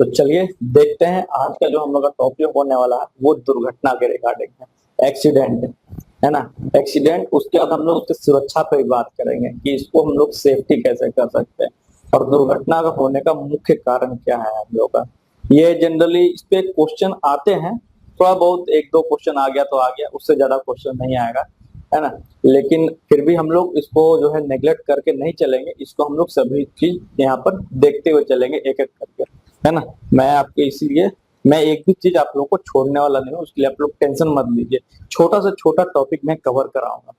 तो चलिए देखते हैं आज का जो हम लोग का टॉपिक होने वाला है वो दुर्घटना के रिगार्डिंग है, एक्सीडेंट है ना। एक्सीडेंट, उसके बाद हम लोग उसकी सुरक्षा पे भी बात करेंगे कि इसको हम लोग सेफ्टी कैसे कर सकते हैं और दुर्घटना का होने का मुख्य कारण क्या है हम लोग का। ये जनरली इस पे क्वेश्चन आते हैं, थोड़ा बहुत एक दो क्वेश्चन आ गया तो आ गया, उससे ज्यादा क्वेश्चन नहीं आएगा, है ना। लेकिन फिर भी हम लोग इसको जो है नेग्लेक्ट करके नहीं चलेंगे, इसको हम लोग सभी चीज यहाँ पर देखते हुए चलेंगे एक एक करके, है ना। मैं आपके इसीलिए मैं एक भी चीज आप लोग को छोड़ने वाला नहीं हूँ, उसके लिए आप लोग टेंशन मत लीजिए। छोटा से छोटा टॉपिक मैं कवर कराऊंगा,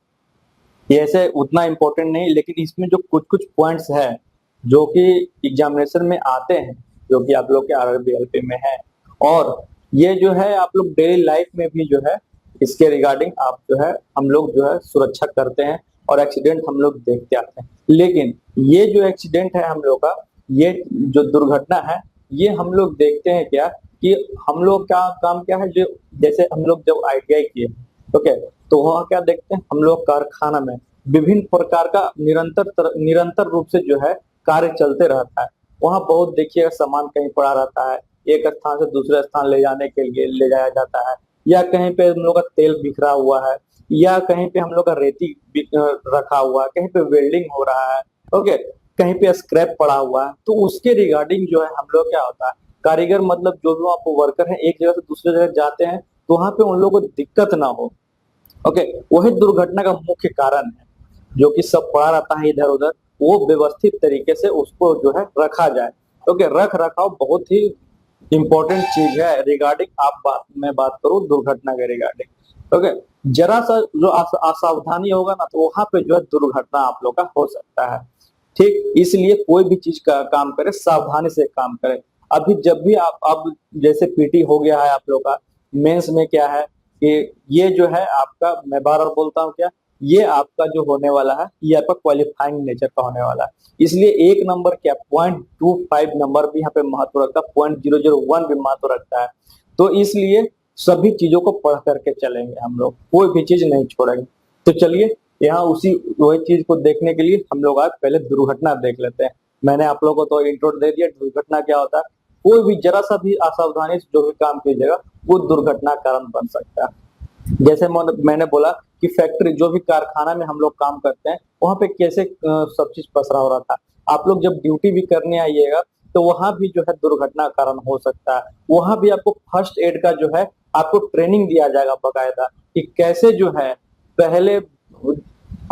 ये ऐसे उतना इम्पोर्टेंट नहीं, लेकिन इसमें जो कुछ कुछ पॉइंट्स है जो कि एग्जामिनेशन में आते हैं, जो कि आप लोग के आरआरबी में है, और ये जो है आप लोग डेली लाइफ में भी जो है इसके रिगार्डिंग आप जो है हम लोग जो है सुरक्षा करते हैं और एक्सीडेंट हम लोग देखते आते हैं। लेकिन ये जो एक्सीडेंट है हम लोग का, ये जो दुर्घटना है, ये हम लोग देखते हैं क्या कि हम लोग का काम क्या है, जो जैसे हम लोग जब आईटीआई किए, ओके, तो वहाँ क्या देखते हैं हम लोग कारखाना में विभिन्न प्रकार का निरंतर रूप से जो है कार्य चलते रहता है। वहाँ बहुत देखिएगा सामान कहीं पड़ा रहता है, एक स्थान से दूसरे स्थान ले जाने के लिए ले जाया जाता है, या कहीं पे हम लोग का तेल बिखरा हुआ है, या कहीं पे हम लोग का रेती रखा हुआ है, कहीं पे वेल्डिंग हो रहा है, ओके, कहीं पे स्क्रैप पड़ा हुआ है। तो उसके रिगार्डिंग जो है हम लोग क्या होता है, कारीगर मतलब जो भी वहाँ पे वर्कर है एक जगह से दूसरे जगह जाते हैं तो वहाँ पे उन लोगों को दिक्कत ना हो, ओके, वही दुर्घटना का मुख्य कारण है। जो कि सब पड़ा रहता है इधर उधर, वो व्यवस्थित तरीके से उसको जो है रखा जाए। ओके, रख रखाव बहुत ही इंपॉर्टेंट चीज है रिगार्डिंग मैं बात करूं दुर्घटना के रिगार्डिंग, ओके। जरा सा जो असावधानी होगा ना तो वहां पे जो है दुर्घटना आप लोग का हो सकता है। ठीक, इसलिए कोई भी चीज का काम करे सावधानी से काम करे। अभी जब भी आप अब जैसे पीटी हो गया है आप लोग का, मेंस में क्या है कि ये जो है आपका, मैं बार बार बोलता हूँ क्या, ये आपका जो होने वाला है ये आपका क्वालिफाइंग नेचर का होने वाला है। इसलिए एक नंबर क्या 0.25 नंबर भी यहाँ पे महत्व रखता है, 0.001 भी महत्व रखता है। तो इसलिए सभी चीजों को पढ़ करके चलेंगे हम लोग, कोई भी चीज नहीं छोड़ेंगे। तो चलिए यहाँ उसी वही चीज को देखने के लिए हम लोग आज पहले दुर्घटना देख लेते हैं। मैंने आप लोगों को तो इंट्रो दे दिया, दुर्घटना क्या होता है। कोई भी जरा सा भी असावधानी से जो भी काम कीजिएगा वो दुर्घटना कारण बन सकता है। जैसे मैंने बोला कि फैक्ट्री जो भी कारखाना में हम लोग काम करते हैं वहां पे कैसे सब चीज पसरा हो रहा था। आप लोग जब ड्यूटी भी करने आइएगा तो वहां भी जो है दुर्घटना कारण हो सकता है। वहां भी आपको फर्स्ट एड का जो है आपको ट्रेनिंग दिया जाएगा बकायदा, कि कैसे जो है पहले,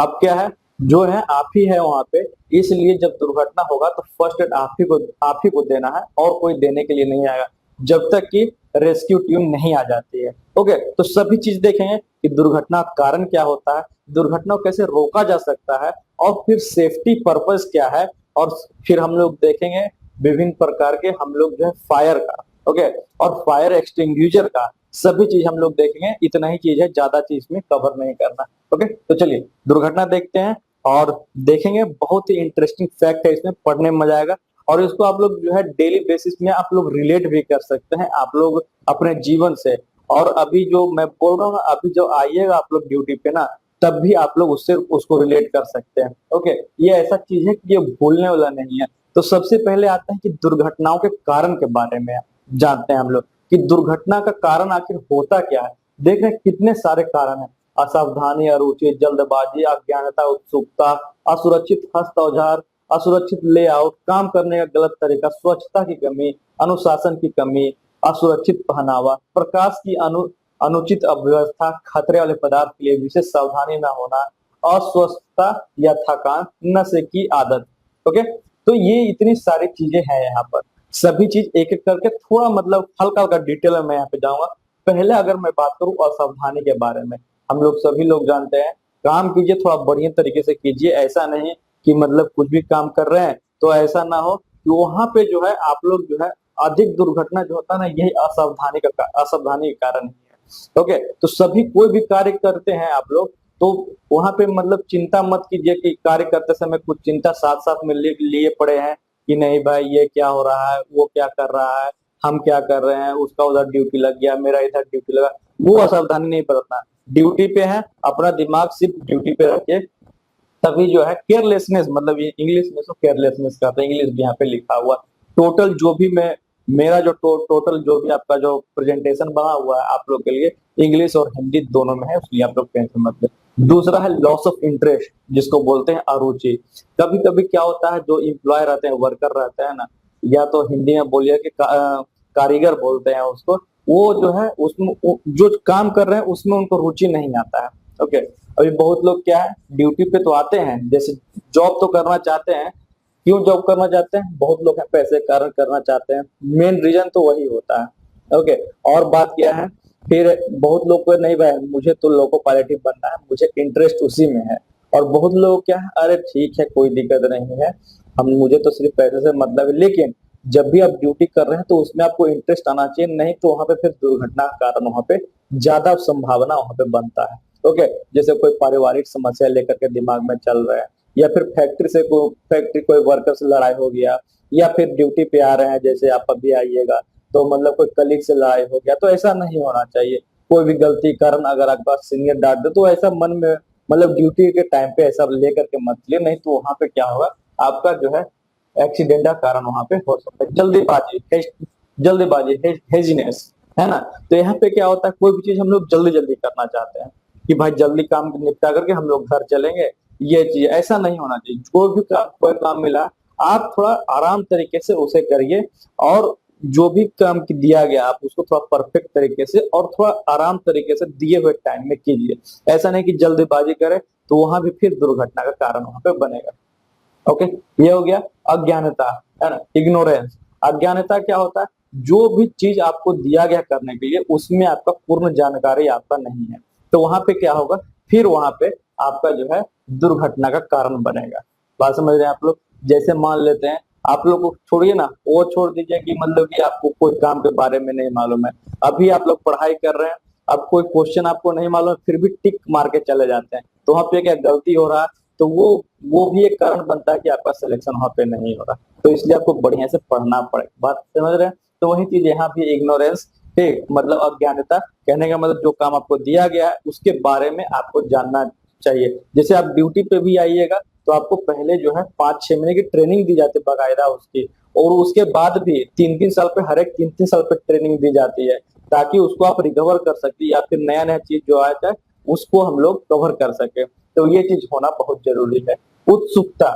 अब क्या है जो है आप ही है वहां पे, इसलिए जब दुर्घटना होगा तो फर्स्ट एड आप ही को देना है और कोई देने के लिए नहीं आएगा जब तक कि रेस्क्यू टीम नहीं आ जाती है। ओके, तो सभी चीज देखेंगे कि दुर्घटना कारण क्या होता है, दुर्घटना को कैसे रोका जा सकता है, और फिर सेफ्टी पर्पस क्या है, और फिर हम लोग देखेंगे विभिन्न प्रकार के हम लोग जो है फायर का, ओके, और फायर एक्सटिंग्विशर का सभी चीज हम लोग देखेंगे। इतना ही चीज है, ज्यादा चीज में कवर नहीं करना। ओके, तो चलिए दुर्घटना देखते हैं और देखेंगे। बहुत ही इंटरेस्टिंग फैक्ट है, इसमें पढ़ने में मजा आएगा, और इसको आप लोग जो है डेली बेसिस में आप लोग रिलेट भी कर सकते हैं आप लोग अपने जीवन से। और अभी जो मैं बोल रहा हूँ, अभी जो आइएगा आप लोग ड्यूटी पे ना, तब भी आप लोग उससे उसको रिलेट कर सकते हैं। ओके, ये ऐसा चीज है कि ये भूलने वाला नहीं है। तो सबसे पहले आता है कि दुर्घटनाओं के कारण के बारे में जानते हैं हम लोग कि दुर्घटना का कारण आखिर होता क्या है। देख रहे हैं कितने सारे कारण है, असावधानी, अरुचि, जल्दबाजी, अज्ञानता, उत्सुकता, असुरक्षित हस्त औजार, असुरक्षित लेआउट, काम करने का गलत तरीका, स्वच्छता की कमी, अनुशासन की कमी, असुरक्षित पहनावा, प्रकाश की अनुचित अव्यवस्था, खतरे वाले पदार्थ के लिए विशेष सावधानी न होना, अस्वस्थता या थकान, नशे की आदत। ओके, तो ये इतनी सारी चीजें हैं यहाँ पर। सभी चीज एक एक करके थोड़ा मतलब हल्का हल्का डिटेल में मैं यहाँ पे जाऊंगा। पहले अगर मैं बात करूं असावधानी के बारे में, हम लोग सभी लोग जानते हैं, काम कीजिए थोड़ा बढ़िया तरीके से कीजिए। ऐसा नहीं कि मतलब कुछ भी काम कर रहे हैं तो ऐसा ना हो कि वहां पे जो है आप लोग जो है अधिक दुर्घटना जो होता है ना, यही असावधानी के कारण ही है। ओके, तो सभी कोई भी कार्य करते हैं आप लोग तो वहां पे मतलब चिंता मत कीजिए कि कार्य करते समय कुछ चिंता साथ साथ में लिए पड़े हैं कि नहीं भाई ये क्या हो रहा है, वो क्या कर रहा है, हम क्या कर रहे हैं, उसका उधर ड्यूटी लग गया, मेरा इधर ड्यूटी लगा। वो असावधानी नहीं बरतना, ड्यूटी पे है, अपना दिमाग सिर्फ ड्यूटी पे रखे। तभी जो है केयरलेसनेस, मतलब ये इंग्लिश में तो केयरलेसनेस का था, इंग्लिश भी यहाँ पे लिखा हुआ। टोटल जो भी मैं मेरा जो टोटल जो भी आपका जो प्रेजेंटेशन बना हुआ है आप लोग के लिए इंग्लिश और हिंदी दोनों में है, इसलिए आप लोग टेंशन मत ले। दूसरा है लॉस ऑफ इंटरेस्ट, जिसको बोलते हैं अरुचि। कभी कभी क्या होता है, जो इम्प्लॉय रहते हैं, वर्कर रहते हैं ना, या तो हिंदी में बोलिए कि कारीगर बोलते हैं उसको, वो जो है उसमें जो काम कर रहे हैं उसमें उनको रुचि नहीं आता है। ओके, अभी बहुत लोग क्या है, ड्यूटी पे तो आते हैं, जैसे जॉब तो करना चाहते हैं। क्यों जॉब करना चाहते हैं? बहुत लोग हैं पैसे के कारण करना चाहते हैं, मेन रीजन तो वही होता है। ओके, और बात क्या है, फिर बहुत लोग को नहीं भाई मुझे तो लोको पायलट ही बनना है, मुझे इंटरेस्ट उसी में है। और बहुत लोग क्या है, अरे ठीक है कोई दिक्कत नहीं है, हम मुझे तो सिर्फ पैसे से मतलब है, लेकिन जब भी आप ड्यूटी कर रहे हैं तो उसमें आपको इंटरेस्ट आना चाहिए, नहीं तो वहां पे फिर दुर्घटना का कारण वहां पे ज्यादा संभावना वहां पे बनता है। ओके, जैसे कोई पारिवारिक समस्या लेकर के दिमाग में चल रहे हैं, या फिर फैक्ट्री कोई वर्कर से लड़ाई हो गया, या फिर ड्यूटी पे आ रहे हैं, जैसे आप अभी आइएगा तो मतलब कोई कलीग से लड़ाई हो गया, तो ऐसा नहीं होना चाहिए। कोई भी गलती कारण अगर आपका सीनियर डांट दे तो ऐसा मन में मतलब ड्यूटी के टाइम पे ऐसा लेकर के मत लिए, नहीं तो वहां पे क्या होगा, आपका जो है एक्सीडेंट का कारण वहां पे हो सकता है। जल्दीबाजी, हेजीनेस, है ना। तो यहाँ पे क्या होता है, कोई भी चीज हम लोग जल्दी जल्दी करना चाहते हैं कि भाई जल्दी काम निपटा करके हम लोग घर चलेंगे, ये चीज ऐसा नहीं होना चाहिए। कोई काम मिला, आप थोड़ा आराम तरीके से उसे करिए, और जो भी काम दिया गया आप उसको थोड़ा परफेक्ट तरीके से और थोड़ा आराम तरीके से दिए हुए टाइम में कीजिए। ऐसा नहीं कि जल्दीबाजी करें तो वहां भी फिर दुर्घटना का कारण वहां पे बनेगा। ओके, ये हो गया अज्ञानता, है ना, इग्नोरेंस। अज्ञानता क्या होता है, जो भी चीज आपको दिया गया करने के लिए उसमें आपका पूर्ण जानकारी आपका नहीं है, तो वहां पे क्या होगा, फिर वहां पे आपका जो है दुर्घटना का कारण बनेगा। बात समझ रहे हैं आप लोग? जैसे मान लेते हैं, आप लोग को छोड़िए ना, वो छोड़ दीजिए कि मतलब कि आपको कोई काम के बारे में नहीं मालूम है, अभी आप लोग पढ़ाई कर रहे हैं, अब कोई क्वेश्चन आपको नहीं मालूम है फिर भी टिक मार के चले जाते हैं, तो वहां पे क्या गलती हो रहा है, तो वो भी एक कारण बनता है कि आपका सिलेक्शन वहां पे नहीं हो रहा। तो इसलिए आपको बढ़िया से पढ़ना पड़ेगा। बात समझ रहे हैं? तो वही चीज यहाँ भी इग्नोरेंस, ठीक, मतलब अज्ञानता, कहने का मतलब जो काम आपको दिया गया है उसके बारे में आपको जानना चाहिए। जैसे आप ड्यूटी पे भी आइएगा तो आपको पहले जो है 5-6 महीने की ट्रेनिंग दी जाती है बाकायदा उसकी, और उसके बाद भी 3-3 साल पे, हर एक 3-3 साल पे ट्रेनिंग दी जाती है, ताकि उसको आप रिकवर कर सके, या फिर नया नया चीज जो आता है उसको हम लोग कवर कर सके। तो ये चीज होना बहुत जरूरी है। उत्सुकता,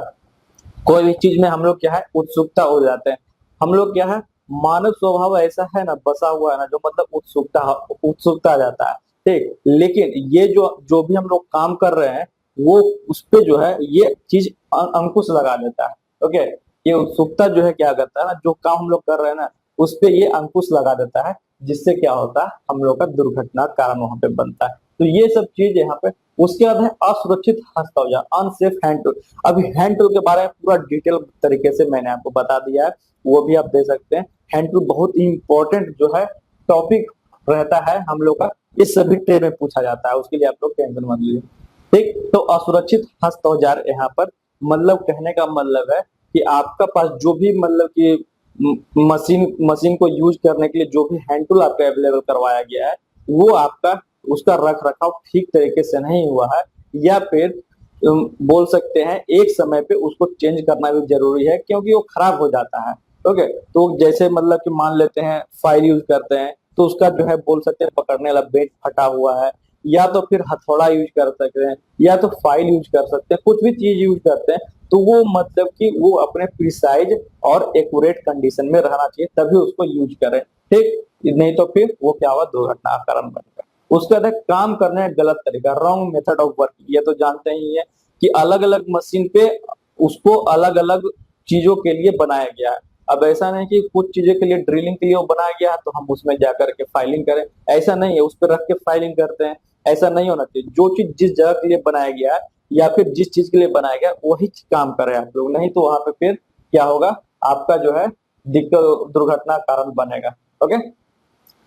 कोई भी चीज में हम लोग क्या है, उत्सुकता हो जाते हैं। हम लोग क्या है, मानव स्वभाव ऐसा है ना, बसा हुआ है ना, जो मतलब उत्सुकता उत्सुकता आ जाता है, ठीक। लेकिन ये जो जो भी हम लोग काम कर रहे हैं वो उस पे जो है ये चीज अंकुश लगा देता है। ओके, ये उत्सुकता जो है क्या करता है ना, जो काम हम लोग कर रहे हैं ना उस पे ये अंकुश लगा देता है, जिससे क्या होता है, हम लोग का दुर्घटना कारण वहां पे बनता है। तो ये सब चीज यहाँ पे। उसके बाद है असुरक्षित हस्तौजा, अनसेफ हैंड टूल। अभी हैंड टूल के बारे में पूरा डिटेल तरीके से मैंने आपको बता दिया है, वो भी आप दे सकते हैं। हैंड टूल बहुत ही इंपॉर्टेंट जो है टॉपिक रहता है हम लोग का, इस सभी ट्रेड में पूछा जाता है, उसके लिए आप लोग टेंशन मत लीजिए, ठीक। तो असुरक्षित हस्त औजार यहाँ पर मतलब कहने का मतलब है कि आपका पास जो भी मतलब कि मशीन मशीन को यूज करने के लिए जो भी हैंड टूल आपको अवेलेबल करवाया गया है, वो आपका उसका रख रखाव ठीक तरीके से नहीं हुआ है, या फिर बोल सकते हैं एक समय पे उसको चेंज करना भी जरूरी है, क्योंकि वो खराब हो जाता है। ओके, तो जैसे मतलब कि मान लेते हैं फाइल यूज करते हैं तो उसका जो है बोल सकते हैं पकड़ने वाला बेट फटा हुआ है, या तो फिर हथौड़ा यूज कर सकते हैं, या तो फाइल यूज कर सकते हैं, कुछ भी चीज यूज करते हैं तो वो मतलब कि वो अपने प्रिसाइज और एक्यूरेट कंडीशन में रहना चाहिए, तभी उसको यूज करें, ठीक। नहीं तो फिर वो क्या हुआ, दुर्घटना का कारण बनेगा। उसके बाद काम करने का गलत तरीका, रॉन्ग मेथड ऑफ वर्क, ये तो जानते ही है कि अलग अलग मशीन पे उसको अलग अलग चीजों के लिए बनाया गया है। अब ऐसा नहीं कि कुछ चीजों के लिए ड्रिलिंग के लिए वो बनाया गया है तो हम उसमें जाकर के फाइलिंग करें, ऐसा नहीं है, उस पर रख के फाइलिंग करते हैं, ऐसा नहीं होना चाहिए। जो चीज जिस जगह के लिए बनाया गया है या फिर जिस चीज के लिए बनाया गया वही काम करें आप लोग, नहीं तो वहां पे फिर क्या होगा, आपका जो है दिक्कत दुर्घटना कारण बनेगा। ओके,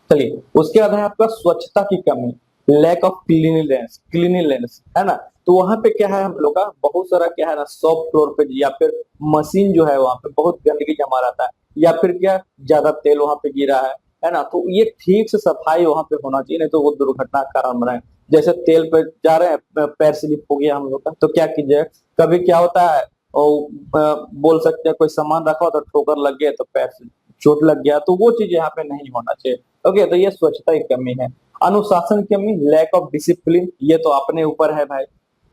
चलिए उसके बाद है आपका स्वच्छता की कमी, लैक ऑफ क्लीनिनेस, है ना। तो वहां पे क्या है, हम लोग का बहुत सारा क्या है ना, शॉप फ्लोर पे या फिर मशीन जो है वहां पे बहुत गंदगी जमा रहता है, या फिर क्या ज्यादा तेल वहां पे गिरा है ना। तो ये ठीक से सफाई वहां पे होना चाहिए, नहीं तो वो दुर्घटना का कारण बने। जैसे तेल पे जा रहे हैं, पैर स्लिप हो गया हम लोग का, तो क्या कीजिए, कभी क्या होता है बोल सकते हैं कोई सामान रखा हो तो ठोकर लग गया तो पैर से चोट लग गया, तो वो चीज यहाँ पे नहीं होना चाहिए। ओके, तो ये स्वच्छता की कमी है। अनुशासन की कमी, लैक ऑफ डिसिप्लिन, ये तो अपने ऊपर है भाई,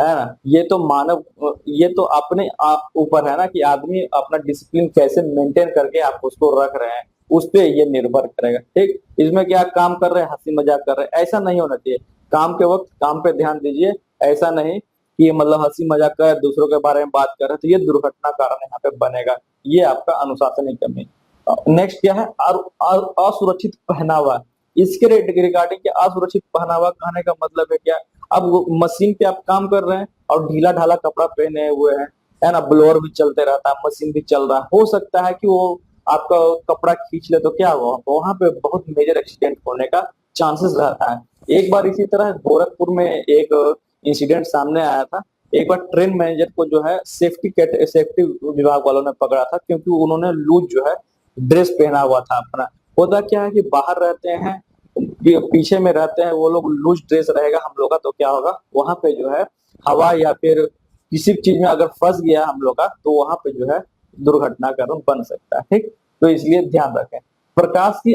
है ना। ये तो मानव, ये तो अपने आप ऊपर है ना कि आदमी अपना डिसिप्लिन कैसे मेंटेन करके आप उसको रख रहे हैं, उस पे ये निर्भर करेगा। ठीक, इसमें क्या काम कर रहे हैं, हंसी मजाक कर रहे हैं, ऐसा नहीं होना चाहिए। काम के वक्त काम पे ध्यान दीजिए, ऐसा नहीं कि मतलब हंसी मजाक कर दूसरों के बारे में बात कर रहे हैं, तो ये दुर्घटना कारण यहाँ पे बनेगा। ये आपका अनुशासन की कमी। नेक्स्ट क्या है, असुरक्षित पहनावा। इसके रिगार्डिंग क्या, असुरक्षित पहनावा कहने का मतलब है क्या, अब वो मशीन पे आप काम कर रहे हैं और ढीला ढाला कपड़ा पहने हुए हैं, है ना, ब्लोअर भी चलते रहता है, मशीन भी चल रहा है, हो सकता है कि वो आपका कपड़ा खींच ले, तो क्या हुआ वहां पे बहुत मेजर एक्सीडेंट होने का चांसेस रहता है। एक बार इसी तरह गोरखपुर में एक इंसिडेंट सामने आया था। एक बार ट्रेन मैनेजर को जो है सेफ्टी विभाग वालों ने पकड़ा था, क्योंकि उन्होंने लूज जो है ड्रेस पहना हुआ था अपना। होता क्या है कि बाहर रहते हैं, पीछे में रहते हैं वो लोग, लूज ड्रेस रहेगा हम लोग का, तो क्या होगा वहां पे जो है हवा या फिर किसी चीज में अगर फंस गया हम लोग का, तो वहां पे जो है दुर्घटना का कारण बन सकता है। ठीक, तो इसलिए ध्यान रखें। प्रकाश की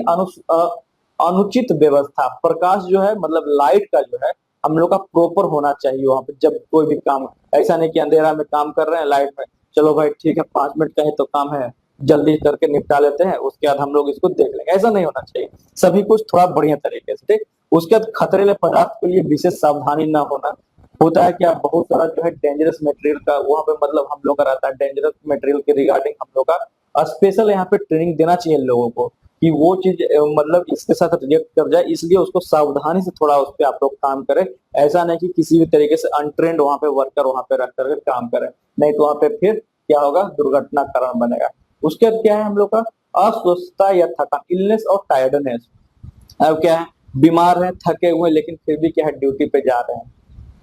अनुचित व्यवस्था, प्रकाश जो है मतलब लाइट का जो है हम लोग का प्रॉपर होना चाहिए वहां पे, जब कोई भी काम, ऐसा नहीं कि अंधेरा में काम कर रहे हैं लाइट में, चलो भाई ठीक है 5 मिनट का ही तो काम है, जल्दी करके निपटा लेते हैं, उसके बाद हम लोग इसको देख लेंगे, ऐसा नहीं होना चाहिए। सभी कुछ थोड़ा बढ़िया तरीके से। ठीक, उसके बाद खतरेले पदार्थ के लिए विशेष सावधानी ना होना। होता है क्या, बहुत सारा जो है डेंजरस मटेरियल का वहां पे मतलब हम लोग का रहता है, डेंजरस मटेरियल के रिगार्डिंग हम लोग का स्पेशल यहाँ पे ट्रेनिंग देना चाहिए लोगों को, कि वो चीज मतलब इसके साथ रिएक्ट कर जाए, इसलिए उसको सावधानी से थोड़ा उस पर आप लोग काम करें। ऐसा नहीं कि किसी भी तरीके से अनट्रेंड वहां पे वर्कर वहां पे रख करके काम करें, नहीं तो वहां पे फिर क्या होगा, दुर्घटना कारण बनेगा। उसके बाद क्या है हम लोग का, अस्वस्थता या थकान, इलनेस और टायर्डनेस। अब क्या है, बीमार है, थके हुए, लेकिन फिर भी क्या है ड्यूटी पे जा रहे हैं।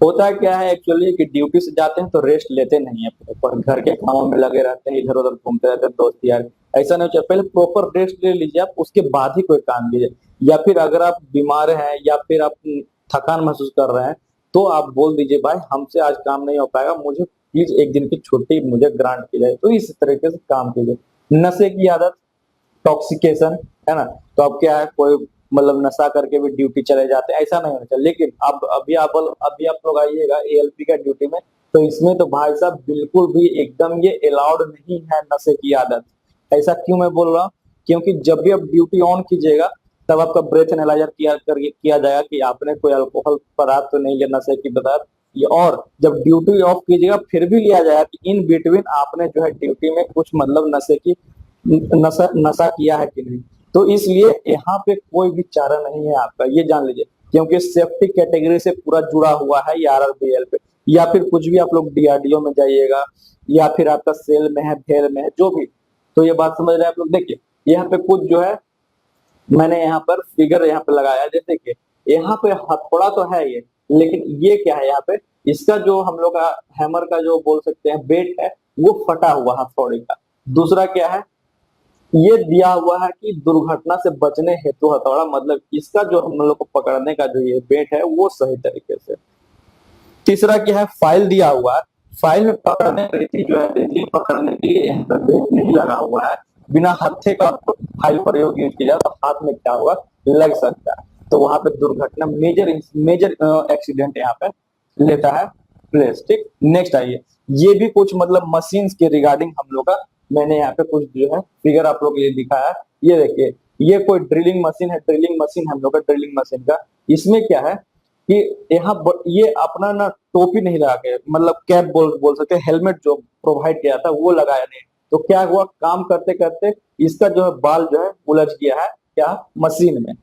होता क्या है एक्चुअली कि ड्यूटी से जाते हैं तो रेस्ट लेते नहीं है, पर घर के कामों में लगे रहते हैं, इधर उधर घूमते रहते हैं दोस्त यार, ऐसा नहीं चाहिए। पहले प्रॉपर रेस्ट ले लीजिए आप, उसके बाद ही कोई काम कीजिए। या फिर अगर आप बीमार हैं या फिर आप थकान महसूस कर रहे हैं, तो आप बोल दीजिए भाई हमसे आज काम नहीं हो पाएगा, मुझे प्लीज एक दिन की छुट्टी मुझे ग्रांट की जाए, तो इस तरीके से काम कीजिए। नशे की आदत, टॉक्सिकेशन, है ना, तो अब क्या है, कोई मतलब नशा करके भी ड्यूटी चले जाते हैं, ऐसा नहीं होना चाहिए। लेकिन अब अभी आप लोग आइएगा एएलपी का ड्यूटी में, तो इसमें तो भाई साहब बिल्कुल भी एकदम ये अलाउड नहीं है नशे की आदत। ऐसा क्यों मैं बोल रहा हूँ, क्योंकि जब भी आप ड्यूटी ऑन कीजिएगा, तब आपका ब्रेथ एनालाइजर किया जाएगा कि आपने कोई अल्कोहल पदार्थ तो नहीं लिया, नशे की पदार्थ। और जब ड्यूटी ऑफ कीजिएगा फिर भी लिया जाएगा कि इन बिटवीन आपने जो है ड्यूटी में कुछ मतलब नशे की नशा नशा किया है कि नहीं। तो इसलिए यहाँ पे कोई भी चारा नहीं है आपका, ये जान लीजिए, क्योंकि सेफ्टी कैटेगरी से पूरा जुड़ा हुआ है ये आरआरबीएल पे। या फिर कुछ भी आप लोग डीआरडीओ में जाइएगा, या फिर आपका सेल में है, भेल में है, जो भी, तो ये बात समझ रहे हैं आप लोग। देखिए यहाँ पे कुछ जो है मैंने यहाँ पर फिगर यहाँ पे लगाया, जैसे कि यहाँ पे हथौड़ा तो है ये, लेकिन ये क्या है यहाँ पे, इसका जो हम लोग का हैमर का जो बोल सकते हैं बेट है, वो फटा हुआ हथौड़े का। दूसरा क्या है, ये दिया हुआ है कि दुर्घटना से बचने हेतु हथौड़ा, मतलब इसका जो हम लोग को पकड़ने का जो ये बेट है वो सही तरीके से। तीसरा क्या है, फाइल दिया हुआ है, फाइल में पकड़ने रेती जो है, रेती पकड़ने के लिए यहाँ पर बेट नहीं लगा हुआ है। बिना हत्थे का फाइल प्रयोग यूज किया तो हाथ में क्या होगा, लग सकता है, तो वहां पे दुर्घटना मेजर मेजर एक्सीडेंट यहाँ पे लेता है प्लेस। ठीक, नेक्स्ट आइए, ये भी कुछ मतलब मशीन के रिगार्डिंग हम लोग का मैंने यहाँ पे कुछ जो है फिगर आप लोग के लिए दिखाया है। ये देखिए, ये कोई ड्रिलिंग मशीन है, ड्रिलिंग मशीन हम लोग का, ड्रिलिंग मशीन का इसमें क्या है कि यहाँ ये अपना ना टोपी नहीं लगा के, मतलब कैप बोल सकते हैं, हेलमेट जो प्रोवाइड किया था वो लगाया नहीं, तो क्या हुआ, काम करते करते इसका जो है बाल जो है उलझ गया है क्या, मशीन में।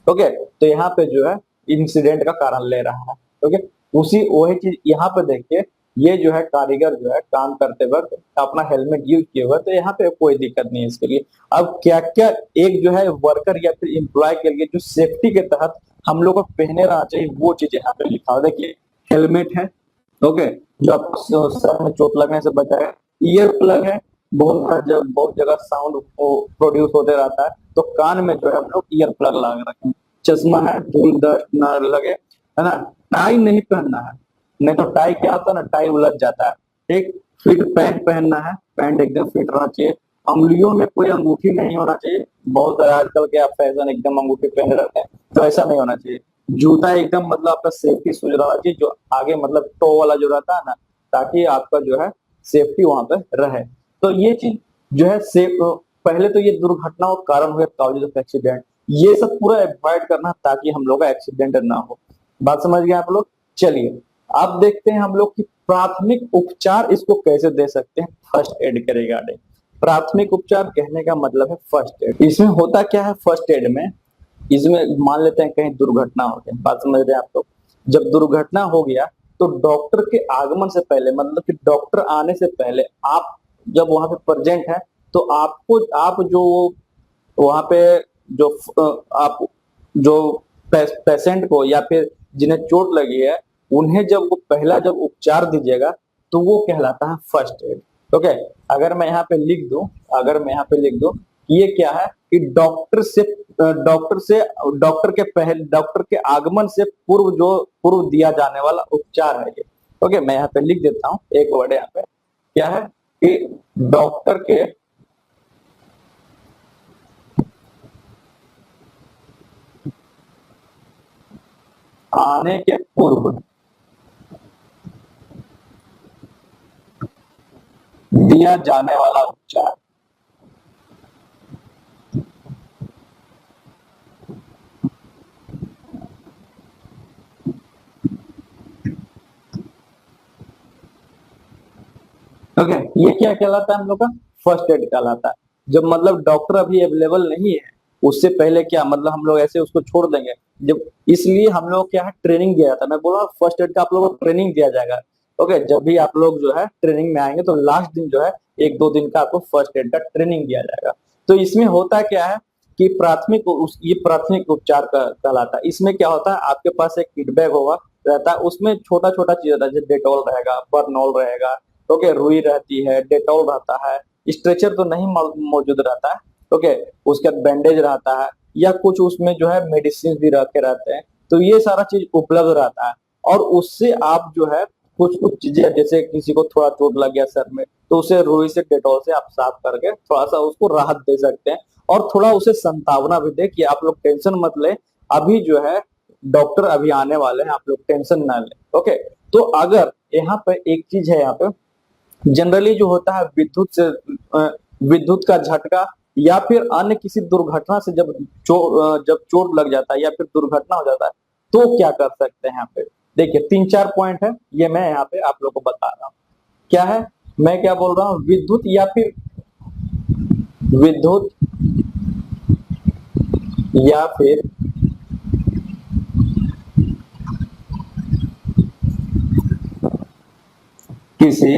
ओके, तो यहाँ पे जो है इंसिडेंट का कारण ले रहा है। ओके, उसी वही चीज यहाँ पे देखिए, ये जो है कारीगर जो है काम करते वक्त अपना हेलमेट यूज किए हुए, तो यहाँ पे कोई दिक्कत नहीं है इसके लिए। अब क्या क्या एक जो है वर्कर या फिर एम्प्लॉय के लिए जो सेफ्टी के तहत हम लोग को पहने रहना चाहिए, वो चीज यहाँ पे लिखा हुआ देखिए। हेलमेट है, ओके, जो आपको सर में चोट लगने से बचाएगा। ईयर प्लग है, बहुत जगह साउंड प्रोड्यूस होते रहता है, तो कान में जो है हम लोग ईयर प्लग लगा के रखें। चश्मा है, धूल डस्ट ना लगे, है ना। टाई नहीं पहनना है, नहीं तो टाई क्या होता है ना, टाई उलझ जाता है। ठीक, फिट पैंट पहनना है, पैंट एकदम फिट रहना चाहिए। अंगुलियों में कोई अंगूठी नहीं होना चाहिए, बहुत सारे आजकल के आप फैशन एकदम अंगूठी पहन रहे हैं, तो ऐसा नहीं होना चाहिए। जूता एकदम मतलब आपका सेफ्टी शूज रहना चाहिए, जो आगे मतलब टो वाला जो रहता है ना, ताकि आपका जो है सेफ्टी वहां पे रहे। तो ये चीज जो है सेफ, पहले तो ये दुर्घटनाओं का कारण हुए कॉजेज ऑफ एक्सीडेंट, ये सब पूरा अवॉइड करना ताकि हम लोग का एक्सीडेंट ना हो। बात समझ गए आप लोग? चलिए अब देखते हैं हम लोग की प्राथमिक उपचार इसको कैसे दे सकते हैं फर्स्ट एड के रिगार्डिंग। प्राथमिक उपचार कहने का मतलब है फर्स्ट एड। इसमें होता क्या है फर्स्ट एड में, इसमें मान लेते हैं कहीं दुर्घटना हो गई, बात समझ रहे हैं आप लोग। जब दुर्घटना हो गया तो डॉक्टर के आगमन से पहले, मतलब कि डॉक्टर आने से पहले आप जब वहां पे प्रेजेंट है, तो आपको आप जो वहां पे जो आप जो पेशेंट को या फिर जिन्हें चोट लगी है, उन्हें जब वो पहला जब उपचार दीजिएगा तो वो कहलाता है फर्स्ट एड। ओके, अगर मैं यहाँ पे लिख दूं, अगर मैं यहाँ पे लिख दूं कि ये क्या है कि डॉक्टर के आगमन से पूर्व जो पूर्व दिया जाने वाला उपचार है ये। ओके, मैं यहाँ पे लिख देता हूँ एक वर्ड यहाँ पे, क्या है कि डॉक्टर के आने के पूर्व दिया जाने वाला उपचार। ओके, ये क्या कहलाता है हम लोग का? फर्स्ट एड कहलाता है। जब मतलब डॉक्टर अभी अवेलेबल नहीं है, उससे पहले क्या मतलब हम लोग ऐसे उसको छोड़ देंगे? जब इसलिए हम लोग क्या है ट्रेनिंग दिया जाता है, मैं बोल रहा हूँ फर्स्ट एड का आप लोगों को ट्रेनिंग दिया जाएगा। ओके, जब भी आप लोग जो है ट्रेनिंग में आएंगे तो लास्ट दिन जो है एक दो दिन का आपको फर्स्ट एड का ट्रेनिंग दिया जाएगा। तो इसमें होता क्या है कि ये प्राथमिक उपचार का कहलाता है। इसमें क्या होता है, आपके पास एक किट बैग होगा रहता है, उसमें छोटा छोटा चीज रहता है, जैसे डेटॉल रहेगा, बर्नॉल रहेगा, ओके, रुई रहती है, डेटॉल रहता है, स्ट्रेचर तो नहीं मौजूद रहता है, ओके, उसके बाद बैंडेज रहता है, या कुछ उसमें जो है मेडिसिन भी रखे रहते हैं। तो ये सारा चीज उपलब्ध रहता है, और उससे आप जो है कुछ कुछ चीजें, जैसे किसी को थोड़ा चोट लग गया सर में, तो उसे रुई से डेटॉल से आप साफ करके थोड़ा सा उसको राहत दे सकते हैं, और थोड़ा उसे संतावना भी दे कि आप लोग टेंशन मत ले, अभी जो है डॉक्टर अभी आने वाले हैं, आप लोग टेंशन ना ले। ओके, तो अगर यहाँ पे एक चीज है, यहाँ पे जनरली जो होता है विद्युत का झटका या फिर अन्य किसी दुर्घटना से जब चोट लग जाता है या फिर दुर्घटना हो जाता है, तो क्या कर सकते हैं यहाँ पे? देखिए तीन चार पॉइंट है, ये मैं यहाँ पे आप लोग को बता रहा हूँ। क्या है, मैं क्या बोल रहा हूँ, विद्युत या फिर किसी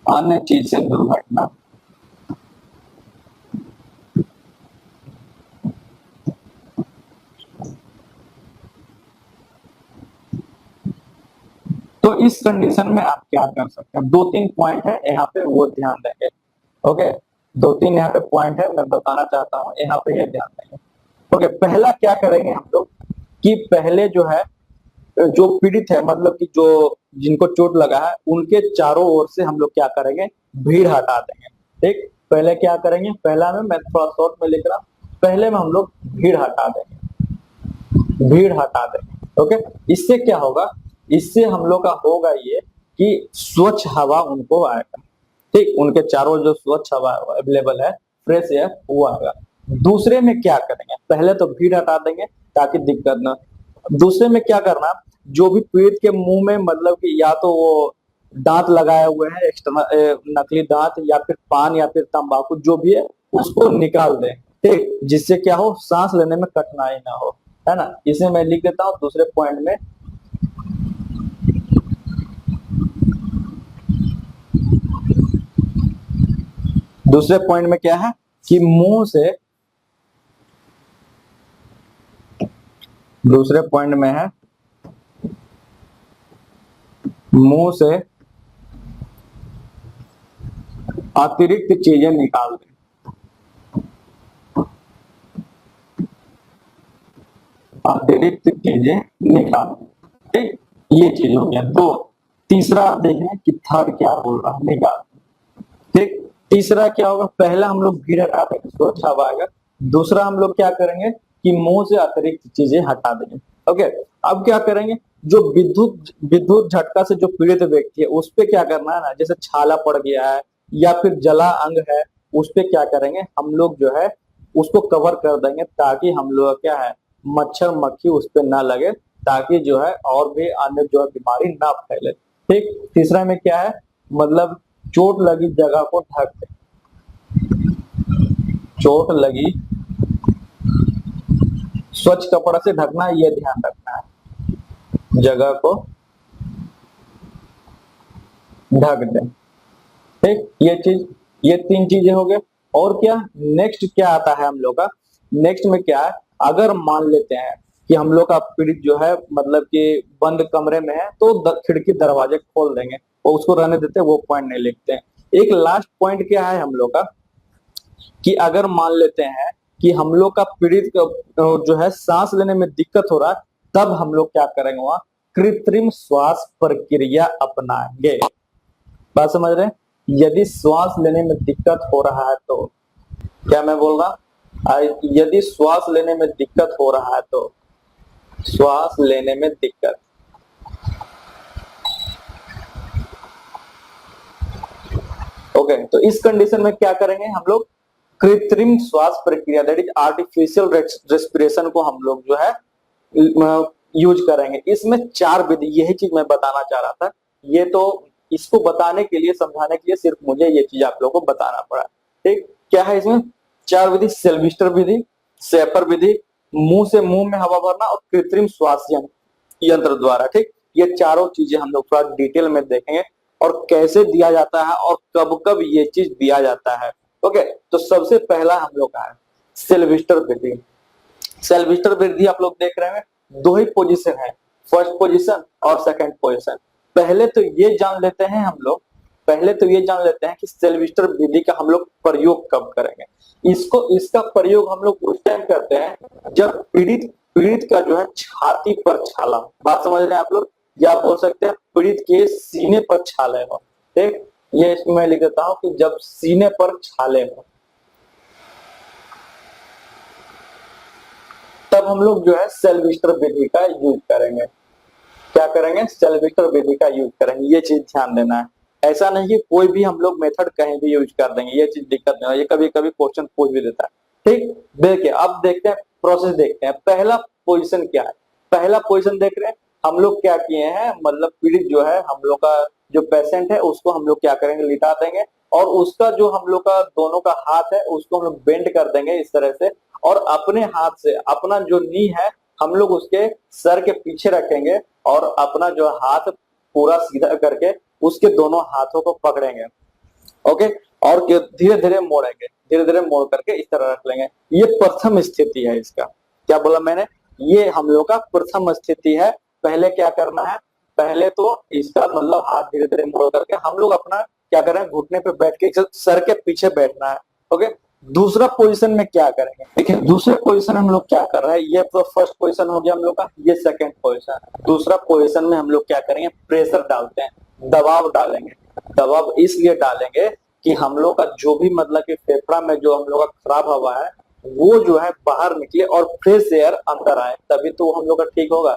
अन्य चीज से दुर्घटना। तो इस कंडीशन में आप क्या कर सकते हैं? दो तीन पॉइंट है यहाँ पे, वो ध्यान देंगे। ओके, दो तीन यहाँ पे पॉइंट है, मैं बताना चाहता हूँ, यहाँ पे ये ध्यान देंगे। ओके, पहला क्या करेंगे हम लोग कि पहले जो है जो पीड़ित है, मतलब कि जो जिनको चोट लगा है, उनके चारों ओर से हम लोग क्या करेंगे, भीड़ हटा देंगे। ठीक, पहले क्या करेंगे, पहला में मैं थोड़ा शॉर्ट में लिख रहा हूँ, पहले में हम लोग भीड़ हटा देंगे, भीड़ हटा देंगे। ओके, इससे क्या होगा, इससे हम लोग का होगा ये कि स्वच्छ हवा उनको आएगा। ठीक, उनके चारों जो स्वच्छ हवा अवेलेबल है, फ्रेश एयर, वो आएगा। दूसरे में क्या करेंगे, पहले तो भीड़ हटा देंगे ताकि दिक्कत ना। दूसरे में क्या करना, जो भी पीड़ित के मुंह में मतलब कि या तो वो दांत लगाए हुए हैं एक्सटर्नल नकली दांत, या फिर पान या फिर तंबाकू जो भी है, उसको निकाल दें। ठीक, जिससे क्या हो, सांस लेने में कठिनाई ना हो, है ना। इसे मैं लिख देता हूँ दूसरे पॉइंट में, दूसरे पॉइंट में क्या है कि दूसरे पॉइंट में है मुंह से अतिरिक्त चीजें निकाल दें। अतिरिक्त चीजें निकाल दें। ठीक, ये चीज हो गया दो। तीसरा देखें कि थर्ड क्या बोल रहा है, निकाल। ठीक, तीसरा क्या होगा, पहला हम लोग भीड़ हटा देंगे, स्वच्छ हवा आएगा। दूसरा हम लोग क्या करेंगे कि मुंह से अतिरिक्त चीजें हटा देंगे। ओके, अब क्या करेंगे, जो विद्युत विद्युत झटका से जो पीड़ित व्यक्ति है उस पे क्या करना है ना, जैसे छाला पड़ गया है या फिर जला अंग है, उस पे क्या करेंगे हम लोग जो है उसको कवर कर देंगे, ताकि हम लोग क्या है मच्छर मक्खी उस पे ना लगे, ताकि जो है और भी अन्य जो है बीमारी ना फैले। ठीक, तीसरा में क्या है, मतलब चोट लगी जगह को ढक दे, चोट लगी स्वच्छ कपड़ा से ढकना, ये ध्यान रखना है, जगह को ढक दे। ठीक, ये चीज, ये तीन चीजें हो गए। और क्या नेक्स्ट क्या आता है हम लोग का, नेक्स्ट में क्या है, अगर मान लेते हैं कि हम लोग का पीड़ित जो है मतलब कि बंद कमरे में है, तो खिड़की दरवाजे खोल देंगे और उसको रहने देते हैं, वो पॉइंट नहीं लिखते हैं। एक लास्ट पॉइंट क्या है हम लोग का, कि अगर मान लेते हैं कि हम लोग का पीड़ित जो है सांस लेने में दिक्कत हो रहा है, तब हम लोग क्या करेंगे, वहां कृत्रिम श्वास प्रक्रिया अपनाएंगे। बात समझ रहे हैं, यदि श्वास लेने में दिक्कत हो रहा है तो, क्या मैं बोल रहा, यदि श्वास लेने में दिक्कत हो रहा है तो, श्वास लेने में दिक्कत, ओके, तो इस कंडीशन में क्या करेंगे हम लोग, कृत्रिम श्वास प्रक्रिया दैट इज आर्टिफिशियल रेस्पिरेशन को हम लोग जो है यूज करेंगे। इसमें चार विधि, यही चीज मैं बताना चाह रहा था, ये तो इसको बताने के लिए समझाने के लिए सिर्फ मुझे ये चीज आप लोगों को बताना पड़ा। ठीक, क्या है इसमें चार विधि, सेल्विस्टर विधि, सेपर विधि, मुंह से मुंह में हवा भरना और कृत्रिम श्वास यंत्र द्वारा। ठीक, ये चारों चीजें हम लोग थोड़ा डिटेल में देखेंगे और कैसे दिया जाता है और कब कब ये चीज दिया जाता है। ओके, तो सबसे पहला हम लोग का है सेल्विस्टर विधि। सेल्विस्टर विधि आप लोग देख रहे हैं, दो ही पोजीशन है, फर्स्ट पोजीशन और सेकंड पोजीशन। पहले तो ये जान लेते हैं हम लोग, पहले तो ये जान लेते हैं कि सेल्विस्टर विधि का हम लोग प्रयोग कब करेंगे। इसका प्रयोग हम लोग उस टाइम करते हैं जब पीड़ित पीड़ित का जो है छाती पर छाला, बात समझ रहे हैं आप लोग, या आप बोल सकते हैं पीड़ित के सीने पर छाले हो। ठीक, ये इसमें मैं लिख देता हूं कि जब सीने पर छाले हो, तब हम लोग जो है सेल्विस्टर विधि का यूज करेंगे। क्या करेंगे, सेल्विस्टर विधि का यूज करेंगे, ये चीज ध्यान देना है। ऐसा नहीं कि कोई भी हम लोग मेथड कहीं भी यूज कर देंगे, ये चीज दिक्कत नहीं है, ये कभी कभी क्वेश्चन पूछ भी देता है। ठीक, देखिए अब देखते हैं प्रोसेस, देखते हैं पहला पोजीशन क्या है। पहला पोजीशन देख रहे हैं हम लोग क्या किए हैं, मतलब पीड़ित जो है हम लोग का जो पेशेंट है उसको हम लोग क्या करेंगे, लिटा देंगे और उसका जो हम लोग का दोनों का हाथ है उसको हम लोग बेंड कर देंगे इस तरह से, और अपने हाथ से अपना जो नी है हम लोग उसके सर के पीछे रखेंगे और अपना जो हाथ पूरा सीधा करके उसके दोनों हाथों को पकड़ेंगे। ओके, और धीरे धीरे मोड़ेंगे, धीरे धीरे मोड़ करके इस तरह रख लेंगे। ये प्रथम स्थिति है इसका, क्या बोला मैंने, ये हम लोग का प्रथम स्थिति है। पहले क्या करना है, पहले तो इसका मतलब हाथ धीरे धीरे मोड़ करके हम लोग अपना क्या करें, घुटने पे बैठ के सर के पीछे बैठना है। ओके, दूसरा पोजीशन में क्या करेंगे, देखिए दूसरे पोजीशन हम लोग क्या कर रहे हैं, ये तो फर्स्ट पोजीशन हो गया हम लोग का, ये सेकंड पोजीशन। दूसरा पोजीशन में हम लोग क्या करेंगे, प्रेशर डालते हैं, दबाव डालेंगे। दबाव इसलिए डालेंगे कि हम लोग का जो भी मतलब कि फेफड़ा में जो हम लोग का खराब हवा है वो जो है बाहर निकले और फ्रेश एयर अंदर आए, तभी तो हम लोग का ठीक होगा,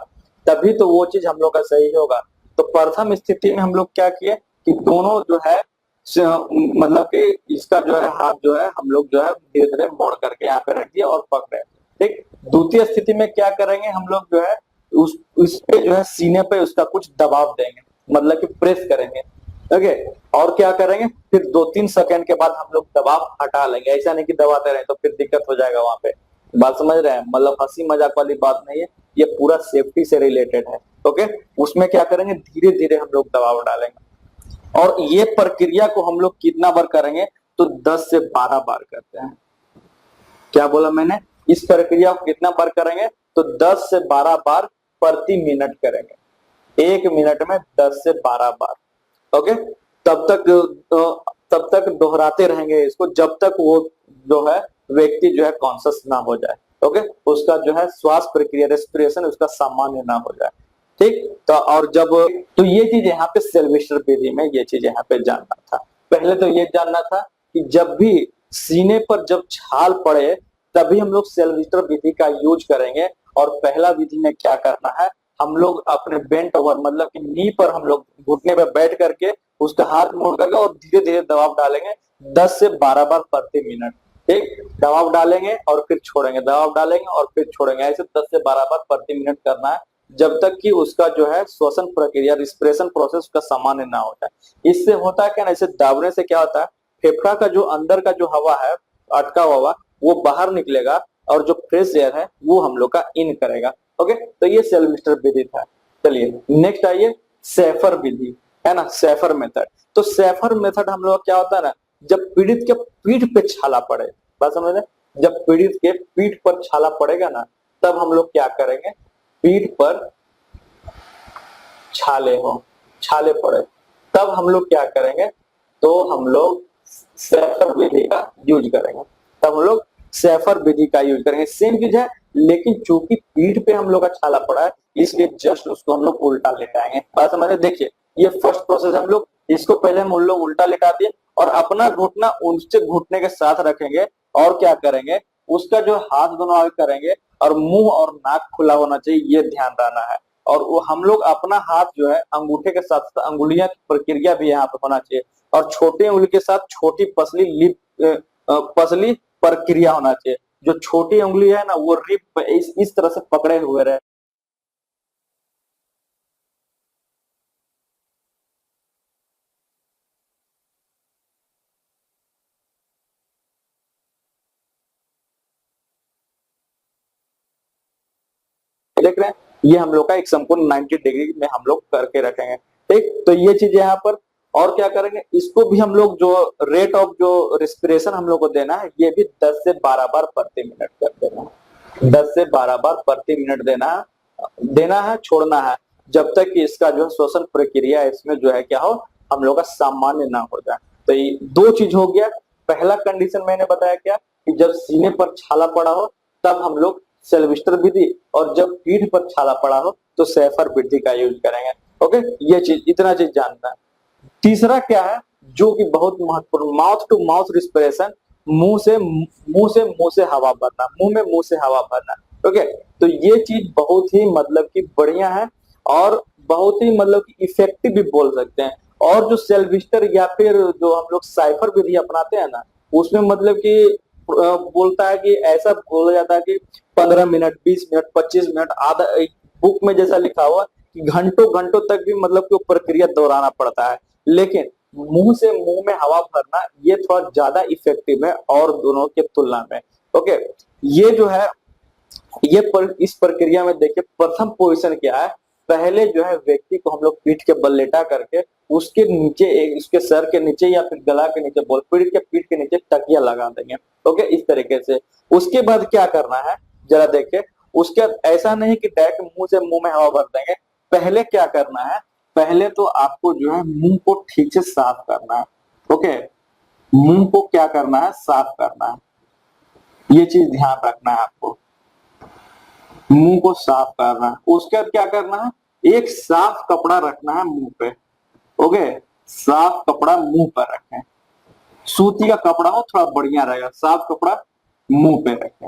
तभी तो वो चीज हम लोग का सही होगा। तो प्रथम स्थिति में हम लोग क्या किए कि दोनों जो है मतलब कि इसका जो है हाथ जो है हम लोग जो है धीरे धीरे मोड़ करके यहाँ पे रख दिया और पकड़े। ठीक, द्वितीय स्थिति में क्या करेंगे हम लोग जो है उस पे जो है सीने पे उसका कुछ दबाव देंगे, मतलब कि प्रेस करेंगे। ओके, और क्या करेंगे, फिर 2-3 सेकंड के बाद हम लोग दबाव हटा लेंगे, ऐसा नहीं कि दबाते रहे तो फिर दिक्कत हो जाएगा वहां पे। बात समझ रहे हैं, मतलब हंसी मजाक वाली बात नहीं है, ये पूरा सेफ्टी से रिलेटेड है। ओके, उसमें क्या करेंगे, धीरे धीरे हम लोग दबाव डालेंगे और ये प्रक्रिया को हम लोग कितना बार करेंगे, तो 10 से 12 बार करते हैं। क्या बोला मैंने, इस प्रक्रिया को कितना बार करेंगे, तो 10 से 12 बार प्रति मिनट करेंगे, 1 मिनट में 10 से 12 बार। ओके, तब तक दोहराते रहेंगे इसको जब तक वो जो है व्यक्ति जो है कॉन्शियस ना हो जाए। ओके, उसका जो है श्वास प्रक्रिया रेस्पिरेशन उसका सामान्य ना हो जाए। ठीक। तो और जब तो ये चीज यहाँ पे सेल्वेस्टर विधि में ये चीज यहाँ पे जानना था। पहले तो ये जानना था कि जब भी सीने पर जब छाल पड़े तभी हम लोग सेल्वेस्टर विधि का यूज करेंगे। और पहला विधि में क्या करना है, हम लोग अपने बेंट ओवर मतलब कि नी पर हम लोग घुटने पर बैठ करके उसका हाथ मोड़ करके और धीरे धीरे दबाव डालेंगे 10 से 12 बार प्रति मिनट। ठीक, दबाव डालेंगे और फिर छोड़ेंगे, दबाव डालेंगे और फिर छोड़ेंगे, ऐसे 10 से 12 बार प्रति मिनट करना है जब तक कि उसका जो है श्वसन प्रक्रिया रिस्पिरेशन प्रोसेस का सामान्य ना होता है। इससे होता है क्या ना, इसे दाबने से क्या होता है, फेफड़ा का जो अंदर का जो हवा है अटका हुआ वो बाहर निकलेगा और जो फ्रेश एयर है वो हम लोग का इन करेगा। ओके, तो ये सेल्वेस्टर विधि था। चलिए नेक्स्ट आइए सैफर विधि, है ना, सैफर मेथड। तो सैफर मेथड हम लोग क्या होता है ना, जब पीड़ित के पीठ पे छाला पड़े, बात समझ रहे, जब पीड़ित के पीठ पर छाला पड़ेगा ना तब हम लोग क्या करेंगे, पीठ पर छाले पड़े तब हम लोग क्या करेंगे, तो हम लोग सैफर विधि का यूज करेंगे। तब हम लोग सैफर विधि का यूज करेंगे, सेम चीज है लेकिन चूंकि पीठ पे हम लोग का छाला पड़ा है इसलिए जस्ट उसको हम लोग उल्टा लेटाएंगे। बात समझ रहे, देखिए ये फर्स्ट प्रोसेस हम लोग इसको पहले हम लोग उल्टा लेटाते हैं और अपना घुटना उससे घुटने के साथ रखेंगे और क्या करेंगे, उसका जो हाथ दोनों आगे करेंगे और मुंह और नाक खुला होना चाहिए, ये ध्यान रखना है। और वो हम लोग अपना हाथ जो है अंगूठे के साथ अंगुलियां की प्रक्रिया भी यहाँ पे होना चाहिए और छोटे उंगली के साथ छोटी पसली लिप पसली प्रक्रिया होना चाहिए। जो छोटी उंगली है ना वो रिप इस तरह से पकड़े हुए रहे। देख रहे हैं, ये हम लोग का एक संपूर्ण 90 डिग्री में हम लोग करके रखेंगे। ठीक, तो ये चीज यहाँ पर और क्या करेंगे, इसको भी हम लोग जो रेट ऑफ जो रिस्पिरेशन हम लोग को देना है ये भी 10 से 12 बार प्रति मिनट कर देना है। 10 से 12 बार प्रति मिनट देना है, छोड़ना है जब तक कि इसका जो है श्वसन प्रक्रिया इसमें जो है क्या हो, हम लोग का सामान्य ना हो जाए। तो ये दो चीज हो गया। पहला कंडीशन मैंने बताया क्या कि जब सीने पर छाला पड़ा हो तब हम लोग सेल्वेस्टर विधि, और जब पीठ पर छाला पड़ा हो तो सैफर विधि का यूज करेंगे। ओके, ये चीज इतना चीज जानना है। तीसरा क्या है जो कि बहुत महत्वपूर्ण, माउथ टू माउथ रिस्पिरेशन, मुंह से हवा भरना, मुंह से हवा भरना। ओके, तो ये चीज बहुत ही मतलब कि बढ़िया है और बहुत ही मतलब कि इफेक्टिव भी बोल सकते हैं। और जो सेल्विस्टर या फिर जो हम लोग साइफर विधि अपनाते हैं ना उसमें मतलब कि बोलता है कि ऐसा बोला जाता है कि 15 मिनट, 20 मिनट, 25 मिनट, आधा बुक में जैसा लिखा हुआ कि घंटों घंटों तक भी मतलब कि वो प्रक्रिया दोहराना पड़ता है। लेकिन मुंह से मुंह में हवा भरना ये थोड़ा ज्यादा इफेक्टिव है और दोनों के तुलना में। ओके, ये जो है इस प्रक्रिया में देखिए प्रथम पोजीशन क्या है, पहले जो है व्यक्ति को हम लोग पीठ के बल लेटा करके उसके नीचे एक उसके सर के नीचे या फिर गला के नीचे बोल पीठ के नीचे तकिया लगा देंगे। ओके, इस तरीके से उसके बाद क्या करना है जरा देखिए, उसके बाद ऐसा नहीं कि डायरेक्ट मुंह से मुंह में हवा भर देंगे। पहले क्या करना है, पहले तो आपको जो है मुंह को ठीक से साफ करना है। ओके, मुंह को क्या करना है, साफ करना है, ये चीज ध्यान रखना है आपको। मुंह को साफ करना है, उसके बाद क्या करना है, एक साफ कपड़ा रखना है मुंह पे। ओके, साफ कपड़ा मुंह पर रखें, सूती का कपड़ा हो थोड़ा बढ़िया रहेगा, साफ कपड़ा मुंह पे रखें।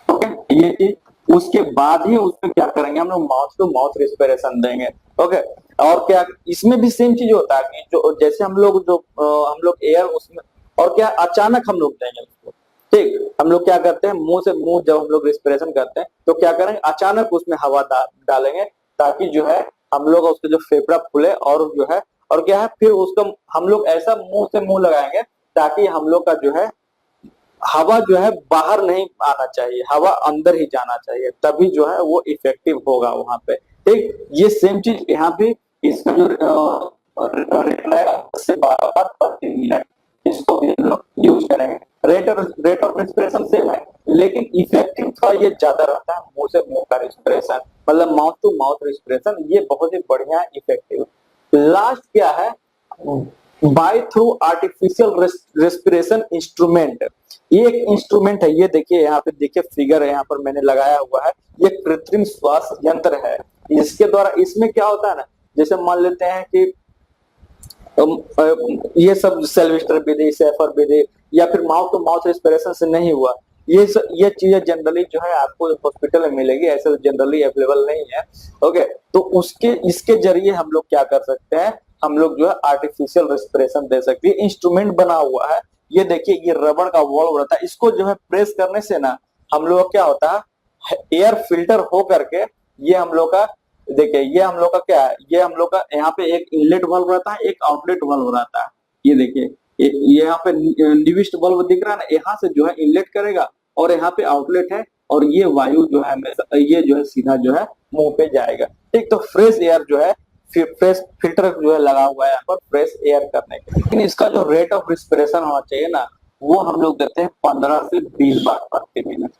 ओके, ये चीज उसके बाद ही उसमें क्या करेंगे, हम लोग माउथ टू माउथ रिस्पिरेशन देंगे। ओके, और क्या इसमें भी सेम चीज होता है कि जो जैसे हम लोग एयर उसमें और क्या अचानक हम लोग देंगे उसको। ठीक, हम लोग क्या करते हैं मुंह से मुंह जब हम लोग रिस्पिरेशन करते हैं तो क्या करेंगे अचानक उसमें हवा डालेंगे ताकि जो है हम लोग उसके जो फेफड़ा फूले और जो है और क्या है फिर उसको हम लोग ऐसा मुंह से मुंह लगाएंगे ताकि हम लोग का जो है हवा जो है बाहर नहीं आना चाहिए, हवा अंदर ही जाना चाहिए, तभी जो है वो इफेक्टिव होगा वहां पे। ठीक, ये सेम चीज यहाँ भी इसका जो रेट है 10 से 12 बार प्रति मिनट, इसको भी हम लोग यूज करेंगे। रेट ऑफ रेस्पिरेशन सेम है लेकिन इफेक्टिव थोड़ा ये ज्यादा रहता है मुंह से मुंह का रेस्पिरेशन, मतलब माउथ टू माउथ रेस्पिरेशन, ये बहुत ही बढ़िया इफेक्टिव। लास्ट क्या है, by through artificial respiration instrument. ये एक इंस्ट्रूमेंट है, ये देखिए यहाँ पे देखिए फिगर है, यहाँ पर मैंने लगाया हुआ है, ये कृत्रिम श्वास यंत्र है। इसके द्वारा इसमें क्या होता है ना, जैसे मान लेते हैं कि ये सब सेल्वेस्टर विधि, सेफर विधि या फिर माउथ टू माउथ रेस्पिरेशन से नहीं हुआ, ये चीजें जनरली जो है आपको हॉस्पिटल में मिलेगी, ऐसे जनरली अवेलेबल नहीं है। ओके, तो उसके इसके जरिए हम लोग क्या कर सकते हैं, हम लोग जो है आर्टिफिशियल रेस्पिरेशन दे सकते हैं। इंस्ट्रूमेंट बना हुआ है, ये देखिए ये रबड़ का वॉल्व रहता है, इसको जो है प्रेस करने से ना हम लोग क्या होता है, एयर फिल्टर हो करके ये हम लोग का, देखिए ये हम लोग का क्या है, ये हम लोग का यहाँ पे एक इनलेट वाल्व रहता है, एक आउटलेट वाल्व रहता है। ये देखिए ये यहाँ पे निविष्ट वाल्व दिख रहा है ना, यहाँ से जो है इनलेट करेगा और यहाँ पे आउटलेट है, और ये वायु जो है हमेशा ये जो है सीधा जो है मुंह पे जाएगा। ठीक, तो फ्रेश एयर जो है, फ्रेश फिल्टर जो है लगा हुआ है यहाँ पर फ्रेश एयर करने के लिए। लेकिन इसका जो रेट ऑफ रिस्पिरेशन होना चाहिए ना, वो हम लोग देते हैं 15 से 20 बार प्रति मिनट।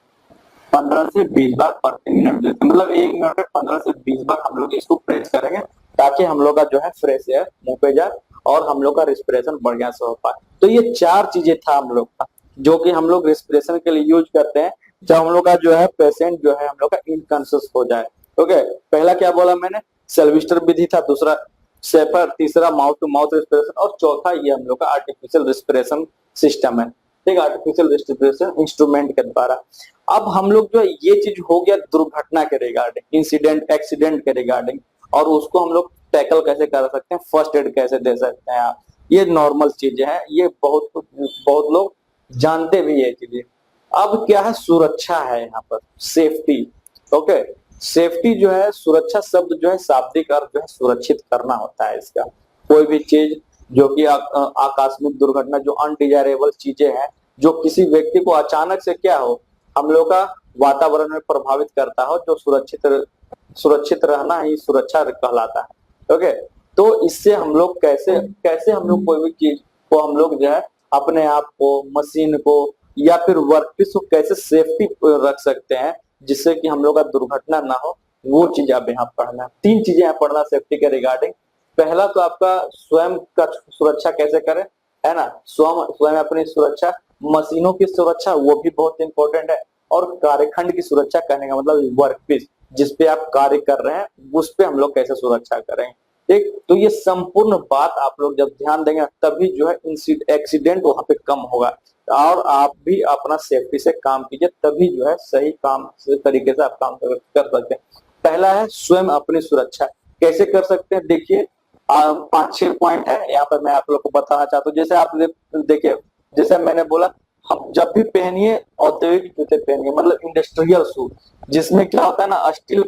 15 से 20 बार प्रति मिनट देते हैं, मतलब 1 मिनट में 15 से 20 बार हम लोग इसको प्रेस करेंगे, ताकि हम लोग का जो है फ्रेश एयर मुंह पे जाए और हम लोग का रिस्पिरेशन बढ़िया से हो पाए। तो ये 4 चीजें था हम लोग का, जो कि हम लोग रिस्पिरेशन के लिए यूज करते हैं जब हम लोग का जो है पेशेंट जो है हम लोग का इनकॉन्शियस हो जाए। ओके, पहला क्या बोला मैंने, सेल्विस्टर विधि था, दूसरा सेफर, तीसरा माउथ टू माउथ रेस्पिरेशन, और चौथा ये हम लोग का आर्टिफिशियल रेस्पिरेशन सिस्टम है। ठीक, आर्टिफिशियल रेस्पिरेशन इंस्ट्रूमेंट के द्वारा। अब हम लोग जो है ये चीज हो गया दुर्घटना के रिगार्डिंग, इंसिडेंट एक्सीडेंट के रिगार्डिंग, और उसको हम लोग टैकल कैसे कर सकते हैं, फर्स्ट एड कैसे दे सकते हैं आप, ये नॉर्मल चीजें हैं, ये बहुत लोग जानते भी ये चीजें। अब क्या है, सुरक्षा है यहाँ पर, सेफ्टी। ओके, सेफ्टी जो है, सुरक्षा शब्द जो है शाब्दिक अर्थ जो है सुरक्षित करना होता है इसका। कोई भी चीज जो कि आकस्मिक दुर्घटना, जो अनडिजायरेबल चीजें हैं, जो किसी व्यक्ति को अचानक से क्या हो, हम लोग का वातावरण में प्रभावित करता हो, जो सुरक्षित रहना ही सुरक्षा कहलाता है। ओके, तो इससे हम लोग कैसे कैसे हम लोग कोई भी चीज को हम लोग जो है अपने आप को, मशीन को या फिर वर्कपीस को कैसे सेफ्टी रख सकते हैं, जिससे कि हम लोग का दुर्घटना ना हो, वो चीज आप यहाँ पढ़ना। 3 चीजें यहाँ पढ़ना सेफ्टी के रिगार्डिंग। पहला तो आपका स्वयं का सुरक्षा कैसे करें, है ना, स्वयं अपनी सुरक्षा, मशीनों की सुरक्षा वो भी बहुत इंपॉर्टेंट है, और कार्यखंड की सुरक्षा करने का मतलब वर्कपीस जिसपे आप कार्य कर रहे हैं, उस पे हम लोग कैसे सुरक्षा करें। ठीक, तो ये संपूर्ण बात आप लोग जब ध्यान देंगे तभी जो है एक्सीडेंट वहां पे कम होगा, और आप भी अपना सेफ्टी से काम कीजिए, तभी जो है सही काम से तरीके से आप काम कर सकते हैं। पहला है स्वयं अपनी सुरक्षा कैसे कर सकते हैं, देखिए 5-6 पॉइंट है यहाँ पर मैं आप लोग को बताना चाहता हूँ। जैसे आप देखिए, जैसे मैंने बोला, हम जब भी पहनिए औद्योगिक जूते पहनिए, मतलब इंडस्ट्रियल शूज, जिसमें क्या होता है ना, स्टील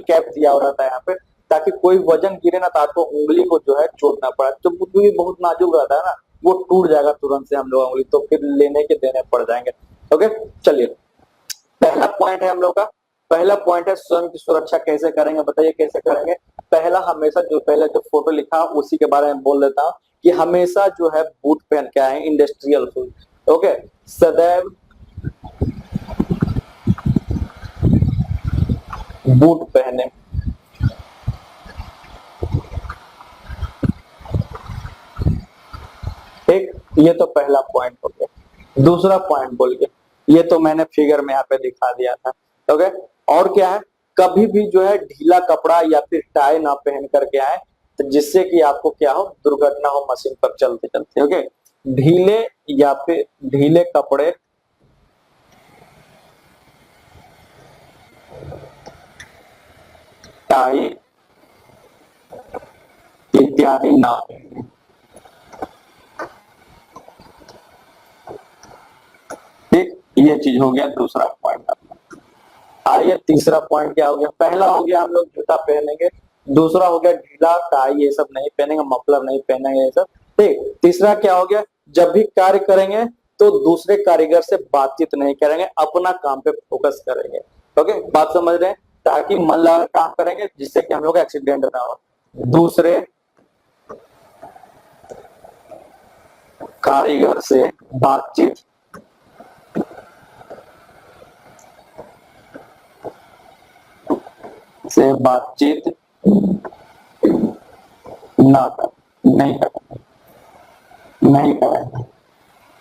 कैप दिया हो रहता है यहाँ पे, ताकि कोई वजन गिरे ना, तो आपको उंगली को जो है चोट ना पड़े। तो क्योंकि बहुत नाजुक रहता है ना, वो टूट जाएगा तुरंत से हम लोग उंगली, तो फिर लेने के देने पड़ जाएंगे। ओके, चलिए पहला पॉइंट है हम लोग का, पहला पॉइंट है स्वयं की सुरक्षा कैसे करेंगे, बताइए कैसे करेंगे। पहला, हमेशा जो पहले जो फोटो लिखा उसी के बारे में बोल देता हूँ कि हमेशा जो है बूट पहन के आए, इंडस्ट्रियल शूज। ओके, सदैव बूट पहने। ठीक, ये तो पहला पॉइंट हो गया। दूसरा पॉइंट बोल के, ये तो मैंने फिगर में यहाँ पे दिखा दिया था। ओके, और क्या है, कभी भी जो है ढीला कपड़ा या फिर टाई ना पहन करके आए, तो जिससे कि आपको क्या हो, दुर्घटना हो मशीन पर चलते चलते। ओके, ढीले या फिर ढीले कपड़े टाई इत्यादि ना पहने। ठीक, ये चीज हो गया दूसरा पॉइंट। आइए तीसरा पॉइंट क्या हो गया, पहला हो गया हम लोग जूता पहनेंगे, दूसरा हो गया ढीला टाई ये सब नहीं पहनेंगे, मफलर नहीं पहनेंगे ये सब। ठीक, तीसरा क्या हो गया, जब भी कार्य करेंगे तो दूसरे कारीगर से बातचीत नहीं करेंगे, अपना काम पे फोकस करेंगे। ओके, बात समझ रहे हैं, ताकि मन लगा काम करेंगे जिससे कि हम लोग एक्सीडेंट ना हो। दूसरे कारीगर से बातचीत ना कर नहीं कर। नहीं करेंगे।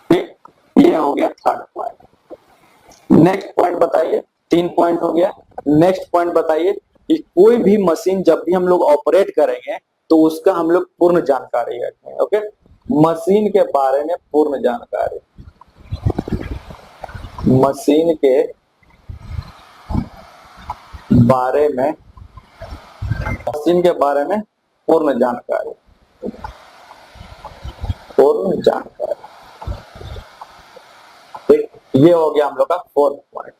ठीक, ये हो गया थर्ड पॉइंट। नेक्स्ट पॉइंट बताइए, 3 पॉइंट हो गया। नेक्स्ट पॉइंट बताइए कि कोई भी मशीन जब भी हम लोग ऑपरेट करेंगे तो उसका हम लोग पूर्ण जानकारी रखें। ओके, मशीन के बारे में पूर्ण जानकारी, मशीन के बारे में, मशीन के बारे में पूर्ण जानकारी, पूर्ण जानकारी। ठीक, ये हो गया हम लोग का फोर्थ पॉइंट।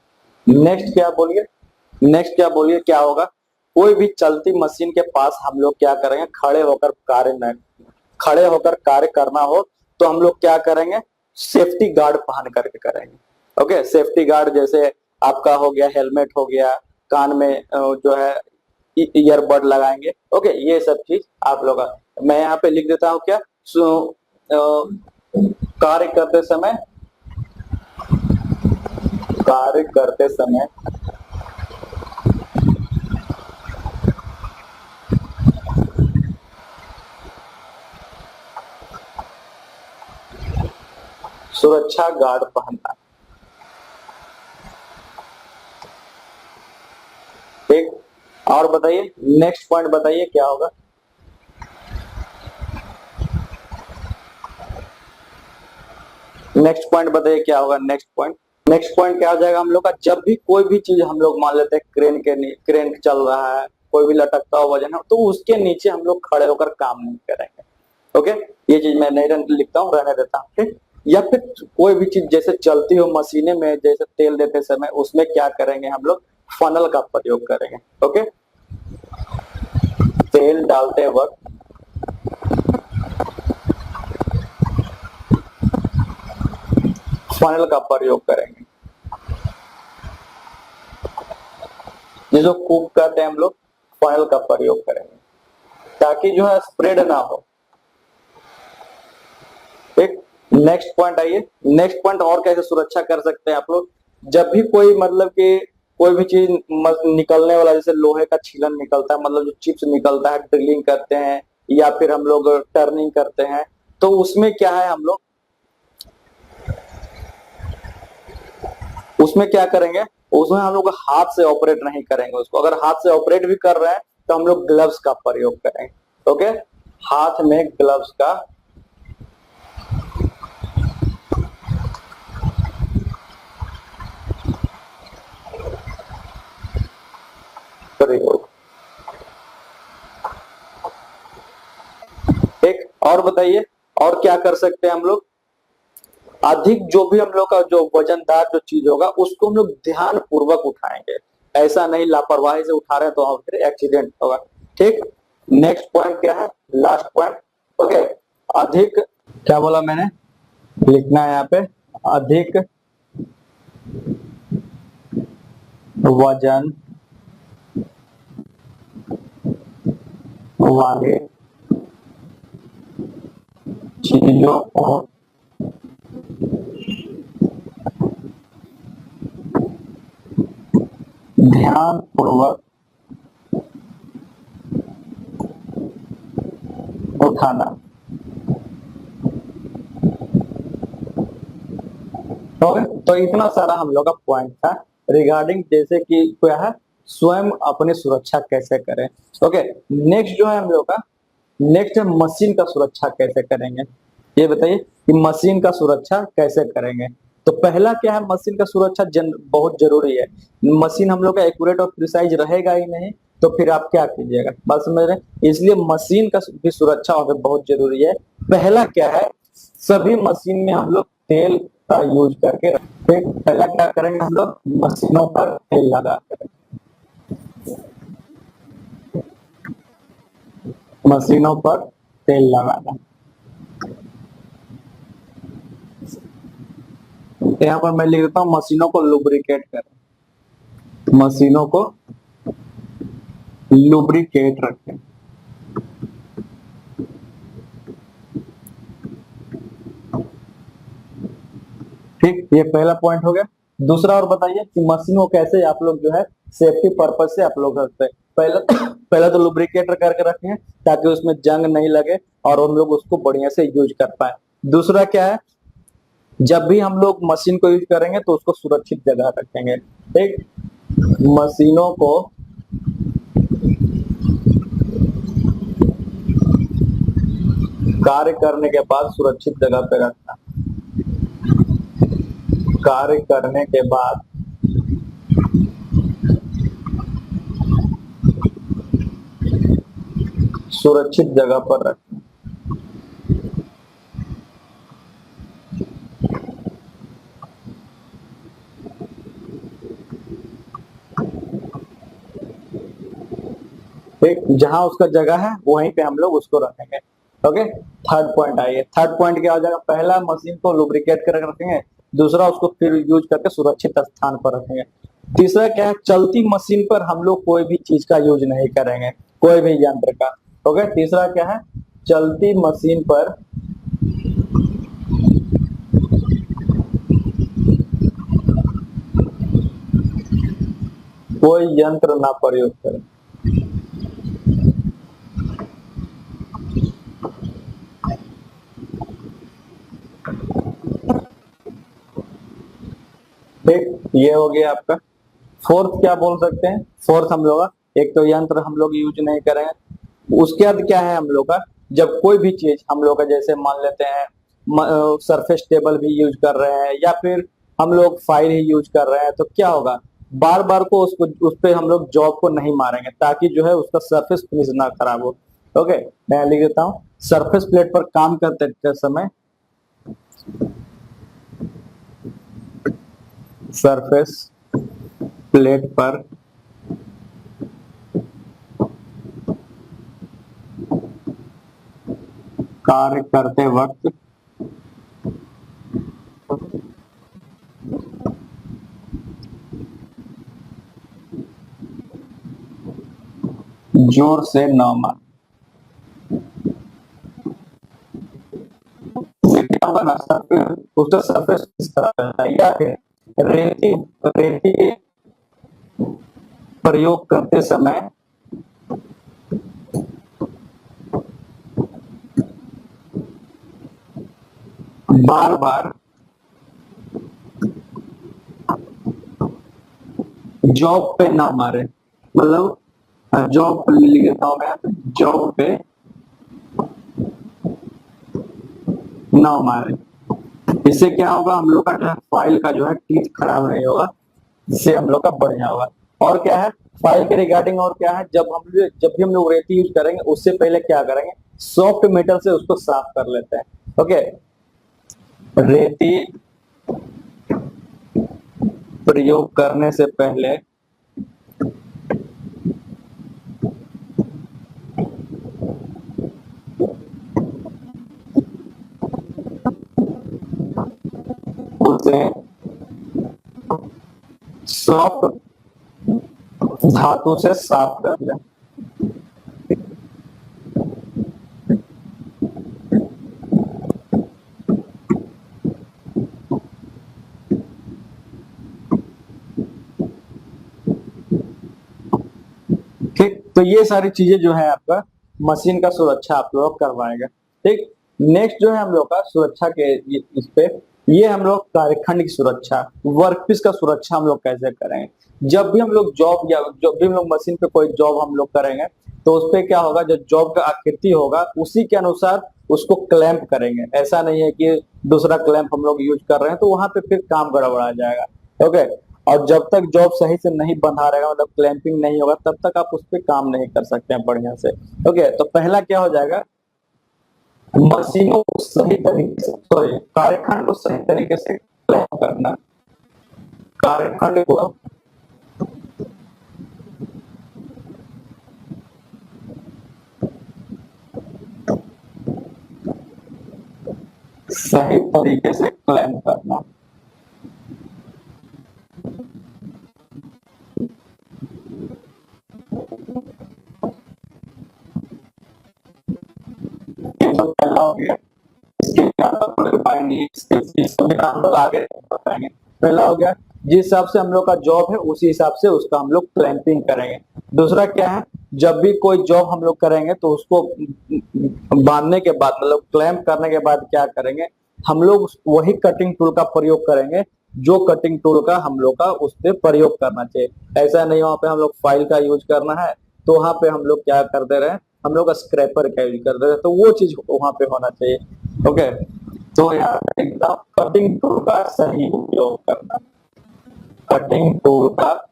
नेक्स्ट क्या बोलिए, नेक्स्ट क्या बोलिए, क्या होगा? कोई भी चलती मशीन के पास हम लोग क्या करेंगे, खड़े होकर कार्य करना हो तो हम लोग क्या करेंगे, सेफ्टी गार्ड पहन करके करेंगे। ओके, सेफ्टी गार्ड जैसे आपका हो गया हेलमेट हो गया, कान में जो है ईयरबड लगाएंगे। ओके, ये सब चीज आप लोग, मैं यहाँ पे लिख देता हूँ क्या, कार्य करते समय, कार्य करते समय सुरक्षा गार्ड पहनना। ठीक, और बताइए नेक्स्ट पॉइंट बताइए क्या होगा। नेक्स्ट पॉइंट बताइए क्या होगा। नेक्स्ट पॉइंट, नेक्स्ट पॉइंट क्या हो जाएगा हम लोग का, जब भी कोई भी चीज हम लोग मान लेते हैं क्रेन चल रहा है, कोई भी लटकता हुआ वजन है, तो उसके नीचे हम लोग खड़े होकर काम नहीं करेंगे। ओके, ये चीज मैं नहीं लिखता हूँ, रहने देता हूँ। ठीक, या फिर कोई भी चीज जैसे चलती हो मशीनें में, जैसे तेल देते समय उसमें क्या करेंगे हम लोग, फनल का प्रयोग करेंगे। ओके, तेल डालते वक्त फनल का प्रयोग करेंगे, ये जो कूप कहते हैं हम लोग, फनल का प्रयोग करेंगे ताकि जो है स्प्रेड ना हो। ठीक, नेक्स्ट पॉइंट आइए। नेक्स्ट पॉइंट और कैसे सुरक्षा कर सकते हैं आप लोग, जब भी कोई मतलब कि कोई भी चीज निकलने वाला, जैसे लोहे का छीलन निकलता है, मतलब जो चिप्स निकलता है, ड्रिलिंग करते हैं या फिर हम लोग टर्निंग करते हैं, तो उसमें क्या है, हम लोग उसमें क्या करेंगे, उसमें हम लोग हाथ से ऑपरेट नहीं करेंगे उसको। अगर हाथ से ऑपरेट भी कर रहे हैं तो हम लोग ग्लव्स का प्रयोग करेंगे। ओके, हाथ में ग्लव्स का प्रयोग। एक और बताइए और क्या कर सकते हैं हम लोग, अधिक जो भी हम लोग का जो वजनदार जो चीज होगा उसको हम लोग ध्यान पूर्वक उठाएंगे, ऐसा नहीं लापरवाही से उठा रहे हैं तो फिर एक्सीडेंट होगा। ठीक, नेक्स्ट पॉइंट क्या है, लास्ट पॉइंट। ओके, अधिक, क्या बोला मैंने, लिखना है यहाँ पे, अधिक वजन वाले चीजों को ध्यान पूर्वक उठाना। तो इतना सारा हम लोग का पॉइंट था रिगार्डिंग जैसे कि क्या है, स्वयं अपनी सुरक्षा कैसे करें। ओके, नेक्स्ट जो है हम लोग का, नेक्स्ट है मशीन का सुरक्षा कैसे करेंगे। ये बताइए कि मशीन का सुरक्षा कैसे करेंगे। तो पहला क्या है, मशीन का सुरक्षा बहुत जरूरी है। मशीन हम लोग का एक्यूरेट और प्रिसाइज रहेगा ही नहीं तो फिर आप क्या कीजिएगा, बात समझ रहे हैं। इसलिए मशीन का भी सुरक्षा होना बहुत जरूरी है। पहला क्या है, सभी मशीन में हम लोग तेल का यूज करके रखें। पहला क्या करेंगे, हम लोग मशीनों पर तेल लगा करें, मशीनों पर तेल लगाना। यहाँ पर मैं लिख देता हूँ मशीनों को लुब्रिकेट करें, मशीनों को लुब्रिकेट रखें। ठीक, ये पहला पॉइंट हो गया। दूसरा और बताइए कि मशीन को कैसे आप लोग जो है सेफ्टी पर्पज से आप लोग रखते हैं। पहला पहला तो लुब्रिकेटर करके रखें ताकि उसमें जंग नहीं लगे और हम लोग उसको बढ़िया से यूज कर पाए। दूसरा क्या है, जब भी हम लोग मशीन को यूज करेंगे तो उसको सुरक्षित जगह रखेंगे। ठीक, मशीनों को कार्य करने के बाद सुरक्षित जगह पे रखना। कार्य करने के बाद सुरक्षित जगह पर रखना। ठीक, जहां उसका जगह है वहीं पे हम लोग उसको रखेंगे। ओके, थर्ड पॉइंट आइए। थर्ड पॉइंट क्या हो जाएगा, पहला मशीन को लुब्रिकेट करके रखेंगे, दूसरा उसको फिर यूज करके सुरक्षित स्थान पर रखेंगे। तीसरा क्या है, चलती मशीन पर हम लोग कोई भी चीज का यूज नहीं करेंगे, कोई भी यंत्र का। ओके, तीसरा क्या है, चलती मशीन पर कोई यंत्र ना प्रयोग करें। ठीक, ये हो गया आपका। फोर्थ क्या बोल सकते हैं, फोर्थ हम लोग एक तो यंत्र हम लोग यूज नहीं करेंगे। उसके बाद क्या है हम लोग का, जब कोई भी चीज हम लोग का, जैसे मान लेते हैं सरफेस टेबल भी यूज कर रहे हैं या फिर हम लोग फाइल ही यूज कर रहे हैं, तो क्या होगा, बार बार को उसको उस पे हम लोग जॉब को नहीं मारेंगे ताकि जो है उसका सरफेस फिनिश ना खराब हो। ओके, मैं लिख देता हूँ, सरफेस प्लेट पर काम करते समय सरफेस प्लेट पर कार्य करते वक्त जोर से न मार। उसका सरफेस या फिर रेती रेती प्रयोग करते समय बार बार जॉब पे ना मारे, मतलब जॉब लिखता हूं मैं, जॉब पे ना मारे। इससे क्या होगा, हम लोग का फाइल का जो है टीथ खराब नहीं होगा, जिससे हम लोग का बढ़िया होगा। और क्या है फाइल के रिगार्डिंग, और क्या है, जब भी हम लोग रेती यूज करेंगे उससे पहले क्या करेंगे, सॉफ्ट मेटल से उसको साफ कर लेते हैं। ओके, रेती प्रयोग करने से पहले उसे सॉफ्ट धातु से साफ कर लें। ठीक, तो ये सारी चीजें जो है आपका मशीन का सुरक्षा आप लोग करवाएगा। ठीक, नेक्स्ट जो है हम लोग का सुरक्षा के इस पे, ये हम लोग कार्यखंड की सुरक्षा, वर्कपीस का सुरक्षा हम लोग कैसे करेंगे। जब भी हम लोग जॉब या जब भी हम लोग मशीन पे कोई जॉब हम लोग करेंगे तो उस पे क्या होगा, जो जॉब का आकृति होगा उसी के अनुसार उसको क्लैंप करेंगे। ऐसा नहीं है कि दूसरा क्लैंप हम लोग यूज कर रहे हैं तो वहां पे फिर काम गड़बड़ा जाएगा। ओके, और जब तक जॉब सही से नहीं बंधा रहेगा, मतलब क्लैंपिंग नहीं होगा, तब तक आप उस पर काम नहीं कर सकते हैं बढ़िया से। ओके, तो पहला क्या हो जाएगा, मशीनों को सही तरीके से, सॉरी, कार्यखंड को सही तरीके से क्लैंप करना। कार्यखंड को सही तरीके से क्लैंप करना। पहला हो गया, आगे बताएंगे। पहला हो गया, जिस हिसाब से हम लोग का जॉब है उसी हिसाब से उसका हम लोग क्लैंपिंग करेंगे। दूसरा क्या है, जब भी कोई जॉब हम लोग करेंगे तो उसको बांधने के बाद मतलब क्लैंप करने के बाद क्या करेंगे, हम लोग वही कटिंग टूल का प्रयोग करेंगे जो कटिंग टूल का हम लोग का उस पे प्रयोग करना चाहिए। ऐसा नहीं वहां पे हम लोग फाइल का यूज करना है तो वहां पे हम लोग क्या कर दे रहे हैं, हम लोग स्क्रैपर का यूज कर दे रहे हैं, तो वो चीज वहां पे होना चाहिए। ओके, तो यार एकदम कटिंग टूल का सही उपयोग करना, कटिंग टूल का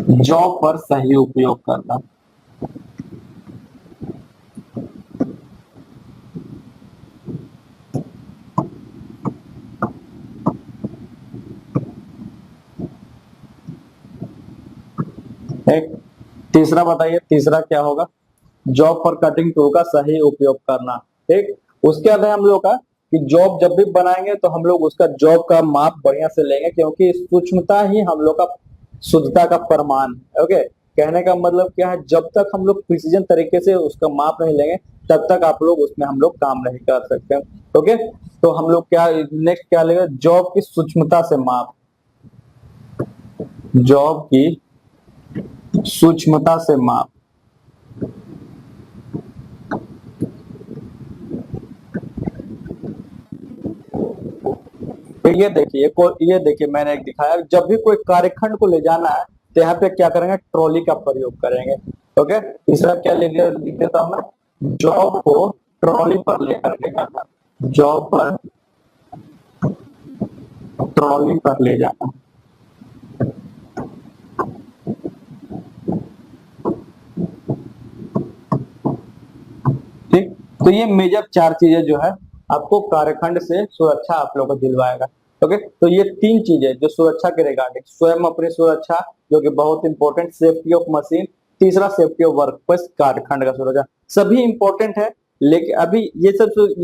जॉब पर सही उपयोग करना। एक तीसरा बताइए, तीसरा क्या होगा, जॉब पर कटिंग टूल का सही उपयोग करना। ठीक, उसके बाद है हम लोग का कि जॉब जब भी बनाएंगे तो हम लोग उसका जॉब का माप बढ़िया से लेंगे, क्योंकि सूक्ष्मता ही हम लोग का शुद्धता का प्रमाण है। ओके, कहने का मतलब क्या है, जब तक हम लोग प्रिसीजन तरीके से उसका माप नहीं लेंगे तब तक आप लोग उसमें हम लोग काम नहीं कर सकते। ओके, तो हम लोग क्या नेक्स्ट क्या लेंगे, जॉब की सूक्ष्मता से माप, जॉब की सूक्ष्मता से माप। तो ये देखिए मैंने एक दिखाया, जब भी कोई कार्यखंड को ले जाना है तो यहाँ पे क्या करेंगे, ट्रॉली का प्रयोग करेंगे। ओके, तीसरा क्या लिख देता हूं मैं, जॉब को ट्रॉली पर लेकर के जाना, जॉब पर ट्रॉली पर ले जाना। ठीक, तो ये मेजर चार चीजें जो है आपको कार्यखंड से सुरक्षा आप लोगों को दिलवाएगा। ओके, तो ये तीन चीजें जो सुरक्षा के रिगार्डिंग, स्वयं अपनी सुरक्षा जो कि बहुत इंपॉर्टेंट, सेफ्टी ऑफ मशीन, तीसरा सेफ्टी ऑफ वर्क प्लेस, कार्यखंड का सुरक्षा, सभी इंपॉर्टेंट है। लेकिन अभी ये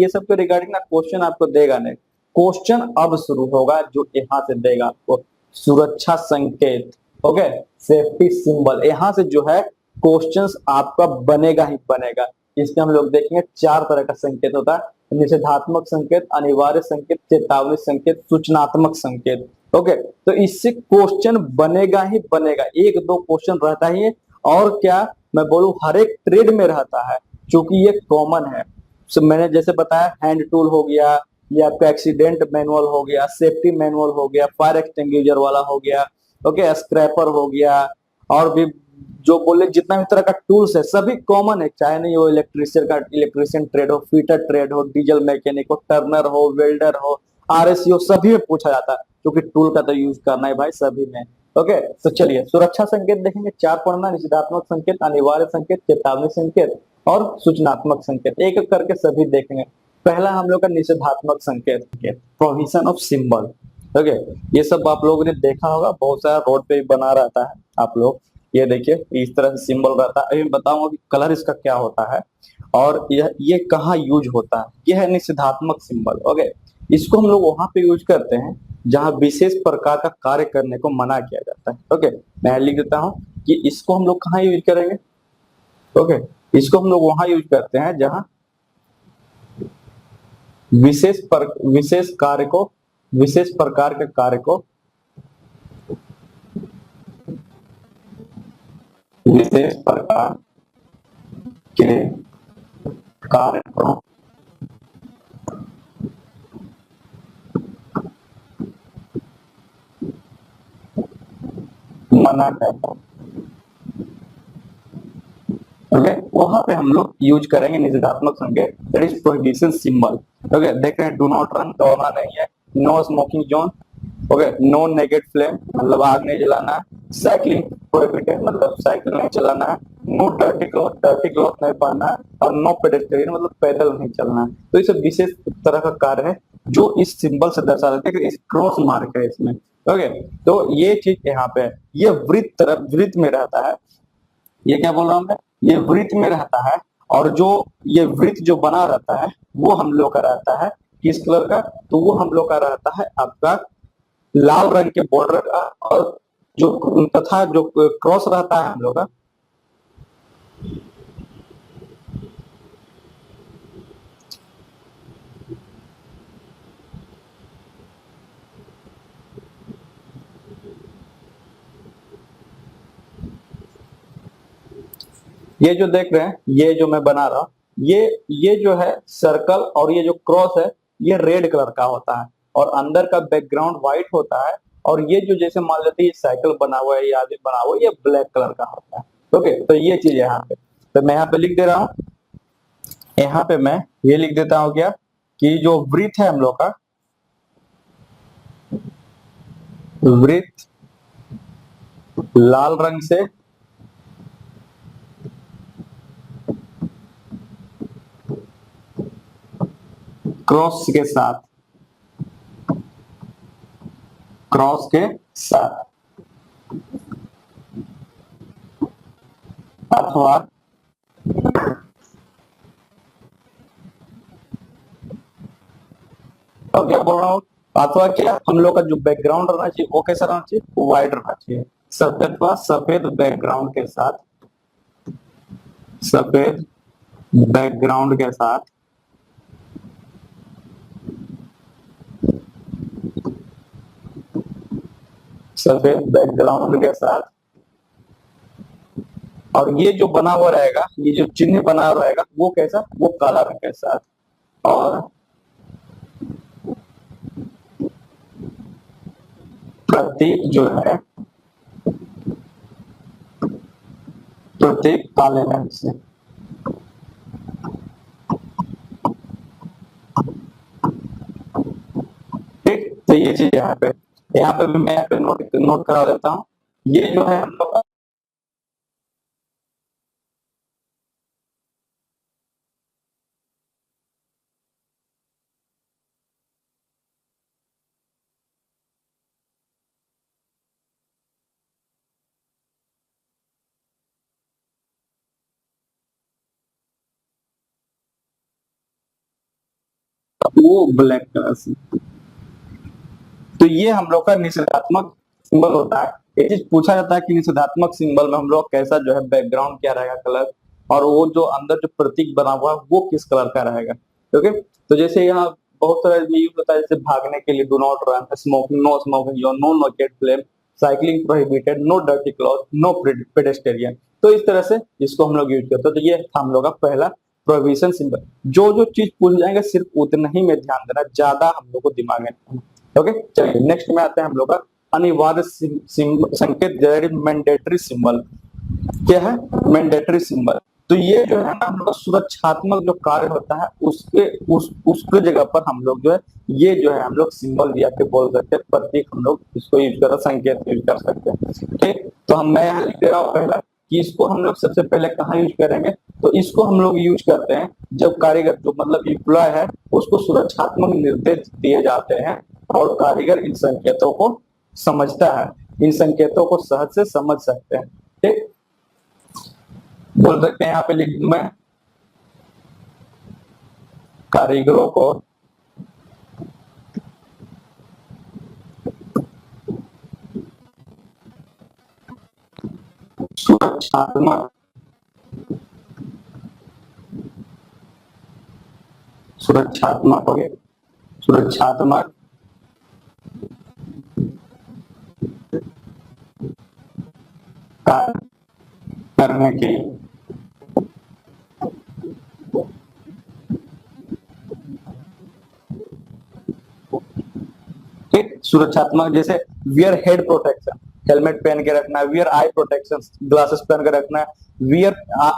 सब के रिगार्डिंग ना क्वेश्चन आपको देगा नहीं, क्वेश्चन अब शुरू होगा जो यहाँ से देगा आपको, सुरक्षा संकेत। ओके, सेफ्टी सिंबल, यहाँ से जो है क्वेश्चंस आपका बनेगा ही बनेगा। इसमें हम लोग देखेंगे चार तरह का संकेत होता है, निषेधात्मक संकेत, अनिवार्य संकेत, चेतावनी संकेत, सूचनात्मक संकेत। ओके, तो इससे क्वेश्चन बनेगा ही बनेगा, एक दो क्वेश्चन रहता ही है। और क्या मैं बोलूं, हर एक ट्रेड में रहता है, क्योंकि ये कॉमन है। मैंने जैसे बताया, हैंड टूल हो गया, या आपका एक्सीडेंट मैनुअल हो गया, सेफ्टी मैनुअल हो गया, फायर एक्सटिंग्विशर वाला हो गया, ओके, स्क्रैपर हो गया, और भी जो बोले जितना भी तरह का टूल्स है सभी कॉमन है, चाहे नहीं वो इलेक्ट्रिशियन ट्रेड हो, फीटर ट्रेड हो, डीजल मैकेनिक हो, टर्नर हो, वेल्डर हो, आरएससी हो, सभी में पूछा जाता है, क्योंकि टूल का तो यूज करना है भाई सभी में। ओके, तो चलिए सुरक्षा संकेत देखेंगे, चार पढ़ना, निषेधात्मक संकेत, अनिवार्य संकेत, चेतावनी संकेत और सूचनात्मक संकेत, एक एक करके सभी देखेंगे। पहला हम लोग का निषेधात्मक संकेत, प्रोहिबिशन ऑफ सिंबल। ओके, ये सब आप लोगों ने देखा होगा, बहुत सारा रोड पे बना रहता है। आप लोग ये देखिए इस तरह से सिंबल रहता है, अभी बताऊंगा कि कलर इसका क्या होता है और ये कहाँ यूज होता है। यह है निषेधात्मक सिंबल। ओके, इसको हम लोग वहां पे यूज करते हैं जहां विशेष प्रकार का कार्य करने को मना किया जाता है। ओके, मैं लिख देता हूँ कि इसको हम लोग कहाँ यूज करेंगे। ओके, इसको हम लोग वहां यूज करते हैं जहां विशेष कार्य को, विशेष प्रकार के कार्य को, विशेष प्रकार के कार्य को मना करता है। ओके, वहां पे हम लोग यूज करेंगे निषेधात्मक संकेत, that is prohibition symbol. Okay, देख रहे हैं, डू नॉट रन, दौड़ना नहीं है, no smoking zone, okay, no naked flame मतलब आग नहीं जलाना है, साइकिलिंग प्रोहिबिटेड मतलब साइकिल नहीं चलाना है, नो डर्टी क्लॉथ नहीं पहनना है, और नो पेडेस्ट्रियन मतलब पैदल नहीं चलना है। तो ये सब विशेष तरह का कार्य है जो इस सिंबल से दर्शा देते हैं, क्रॉस मार्क है इसमें। ओके, तो ये चीज यहाँ पे है, ये वृत्त में रहता है। ये क्या बोल रहा हूं मैं, ये वृत्त में रहता है, और जो ये वृत्त जो बना रहता है वो हम लोग का रहता है किस कलर का, तो वो हम लोग का रहता है आपका लाल रंग के बॉर्डर का, और जो तथा जो क्रॉस रहता है हम लोग का, ये जो देख रहे हैं, ये जो मैं बना रहा हूँ, ये जो है सर्कल और ये जो क्रॉस है, ये रेड कलर का होता है और अंदर का बैकग्राउंड व्हाइट होता है। और ये जो जैसे मान लेते हैं ये साइकिल बना हुआ है, ये आदमी बना हुआ है, ये ब्लैक कलर का होता है। ओके, तो ये चीज है यहाँ पे। तो मैं यहाँ पे लिख दे रहा हूँ, यहाँ पे मैं ये लिख देता हूँ क्या, कि जो वृत्त है हम लोग का, वृत्त लाल रंग से क्रॉस के साथ, क्रॉस के साथ, अथवा तो क्या बोल रहा हूँ, अथवा क्या, हम लोग का जो बैकग्राउंड रहना चाहिए वो कैसा रहना चाहिए, व्हाइट रहना चाहिए। सफेद व सफेद बैकग्राउंड के साथ, सफेद बैकग्राउंड के साथ सफेद बैकग्राउंड के साथ, और ये जो बना हुआ रहेगा, ये जो चिन्ह बना हुआ रहेगा वो कैसा, वो काला रंग के साथ। और प्रतीक जो है, प्रतीक काले रंग से। ठीक, तो ये चीज यहाँ पे भी मैं यहाँ पे नोट करा देता हूँ। ये जो है हम लोग वो ब्लैक कलर से। तो ये हम लोग का निषेधात्मक सिंबल होता है। ये चीज पूछा जाता है कि निषेधात्मक सिंबल में हम लोग कैसा जो है बैकग्राउंड क्या रहेगा कलर, और वो जो अंदर जो प्रतीक बना हुआ है वो किस कलर का रहेगा। ओके, तो जैसे यहाँ बहुत सारा यूज होता है, जैसे भागने के लिए do not run, smoking no smoking zone, no naked flame, cycling prohibited, no dirty cloth, no pedestrian. तो इस तरह से इसको हम लोग यूज करते हैं। तो ये था हम लोग का पहला प्रोहिबिशन सिंबल। जो जो चीज पूछ जाएंगे सिर्फ उतना ही में ध्यान देना, ज्यादा हम लोग को दिमाग में। ओके, चलिए नेक्स्ट में आते हैं हम लोग का अनिवार्य संकेत, मैंडेटरी सिंबल। क्या है मैंडेटरी सिंबल? तो ये जो है ना हम लोग का सुरक्षात्मक जो कार्य होता है उसके उसके जगह पर हम लोग जो है, ये जो है हम लोग सिंबल या फिर बोल सकते हैं प्रतीक, हम लोग इसको यूज कर संकेत यूज कर सकते हैं। ठीक, तो हम मैं यहाँ लिख दे रहा हूँ पहला कि इसको हम लोग सबसे पहले कहाँ यूज करेंगे। तो इसको हम लोग यूज करते हैं जब कारीगर जो मतलब एम्प्लॉय है उसको सुरक्षात्मक निर्देश दिए जाते हैं और कारीगर इन संकेतों को समझता है, इन संकेतों को सहज से समझ सकते हैं। ठीक, बोल सकते हैं यहाँ पे लिख दूं मैं, कारीगरों को सुरक्षात्मक सुरक्षात्मक हो गया, सुरक्षात्मक कार्य करने के लिए ठीक, सुरक्षात्मक जैसे वियर हेड प्रोटेक्शन, हेलमेट पहन के रखना है, वियर आई प्रोटेक्शन, ग्लासेस पहन के रखना है, वियर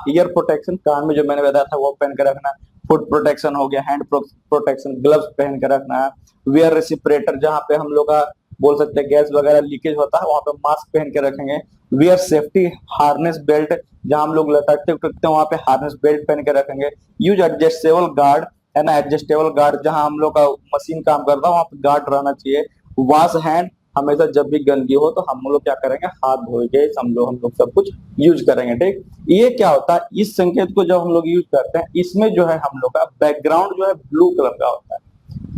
ईयर प्रोटेक्शन, कान में जो मैंने बताया था वो पहन के रखना है, फुट प्रोटेक्शन हो गया, हैंड प्रोटेक्शन, ग्लव्स पहन के रखना है, वियर रेसिपरेटर, जहाँ पे हम लोग का बोल सकते हैं गैस वगैरह लीकेज होता है वहां पे मास्क पहन के रखेंगे, वियर सेफ्टी हार्नेस बेल्ट, जहां हम लोग लटकते उटकते हैं वहां पे हार्नेस बेल्ट पहन के रखेंगे, यूज एडजस्टेबल गार्ड है ना, एडजस्टेबल गार्ड, जहां हम लोग का मशीन काम करता है वहां पे गार्ड रहना चाहिए, वॉश हैंड, हमेशा जब भी गंदगी हो तो हम लोग क्या करेंगे, हाथ धो के हम लोग सब कुछ यूज करेंगे। ठीक, ये क्या होता है, इस संकेत को जब हम लोग यूज करते हैं इसमें जो है हम लोग का बैकग्राउंड जो है ब्लू कलर का होता है।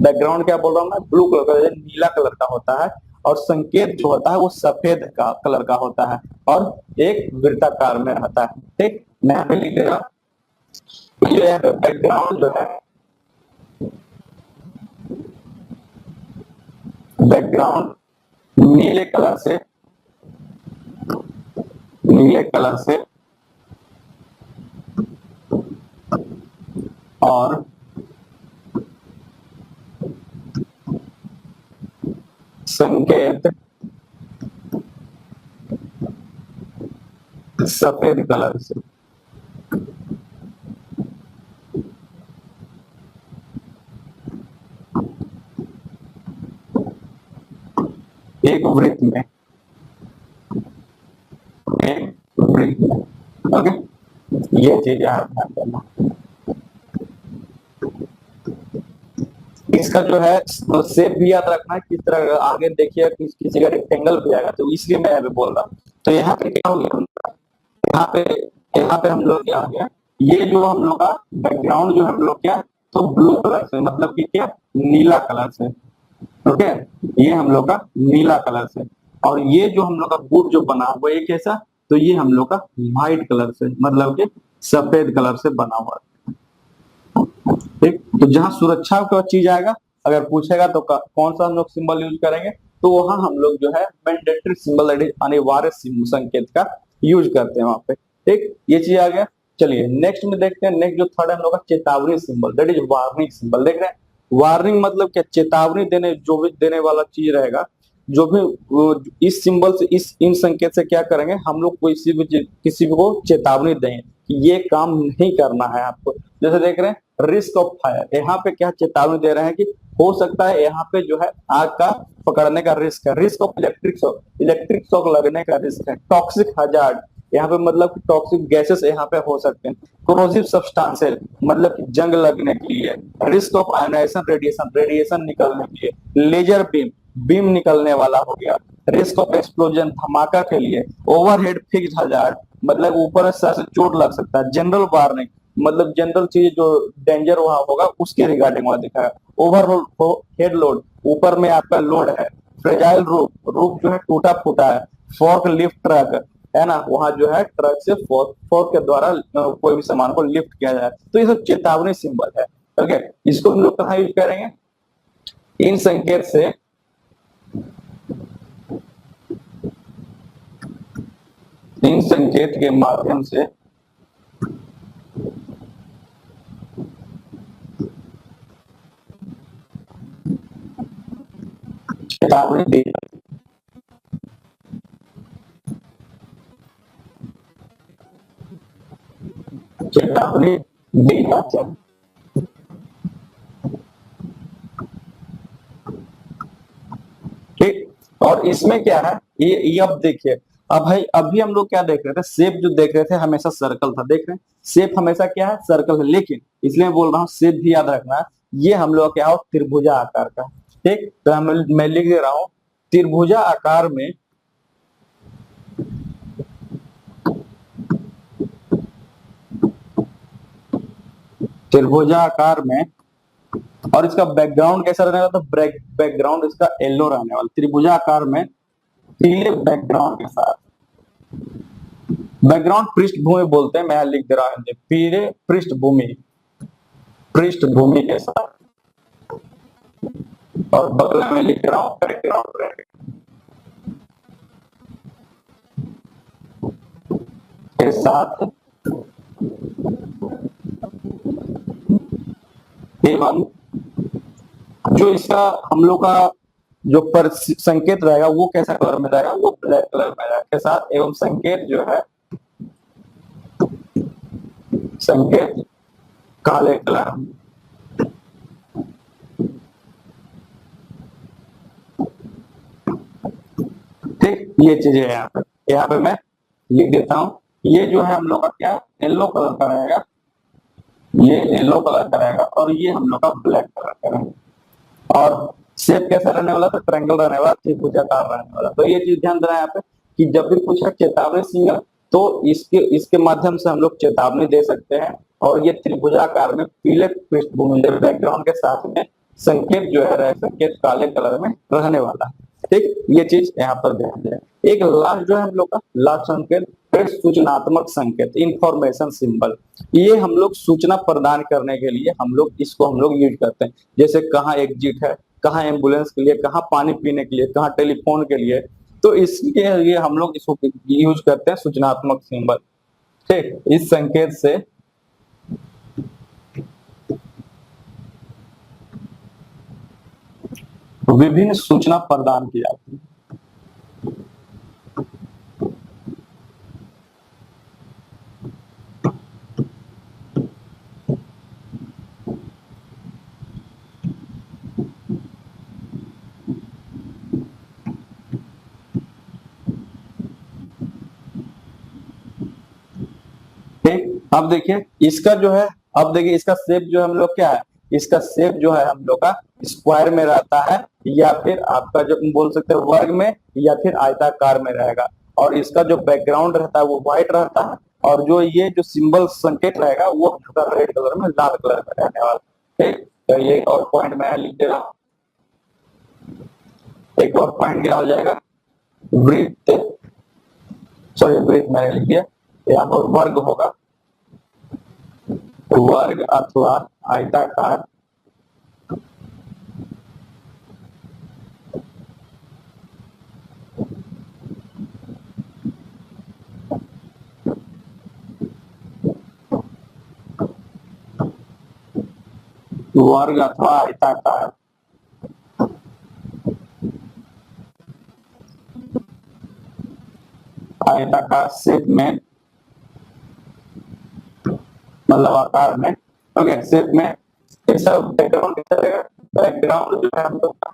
बैकग्राउंड क्या बोल रहा हूँ मैं, ब्लू कलर का, नीला कलर का होता है, और संकेत जो होता है वो सफेद का कलर का होता है और एक वृत्ताकार में रहता है। ठीक, मैं यहाँ पे लिख दे रहा हूँ, ये बैकग्राउंड जो है, बैकग्राउंड नीले कलर से, नीले कलर से और संकेत सफेद कलर से। एक वृत्त में, एक वृत्त में, ओके, ये चीज आप ध्यान देना। इसका जो है शेप भी याद रखना है किस तरह। आगे देखिए किसी का रेक्टेंगल भी आएगा, तो इसलिए मैं अभी बोल रहा हूँ। तो यहाँ पे क्या हो गया, यहाँ पे हम लोग क्या हो गया, ये जो हम लोग का बैकग्राउंड जो हम लोग क्या, तो ब्लू कलर से, मतलब कि क्या, नीला कलर से, ओके, ये हम लोग का नीला कलर से। और ये जो हम लोग का गुड जो बना हुआ है कैसा, तो ये हम लोग का व्हाइट कलर से, मतलब कि सफेद कलर से बना हुआ है। ठीक, तो जहां सुरक्षा का चीज आएगा, अगर पूछेगा तो कौन सा हम लोग सिंबल यूज करेंगे, तो वहां हम लोग जो है मैंडेटरी सिंबल, दैट इज अनिवार्य संकेत का यूज करते हैं वहां पे। ठीक, ये चीज आ गया। चलिए नेक्स्ट में देखते हैं। नेक्स्ट जो थर्ड हम लोग का चेतावनी symbol, that is warning symbol. देख रहे हैं, वार्निंग मतलब क्या, चेतावनी देने, जो भी देने वाला चीज रहेगा, जो भी इस सिंबल से, इस इन संकेत से क्या करेंगे हम लोग, किसी को चेतावनी देंगे कि ये काम नहीं करना है आपको। जैसे देख रहे हैं रिस्क ऑफ फायर, यहाँ पे क्या चेतावनी दे रहे हैं कि हो सकता है यहाँ पे जो है आग का पकड़ने का रिस्क है। Risk of electric shock, electric shock लगने का रिस्क है। टॉक्सिक हजार्ड, यहाँ पे मतलब कि टॉक्सिक गैसेस यहाँ पे हो सकते हैं। कोरोसिव सब्सटेंसेस, मतलब कि जंग लगने के लिए। Risk of ionisation radiation, radiation निकलने के लिए। लेजर बीम, बीम निकलने वाला हो गया। रिस्क ऑफ एक्सप्लोजन, धमाका के लिए। ओवरहेड फिक्स्ड हजार्ड, मतलब ऊपर से चोट लग सकता है। जनरल वार्निंग, मतलब जनरल चीज जो डेंजर वहां होगा उसके रिगार्डिंग वहां दिखाया। ओवरऑल हेड लोड, ऊपर में आपका लोड है। फ्रेजाइल रूफ, रूफ जो है टूटा फूटा है। फोर्क लिफ्ट ट्रक है ना, वहां जो है ट्रक से फोर्क के द्वारा कोई भी सामान को लिफ्ट किया जाए, तो ये सब चेतावनी सिंबल है। ओके, इसको हम लोग कहाँ यूज करेंगे, इन संकेत से, इन संकेत के माध्यम से चेतावनी दी, चेतावनी दी जाती है। ठीक, और इसमें क्या है, ये अब देखिए, अब भाई अभी हम लोग क्या देख रहे थे, शेप जो देख रहे थे हमेशा सर्कल था, देख रहे हैं शेप हमेशा क्या है, सर्कल है। लेकिन इसलिए बोल रहा हूँ शेप भी याद रखना, ये हम लोग क्या हो, त्रिभुजा आकार का। ठीक, तो मैं लिख दे रहा हूँ, त्रिभुजा आकार में, त्रिभुजा आकार में, और इसका बैकग्राउंड कैसा रहने वाला, तो बैकग्राउंड इसका येलो रहने वाला, त्रिभुजा आकार में पीले बैकग्राउंड के साथ। बैकग्राउंड पृष्ठभूमि बोलते हैं, मैं लिख दे रहा हूं पीले पृष्ठभूमि, पृष्ठभूमि के साथ। और बगल में लिख रहा हूं बैकग्राउंड के साथ, एवं जो इसका हम लोग का जो पर संकेत रहेगा वो कैसा कलर में रहेगा, वो ब्लैक कलर में रहेगा के साथ। एवं संकेत जो है, संकेत काले कलर में। ठीक, ये चीजें यहाँ पे मैं लिख देता हूं। ये जो है हम लोग का क्या, येलो कलर का रहेगा, ये येलो कलर का रहेगा, और ये हम लोग का ब्लैक कलर का रहेगा। और शेप कैसा रहने वाला, तो ट्रायंगल रहने वाला, त्रिभुजाकार रहने वाला। तो ये चीज ध्यान देना है यहाँ पे कि जब भी पूछा चेतावनी सिग्नल, तो इसके माध्यम से हम लोग चेतावनी दे सकते हैं। और ये त्रिभुजाकार में पीले पृष्ठभूमि बैकग्राउंड के साथ में संकेत जो है, संकेत काले कलर में रहने वाला है। ठीक, ये चीज यहाँ पर ध्यान दें। एक लास्ट जो है हम लोग का लास्ट संकेत, सूचनात्मक संकेत, इंफॉर्मेशन सिंबल। ये हम लोग सूचना प्रदान करने के लिए हम लोग इसको हम लोग यूज करते हैं। जैसे कहाँ एग्जिट है, कहाँ एम्बुलेंस के लिए, कहाँ पानी पीने के लिए, कहाँ टेलीफोन के लिए, तो इसके लिए हम लोग इसको यूज करते हैं सूचनात्मक सिंबल। ठीक, इस संकेत से विभिन्न सूचना प्रदान की जाती है। ठीक, अब देखिए इसका जो है, अब देखिए इसका शेप जो हम लोग क्या है, इसका शेप जो है हम लोग का स्क्वायर में रहता है, या फिर आपका जो बोल सकते हैं वर्ग में, या फिर आयताकार में रहेगा। और इसका जो बैकग्राउंड रहता है वो व्हाइट रहता है, और जो ये जो सिंबल संकेत रहेगा वो हम लोग का रेड कलर में, लाल कलर में रहने वाला। ठीक, तो ये और पॉइंट मैं लिख दे रहा हूँ, एक और पॉइंट क्या हो जाएगा, वृत्त, सॉरी वृत्त मैंने लिख दिया, यहाँ पर वर्ग होगा, वर्ग अथवा आयताकार, वर्ग अथवा आयताकार, आयताकार शेप में, मतलब आकार में, ओके शेप में। ऐसा बैकग्राउंड कैसा रहेगा, बैकग्राउंड जो है हम लोग का,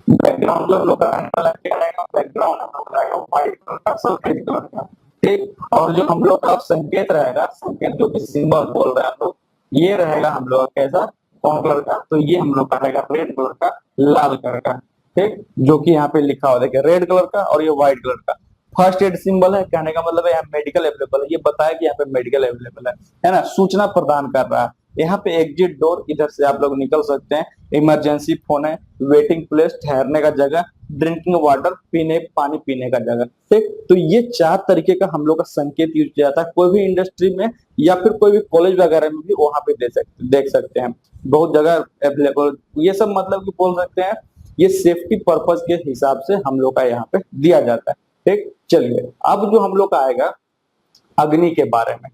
बैकग्राउंड जो हम लोग का रहने वाला क्या रहेगा, बैकग्राउंड हम लोग रहेगा व्हाइट कलर का, सफेद कलर का। ठीक, और जो हम लोग का संकेत रहेगा, संकेत जो कि सिंबल बोल रहे हैं हम लोग, ये रहेगा हम लोग का कैसा, कौन कलर का, तो ये हम लोग का रहेगा रेड कलर का, लाल कलर का। ठीक, जो कि यहाँ पे लिखा हुआ देखिए रेड कलर का और ये व्हाइट कलर का। फर्स्ट एड सिंबल है, कहने का मतलब है यहाँ मेडिकल अवेलेबल है, ये बताया कि यहाँ पे मेडिकल अवेलेबल है ना, सूचना प्रदान कर रहा है। यहाँ पे एग्जिट डोर, इधर से आप लोग निकल सकते हैं, इमरजेंसी फोन है, वेटिंग प्लेस, ठहरने का जगह, ड्रिंकिंग वाटर, पीने पानी पीने का जगह। ठीक, तो ये 4 तरीके का हम लोग का संकेत यूज किया जाता है, कोई भी इंडस्ट्री में या फिर कोई भी कॉलेज वगैरह में भी वहां पे देख सकते हैं, बहुत जगह अवेलेबल। ये सब मतलब कि बोल सकते हैं ये सेफ्टी पर्पज के हिसाब से हम लोग का यहाँ पे दिया जाता है। ठीक, चलिए अब जो हम लोग का आएगा अग्नि के बारे में।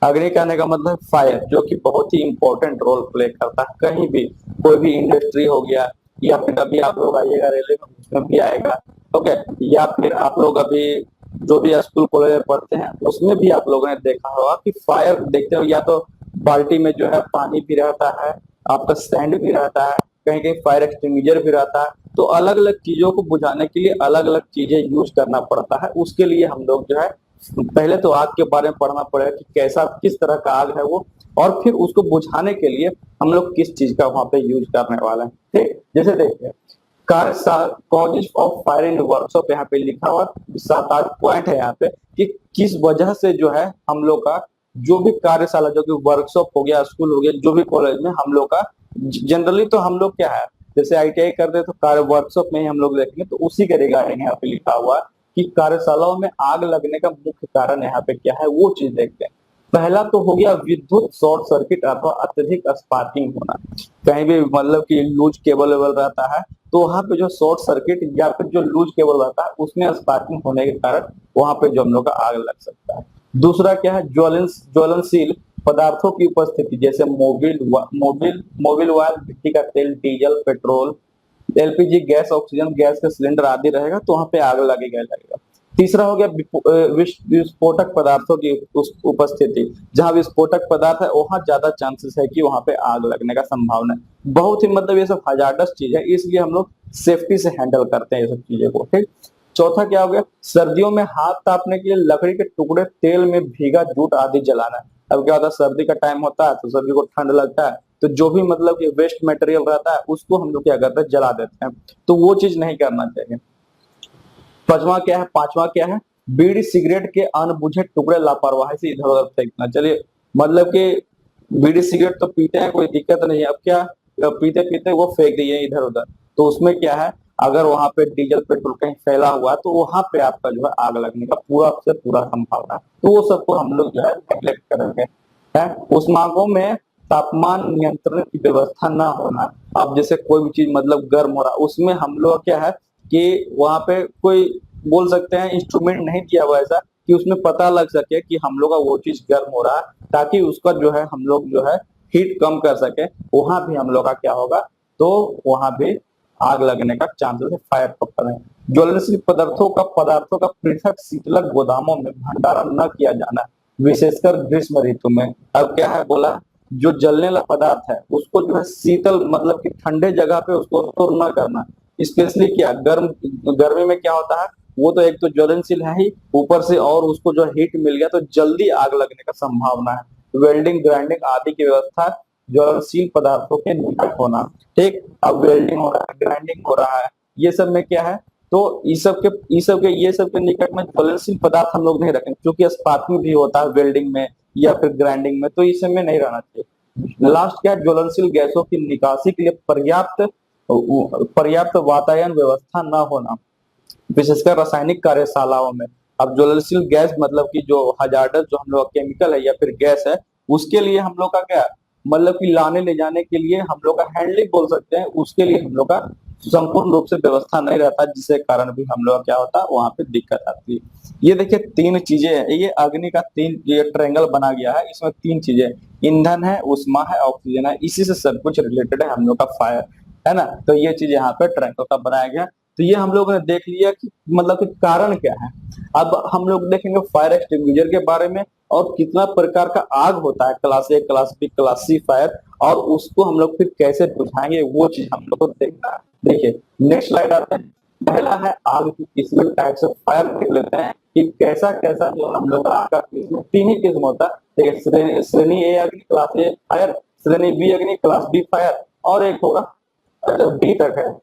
अग्नि कहने का मतलब फायर, जो कि बहुत ही इंपॉर्टेंट रोल प्ले करता है कहीं भी, कोई भी इंडस्ट्री हो गया, या फिर अभी आप लोग आइएगा रेलवे में उसमें भी आएगा, ओके, या फिर आप लोग अभी जो भी स्कूल कॉलेज में पढ़ते हैं उसमें भी आप लोगों ने देखा होगा कि फायर देखते हो, या तो बाल्टी में जो है पानी भी रहता है, आपका स्टैंड भी रहता है, कहीं कहीं फायर एक्सटिंग्विशर भी रहता है। तो अलग अलग चीजों को बुझाने के लिए अलग अलग चीजें यूज करना पड़ता है, उसके लिए हम लोग जो है पहले तो आग के बारे में पढ़ना पड़ेगा कि कैसा किस तरह का आग है वो, और फिर उसको बुझाने के लिए हम लोग किस चीज का वहां पे यूज करने वाला है। ठीक, जैसे देखिए causes of fire in workshop, यहाँ पे लिखा हुआ 7-8 पॉइंट है यहाँ पे कि किस वजह से जो है हम लोग का जो भी कार्यशाला, जो कि वर्कशॉप हो गया, स्कूल हो गया, जो भी कॉलेज में हम लोग का जनरली तो हम लोग क्या है, जैसे ITI करते हैं तो कार्य वर्कशॉप में ही हम लोग देखेंगे, तो उसी के रिगार्डिंग यहाँ पे लिखा हुआ है कि कार्यशालाओं में आग लगने का मुख्य कारण यहाँ पे क्या है वो चीज देखते हैं। पहला तो हो गया विद्युत शॉर्ट सर्किट अथवा अत्यधिक स्पार्किंग होना, कहीं भी मतलब कि लूज केबल वेबल रहता है तो वहां पे जो शॉर्ट सर्किट या फिर जो लूज केबल रहता है उसमें स्पार्किंग होने के कारण वहां पे जो हम लोग का आग लग सकता है। दूसरा क्या है, ज्वलनशील पदार्थों की उपस्थिति, जैसे मोबिल ऑयल, मिट्टी का तेल, diesel, petrol, LPG gas, oxygen gas का सिलेंडर आदि रहेगा तो वहां पे आग लगेगा। तीसरा हो गया विस्फोटक पदार्थों की उपस्थिति, जहां विस्फोटक पदार्थ है वहां ज्यादा चांसेस है कि वहां पे आग लगने का संभावना है। बहुत ही मतलब ये सब हजार्डस चीज है, इसलिए हम लोग सेफ्टी से हैंडल करते हैं ये सब चीजें को। ठीक, चौथा क्या हो गया, सर्दियों में हाथ तापने के लिए लकड़ी के टुकड़े, तेल में भीगा जूट आदि जलाना। अब क्या होता है, सर्दी का टाइम होता है तो सभी को ठंड लगता है, तो जो भी मतलब कि वेस्ट मटेरियल रहता है उसको हम लोग क्या करते हैं, जला देते हैं, तो वो चीज नहीं करना चाहिए। पांचवा क्या है, बीड़ी सिगरेट के अनबुझे टुकड़े लापरवाही से इधर उधर फेंकना। चलिए मतलब कि बीड़ी सिगरेट तो पीते हैं, कोई दिक्कत नहीं है, अब क्या पीते पीते वो फेंक दिए इधर उधर, तो उसमें क्या है, अगर वहां पे डीजल पेट्रोल कहीं फैला हुआ है तो वहां पे आपका जो है आग लगने का पूरा से पूरा संभावना है, तो वो सबको हम लोग जो है नेग्लेक्ट करेंगे। है, उष्मागों में तापमान नियंत्रण की व्यवस्था ना होना। अब जैसे कोई भी चीज मतलब गर्म हो रहा है उसमें हम लोग क्या है कि वहां पे कोई बोल सकते हैं इंस्ट्रूमेंट नहीं दिया हुआ ऐसा कि उसमें पता लग सके कि हम लोग का वो चीज गर्म हो रहा है, ताकि उसका जो है हम लोग जो है हीट कम कर सके, वहां भी हम लोग का क्या होगा, तो वहां पे आग लगने का चांसेस है, फायर पकड़ने। ज्वलनशील पदार्थों का पृथक शीतलक गोदामों में भंडारण न किया जाना, विशेषकर ग्रीष्म ऋतु में। अब क्या है बोला, जो जलने वाला पदार्थ है उसको जो है शीतल मतलब कि ठंडे जगह पे उसको स्टोर न करना। स्पेशली क्या गर्मी में क्या होता है, वो तो एक तो ज्वलनशील है ही, ऊपर से और उसको जो हीट मिल गया तो जल्दी आग लगने का संभावना है। वेल्डिंग ग्राइंडिंग आदि की व्यवस्था ज्वलनशील पदार्थों के निकट होना। ठीक, अब वेल्डिंग हो रहा है, ग्राइंडिंग हो रहा है, ये सब में क्या है, तो ये सब के निकट में ज्वलनशील पदार्थ हम लोग नहीं रखें, क्योंकि स्पार्किंग भी होता है वेल्डिंग में या फिर ग्राइंडिंग में, तो इस सब में नहीं रहना चाहिए। लास्ट क्या है, ज्वलनशील गैसों की निकासी के लिए पर्याप्त वातायन व्यवस्था न होना, विशेषकर रासायनिक कार्यशालाओं में। अब ज्वलनशील गैस मतलब कि जो हजार्डस जो हम लोग केमिकल है या फिर गैस है, उसके लिए हम लोग का क्या मतलब कि लाने ले जाने के लिए हम लोग का हैंडलिंग बोल सकते हैं, उसके लिए हम लोग का संपूर्ण रूप से व्यवस्था नहीं रहता, जिसके कारण भी हम लोग का क्या होता है वहां पे दिक्कत आती है। ये देखिए तीन चीजें हैं, ये अग्नि का तीन ये ट्रायंगल बना गया है, इसमें तीन चीजें, ईंधन है, उष्मा है, ऑक्सीजन है, इसी से सब कुछ रिलेटेड है हम लोग का फायर, है ना। तो ये चीज यहाँ पे ट्रायंगल का बनाया गया। तो ये हम लोगों ने देख लिया कि मतलब कि कारण क्या है। अब हम लोग देखेंगे फायर एक्सटिंग्विशर के बारे में, और कितना प्रकार का आग होता है, class A, class B, class C fire, और उसको हम लोग फिर कैसे बुझाएंगे वो चीज हम लोग को देखना है। देखिए नेक्स्ट स्लाइड आते हैं। पहला है आग की किस्म, टाइप्स ऑफ फायर देख लेते हैं कि कैसा कैसा जो हम लोग आग का किस्म, तीन ही किस्म होता है। देखिए श्रेणी ए अग्नि, क्लास ए फायर, श्रेणी बी अग्नि, क्लास बी फायर, और एक होगा डी तक है,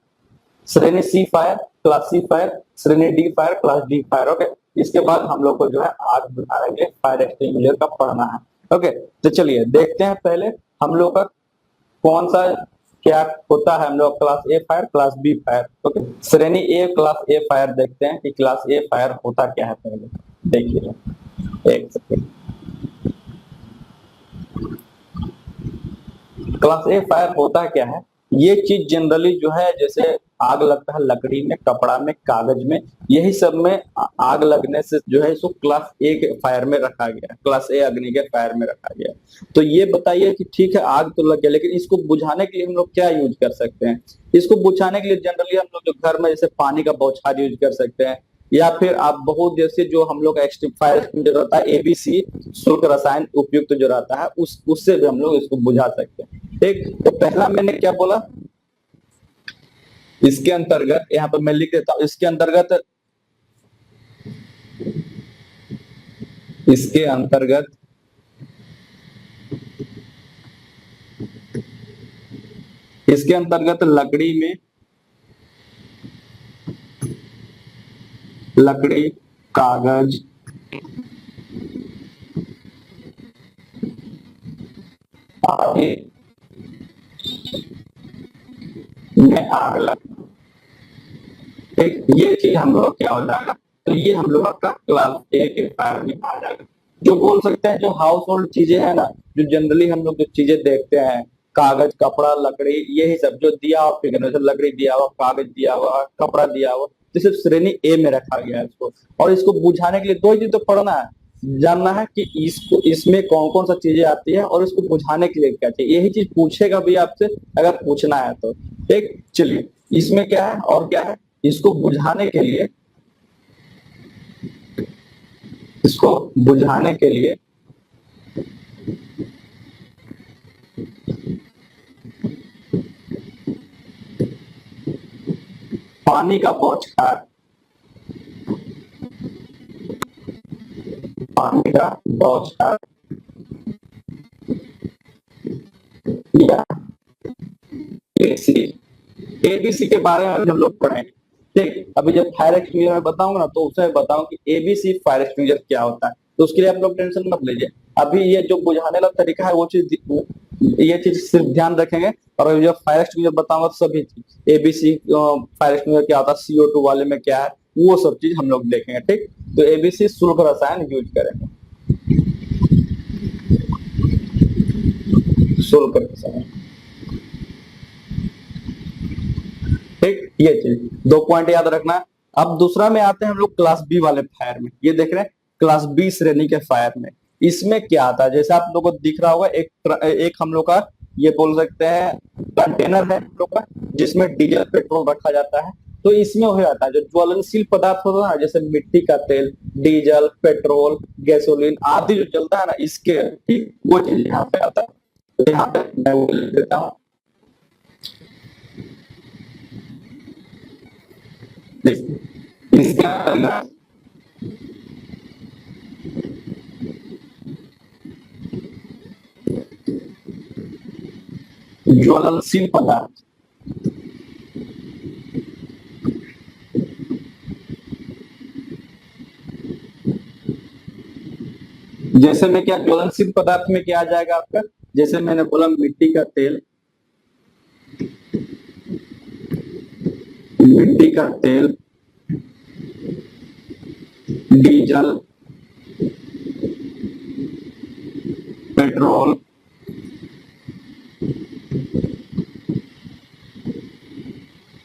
श्रेणी C fire, class C fire, श्रेणी D fire, class D fire. Okay, इसके बाद हम लोग को जो है आग बुझाएंगे फायर एक्सटिंग्विशर का पढ़ना है। ओके, तो चलिए देखते हैं पहले हम लोग का कौन सा क्या होता है। हम लोग class A fire, class B fire. Okay, श्रेणी ए क्लास ए फायर देखते हैं कि क्लास ए फायर होता क्या है। पहले देखिए एक सेकेंड, क्लास ए फायर होता क्या है। ये चीज जनरली जो है जैसे आग लगता है लकड़ी में, कपड़ा में, कागज में, यही सब में आग लगने से जो है इसको क्लास ए के फायर में रखा गया, क्लास ए अग्नि के फायर में रखा गया। तो ये बताइए कि ठीक है आग तो लग गया, लेकिन इसको बुझाने के लिए हम लोग क्या यूज कर सकते हैं। इसको बुझाने के लिए जनरली हम लोग जो घर में जैसे पानी का बौछार यूज कर सकते हैं, या फिर आप बहुत जैसे जो हम लोग फायर एक्सटिंग्विशर रहता है एबीसी शुल्क रसायन उपयुक्त जो रहता है उससे भी हम लोग इसको बुझा सकते हैं। ठीक, तो पहला मैंने क्या बोला, इसके अंतर्गत यहाँ पर मैं लिख देता हूं, इसके अंतर्गत लकड़ी, कागज, आदि में आग लगना। ठीक, ये चीज हम लोग क्या हो जाएगा, तो ये हम लोग का क्लास ए के फायर में आ जाएगा। जो बोल सकते हैं जो हाउस होल्ड चीजें है ना, जो जनरली हम लोग जो चीजें देखते हैं, कागज, कपड़ा, लकड़ी, यही सब जो दिया हुआ फिगर, लकड़ी दिया हुआ, कागज दिया हुआ, कपड़ा दिया हुआ, तो सिर्फ श्रेणी ए में रखा गया है इसको। और इसको बुझाने के लिए दो ही चीज तो पढ़ना है, जानना है कि इसको इसमें कौन कौन सा चीजें आती है और इसको बुझाने के लिए क्या चाहिए, यही चीज पूछेगा भी आपसे अगर पूछना है तो। ठीक, चलिए इसमें क्या है और क्या है, इसको बुझाने के लिए पानी का बौछार, या एबीसी के बारे में हम लोग पढ़ेंगे। ठीक, अभी जब फायर एक्सटिंग्विशर में बताऊंगा ना तो उसमें बताऊं कि एबीसी फायर एक्सटिंग्विशर क्या होता है, तो उसके लिए आप लोग टेंशन मत लीजिए। अभी ये जो बुझाने वाला तरीका है वो चीज, ये चीज सिर्फ ध्यान रखेंगे। और जब फायर एक्सटिंग्विशर बताऊंगा सभी चीज एबीसी फायर एक्सटिंग्विशर क्या होता है, CO2 वाले में क्या है, वो सब चीज हम लोग देखेंगे। ठीक, तो एबीसी शुल्क रसायन यूज करेंगे, शुल्क रसायन। ठीक, ये चीज दो पॉइंट याद रखना। अब दूसरा में आते हैं हम लोग क्लास बी वाले फायर में। ये देख रहे हैं क्लास बी श्रेणी के फायर में, इसमें क्या आता है, जैसे आप लोगों को दिख रहा होगा एक हम लोग का ये बोल सकते हैं कंटेनर है हम लोग का, जिसमें डीजल पेट्रोल रखा जाता है। तो इसमें हो जाता है जो ज्वलनशील पदार्थ होता है ना, जैसे मिट्टी का तेल, डीजल, पेट्रोल, गैसोलीन आदि जो चलता है ना, इसके ठीक वो चीज यहाँ पे आता है। तो यहाँ पे मैं वो लिख देता हूँ, इसका ज्वलनशील पदार्थ। जैसे में क्या ज्वलनशील पदार्थ में क्या आ जाएगा आपका, जैसे मैंने बोला मिट्टी का तेल, मिट्टी का तेल, डीजल, पेट्रोल,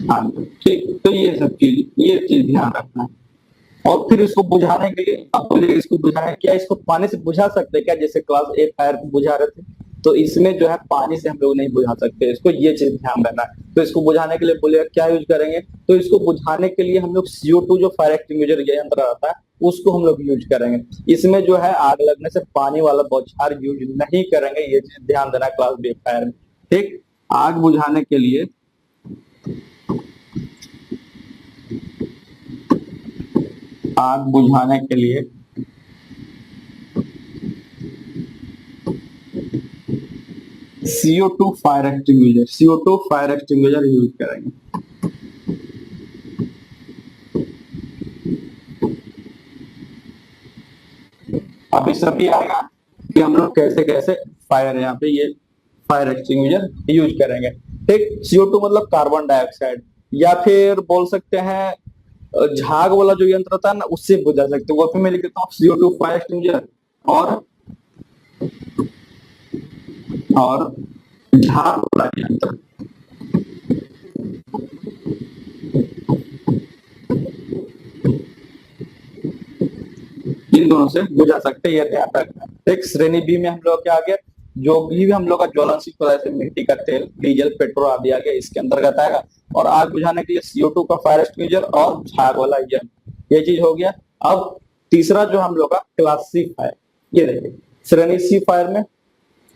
हाँ ठीक। तो ये सब चीज, ये चीज ध्यान रखना है। और फिर इसको बुझाने के लिए आप बोले इसको बुझाए क्या, इसको पानी से बुझा सकते हैं क्या, जैसे क्लास ए फायर को बुझा रहे थे, तो इसमें जो है पानी से हम लोग नहीं बुझा सकते इसको, ये चीज ध्यान रखना है। तो इसको बुझाने के लिए बोले क्या यूज करेंगे, तो इसको बुझाने के लिए हम लोग CO2 जो फायर एक्सटिंग्विशर यंत्र आता है उसको हम लोग यूज करेंगे। इसमें जो है आग लगने से पानी वाला बौछार यूज नहीं करेंगे, ये चीज ध्यान देना क्लास बी फायर में। ठीक, आग बुझाने के लिए, आग बुझाने के लिए CO2 fire extinguisher, CO2 fire extinguisher use करेंगे। अभी सभी आएगा कि हम लोग कैसे कैसे फायर यहाँ पे ये फायर एक्सटिंग्विशर यूज करेंगे। ठीक, CO2 मतलब कार्बन डाइऑक्साइड, या फिर बोल सकते हैं झाग वाला जो यंत्र था ना उससे बुझा सकते हैं। वो फिर मैं लिख देता हूँ CO2 फायर एक्सटिंग्विशर और झाग वाला यंत्र, इन दोनों से बुझा सकते हैं, ये ध्यान रखना। एक श्रेणी बी में हम लोग क्या आ गया, जो भी हम लोग का ज्वलनशील पदार्थ है मिट्टी का तेल, डीजल, पेट्रोल आदि आ गया, इसके अंतर्गत आएगा। और आग बुझाने के लिए CO2 का फायर एक्सटिंग्विशर और झाग वाला ये चीज हो गया। अब तीसरा जो हम लोग का क्लास सी फायर, ये देखिए श्रेणी सी फायर में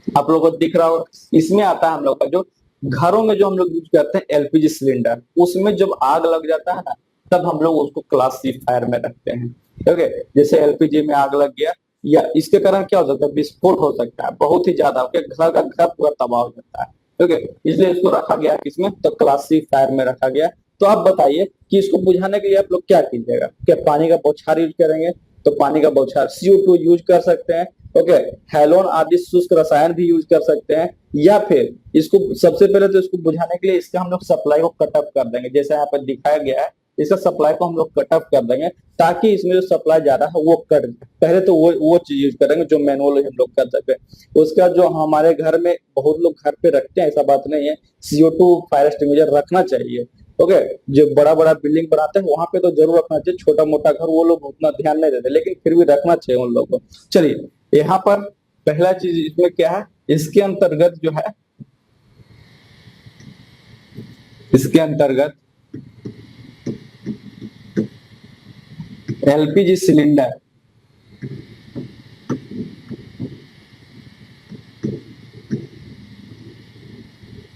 आप लोगों को दिख रहा होगा, इसमें आता है हम लोग का जो घरों में जो हम लोग यूज करते हैं LPG सिलेंडर, उसमें जब आग लग जाता है ना तब हम लोग उसको क्लास सी फायर में रखते हैं। ओके, जैसे LPG में आग लग गया या इसके कारण क्या हो सकता है, विस्फोट हो सकता है बहुत ही ज्यादा, घर का घर पूरा तबाह हो जाता है। ओके, इसलिए इसको रखा गया किसमें, तो क्लास सी फायर में रखा गया। तो आप बताइए कि इसको बुझाने के लिए आप लोग क्या कीजिएगा, क्या पानी का बौछार यूज करेंगे, तो पानी का बौछार CO2 यूज कर सकते हैं। ओके, हैलोन आदि शुष्क रसायन भी यूज कर सकते हैं, या फिर इसको सबसे पहले तो इसको बुझाने के लिए इसका हम लोग सप्लाई को कट ऑफ कर देंगे, जैसे यहाँ पर दिखाया गया है, इसका सप्लाई को हम लोग कट ऑफ कर देंगे ताकि इसमें जो सप्लाई जा रहा है वो कट। पहले तो वो चीज यूज करेंगे जो मैनुअल हम लोग कर सकते हैं। उसका जो हमारे घर में बहुत लोग घर पे रखते हैं, ऐसा बात नहीं है, CO2 फायर एक्सटिंग्विशर रखना चाहिए। ओके, जो बड़ा बड़ा बिल्डिंग बनाते हैं वहां पे तो जरूर रखना चाहिए, छोटा मोटा घर वो लोग उतना ध्यान नहीं देते, लेकिन फिर भी रखना चाहिए उन लोगों को। चलिए, यहाँ पर पहला चीज इसमें क्या है, इसके अंतर्गत जो है, इसके अंतर्गत LPG सिलेंडर,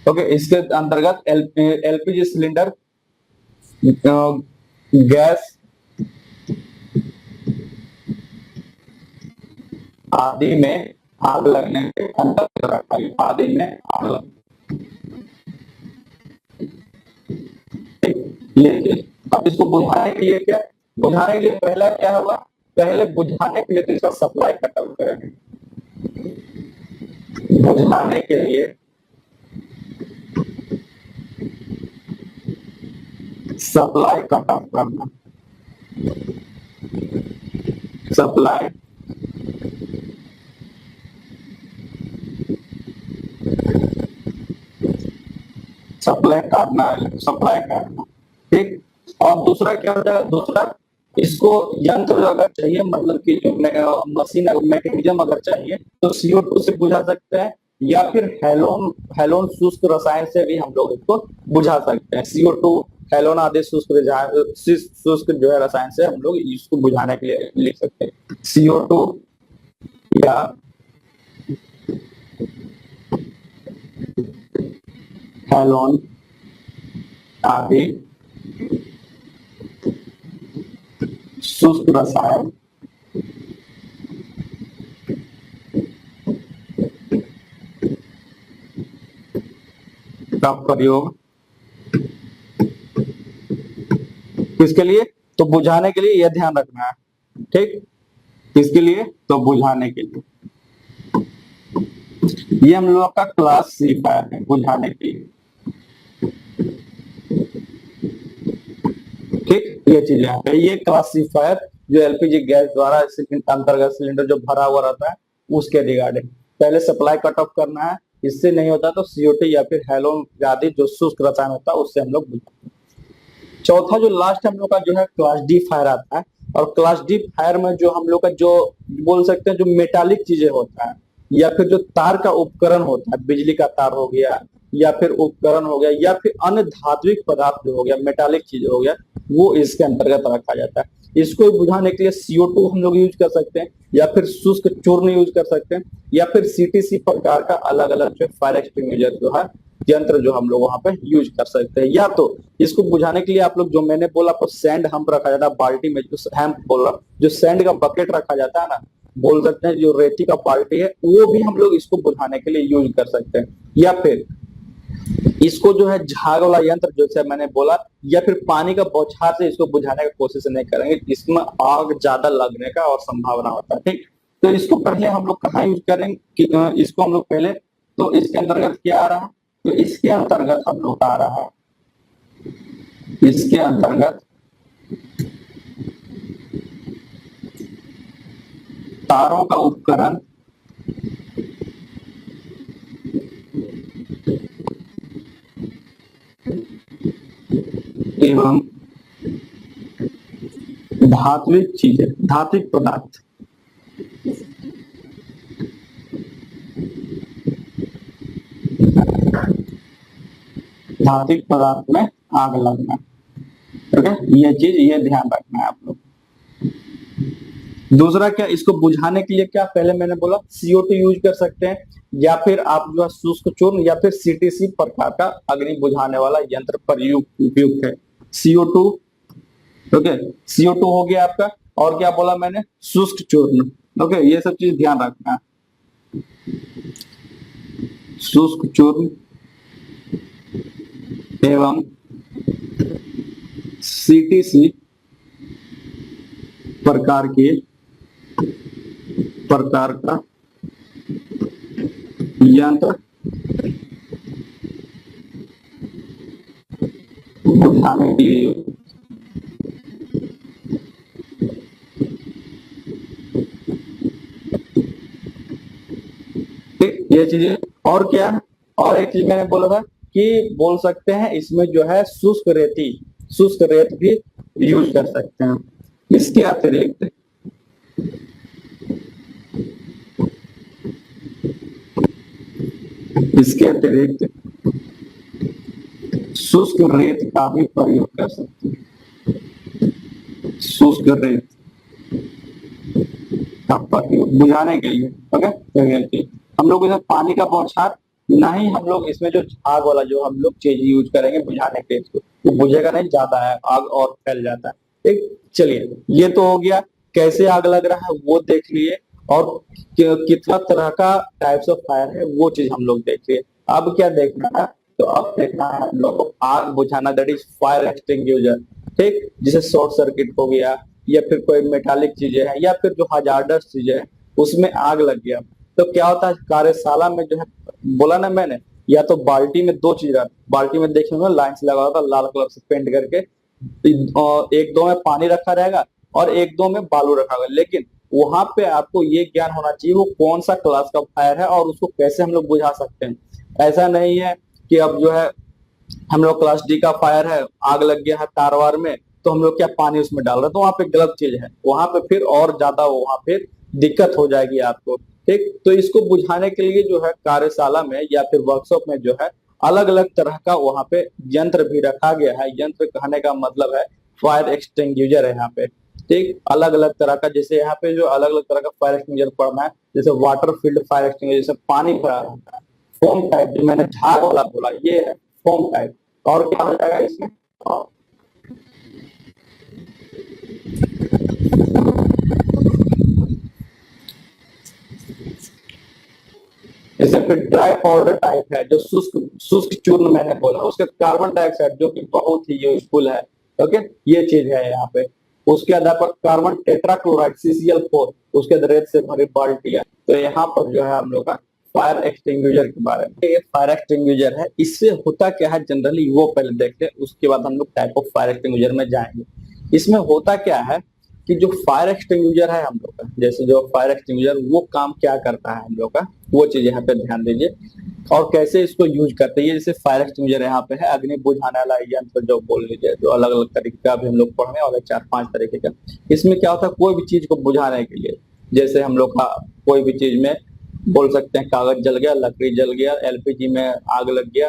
ओके, इसके अंतर्गत LPG सिलेंडर, गैस आदि में आग लगने के अंतर्गत, आदि में आग लगने, लेकिन अब इसको बुझाने के लिए क्या, बुझाने के लिए पहला क्या होगा, पहले बुझाने के लिए तो इसका सप्लाई कट ऑफ करेंगे। बुझाने के लिए सप्लाई कट ऑफ करना, सप्लाई सप्लाई काटना है, सप्लाई काटना। ठीक, और दूसरा क्या हो जाएगा, दूसरा इसको यंत्र अगर चाहिए, मतलब कि जो मशीन मैकेनिज्म अगर चाहिए तो CO2 से बुझा सकते हैं, या फिर हेलोन हेलोन शुष्क रसायन से भी हम लोग इसको बुझा सकते हैं। CO2 हेलोन आदि शुष्क जो है रसायन से हम लोग इसको बुझाने के लिए लिख सकते हैं। CO2 या हेलोन आदि शुष्क रसायन का प्रयोग किसके लिए? तो बुझाने के लिए, यह ध्यान रखना है, ठीक। किसके लिए? तो बुझाने के लिए। ये हम लोग का क्लास सी फायर है, बुझाने के लिए, ठीक। ये चीज यहाँ पे, ये क्लासिफायर जो एलपीजी गैस द्वारा अंतर्गत सिलेंडर जो भरा हुआ रहता है उसके रिगार्डिंग पहले सप्लाई कट ऑफ करना है। इससे नहीं होता तो CO2 या फिर हेलोन आदि जो शुष्क रसायन होता है उससे हम लोग बुझाते हैं। चौथा जो लास्ट हम लोग का जो है क्लास डी फायर आता है। और क्लास डी फायर में जो हम लोग का जो बोल सकते हैं जो मेटालिक चीजें होता है या फिर जो तार का उपकरण होता है, बिजली का तार हो गया या फिर उपकरण हो गया या फिर अन्य धात्विक पदार्थ जो हो गया, मेटालिक चीज हो गया, वो इसके अंतर्गत रखा जाता है। इसको बुझाने के लिए CO2 हम लोग यूज कर सकते हैं या फिर शुष्क चूर्ण यूज कर सकते हैं या फिर CTC प्रकार का अलग अलग जो फायर एक्सटिंग्विशर जो है यंत्र जो हम लोग वहां पे यूज कर सकते हैं। या तो इसको बुझाने के लिए आप लोग जो मैंने बोला आपको सैंड हम्प रखा जाता है, बाल्टी में जो हैम्प बोल रहा जो सैंड का बकेट रखा जाता है ना, बोल सकते हैं जो रेती का बाल्टी है, वो भी हम लोग इसको बुझाने के लिए यूज कर सकते हैं। या फिर इसको जो है झाग वाला यंत्र जैसे मैंने बोला, या फिर पानी का बौछार से इसको बुझाने की कोशिश नहीं करेंगे, इसमें आग ज्यादा लगने का और संभावना होता है, ठीक। तो इसको पहले हम लोग कहाँ यूज करेंगे कि इसको हम लोग पहले, तो इसके अंतर्गत क्या आ रहा है? तो इसके अंतर्गत हम लोग आ रहा है, इसके अंतर्गत तारों का उपकरण एवं धात्विक चीजें, धात्विक पदार्थ, धात्विक पदार्थ में आग लगना, ठीक है। ये चीज ये ध्यान रखना है आप लोग। दूसरा क्या, इसको बुझाने के लिए क्या पहले मैंने बोला CO2 यूज कर सकते हैं या फिर आप जो है शुष्क चूर्ण या फिर CTC प्रकार का अग्नि बुझाने वाला यंत्र उपयुक्त है। CO2, ओके, CO2 हो गया आपका। और क्या बोला मैंने? शुष्क चूर्ण, ओके। ये सब चीज ध्यान रखना है। शुष्क चूर्ण एवं CTC प्रकार का यंत्र बुझाने के लिए, ठीक। ये चीजें और क्या है? और एक चीज मैंने बोला था कि बोल सकते हैं इसमें जो है शुष्क रेत भी यूज कर सकते हैं। इसके अतिरिक्त शुष्क रेत का भी प्रयोग कर सकते हैं। शुष्क रेत का प्रयोग बुझाने के लिए, ओके। हम लोग इसमें पानी का बौछार नहीं, हम लोग इसमें जो आग वाला जो हम लोग चीज यूज करेंगे बुझाने के लिए, इसको वो बुझेगा नहीं, ज्यादा है आग और फैल जाता है, ठीक। चलिए, ये तो हो गया कैसे आग लग रहा है वो देख लिए, और कितना तरह का टाइप्स ऑफ फायर है वो चीज हम लोग देख लिए। अब क्या देखना है? तो अब देखना है हम लोग को आग बुझाना, दैट इज फायर एक्सटिंग्विशर, ठीक। जिसे शॉर्ट सर्किट हो गया या फिर कोई मेटालिक चीजें है या फिर जो हजार्डस चीजें है उसमें आग लग गया, तो क्या होता है कार्यशाला में जो है, बोला ना मैंने, या तो बाल्टी में दो चीज रहती, बाल्टी में देखेंगे लाइन से लगा होता लाल कलर से पेंट करके, और एक दो में पानी रखा रहेगा और एक दो में बालू रखा होगा। लेकिन वहां पे आपको ये ज्ञान होना चाहिए वो कौन सा क्लास का फायर है और उसको कैसे हम लोग बुझा सकते हैं। ऐसा नहीं है कि अब जो है हम लोग क्लास डी का फायर है, आग लग गया है तारवार में, तो हम लोग क्या पानी उसमें डाल रहे हैं, तो वहां पे गलत चीज है, वहां पे फिर और ज्यादा वहां पे दिक्कत हो जाएगी आपको। ठीक। तो इसको बुझाने के लिए जो है कार्यशाला में या फिर वर्कशॉप में जो है अलग अलग तरह का वहां पे यंत्र भी रखा गया है। यंत्र कहने का मतलब है फायर एक्सटिंग्विशर है यहाँ पे। ठीक, अलग अलग तरह का, जैसे यहाँ पे जो अलग अलग तरह का फायर एक्सटिंग्विशर पढ़ना है, जैसे वाटर फील्ड फायर एक्सटिंग्विशर, जैसे पानी भरा रहता है, फोम टाइप जो मैंने झाग वाला बोला ये है फोम टाइप। और क्या हो जाएगा इसमें, जैसे फिर ड्राई पाउडर टाइप है जो शुष्क शुष्क चूर्ण मैंने बोला, उसके कार्बन डाइऑक्साइड जो कि बहुत ही यूजफुल है। ओके, ये चीज है यहाँ पे। उसके आधार पर कार्बन टेट्राक्लोराइड CCl4, उसके रेत से भरी बाल्टियां। तो यहाँ पर जो है हम लोग का फायर एक्सटिंग्विशर के बारे में, ये फायर एक्सटिंग्विशर है। इससे होता क्या है जनरली वो पहले देखते हैं, उसके बाद हम लोग टाइप ऑफ फायर एक्सटिंग्विशर में जाएंगे। इसमें होता क्या है कि जो फायर एक्सटिंग्विशर है हम लोग का, जैसे जो फायर एक्सटिंग्विशर वो काम क्या करता है हम लोग का, वो चीज यहाँ पे ध्यान दीजिए। और कैसे इसको यूज करते हैं, जैसे फायर एक्सटिंग्विशर यहाँ पे है अग्नि बुझाने वाला यंत्र जो बोल लीजिए, जो अलग अलग तरीके का भी हम लोग पढ़ने वाले 4-5 तरीके का। इसमें क्या होता है, कोई भी चीज को बुझाने के लिए, जैसे हम लोग का कोई भी चीज में बोल सकते हैं कागज जल गया, लकड़ी जल गया, LPG में आग लग गया,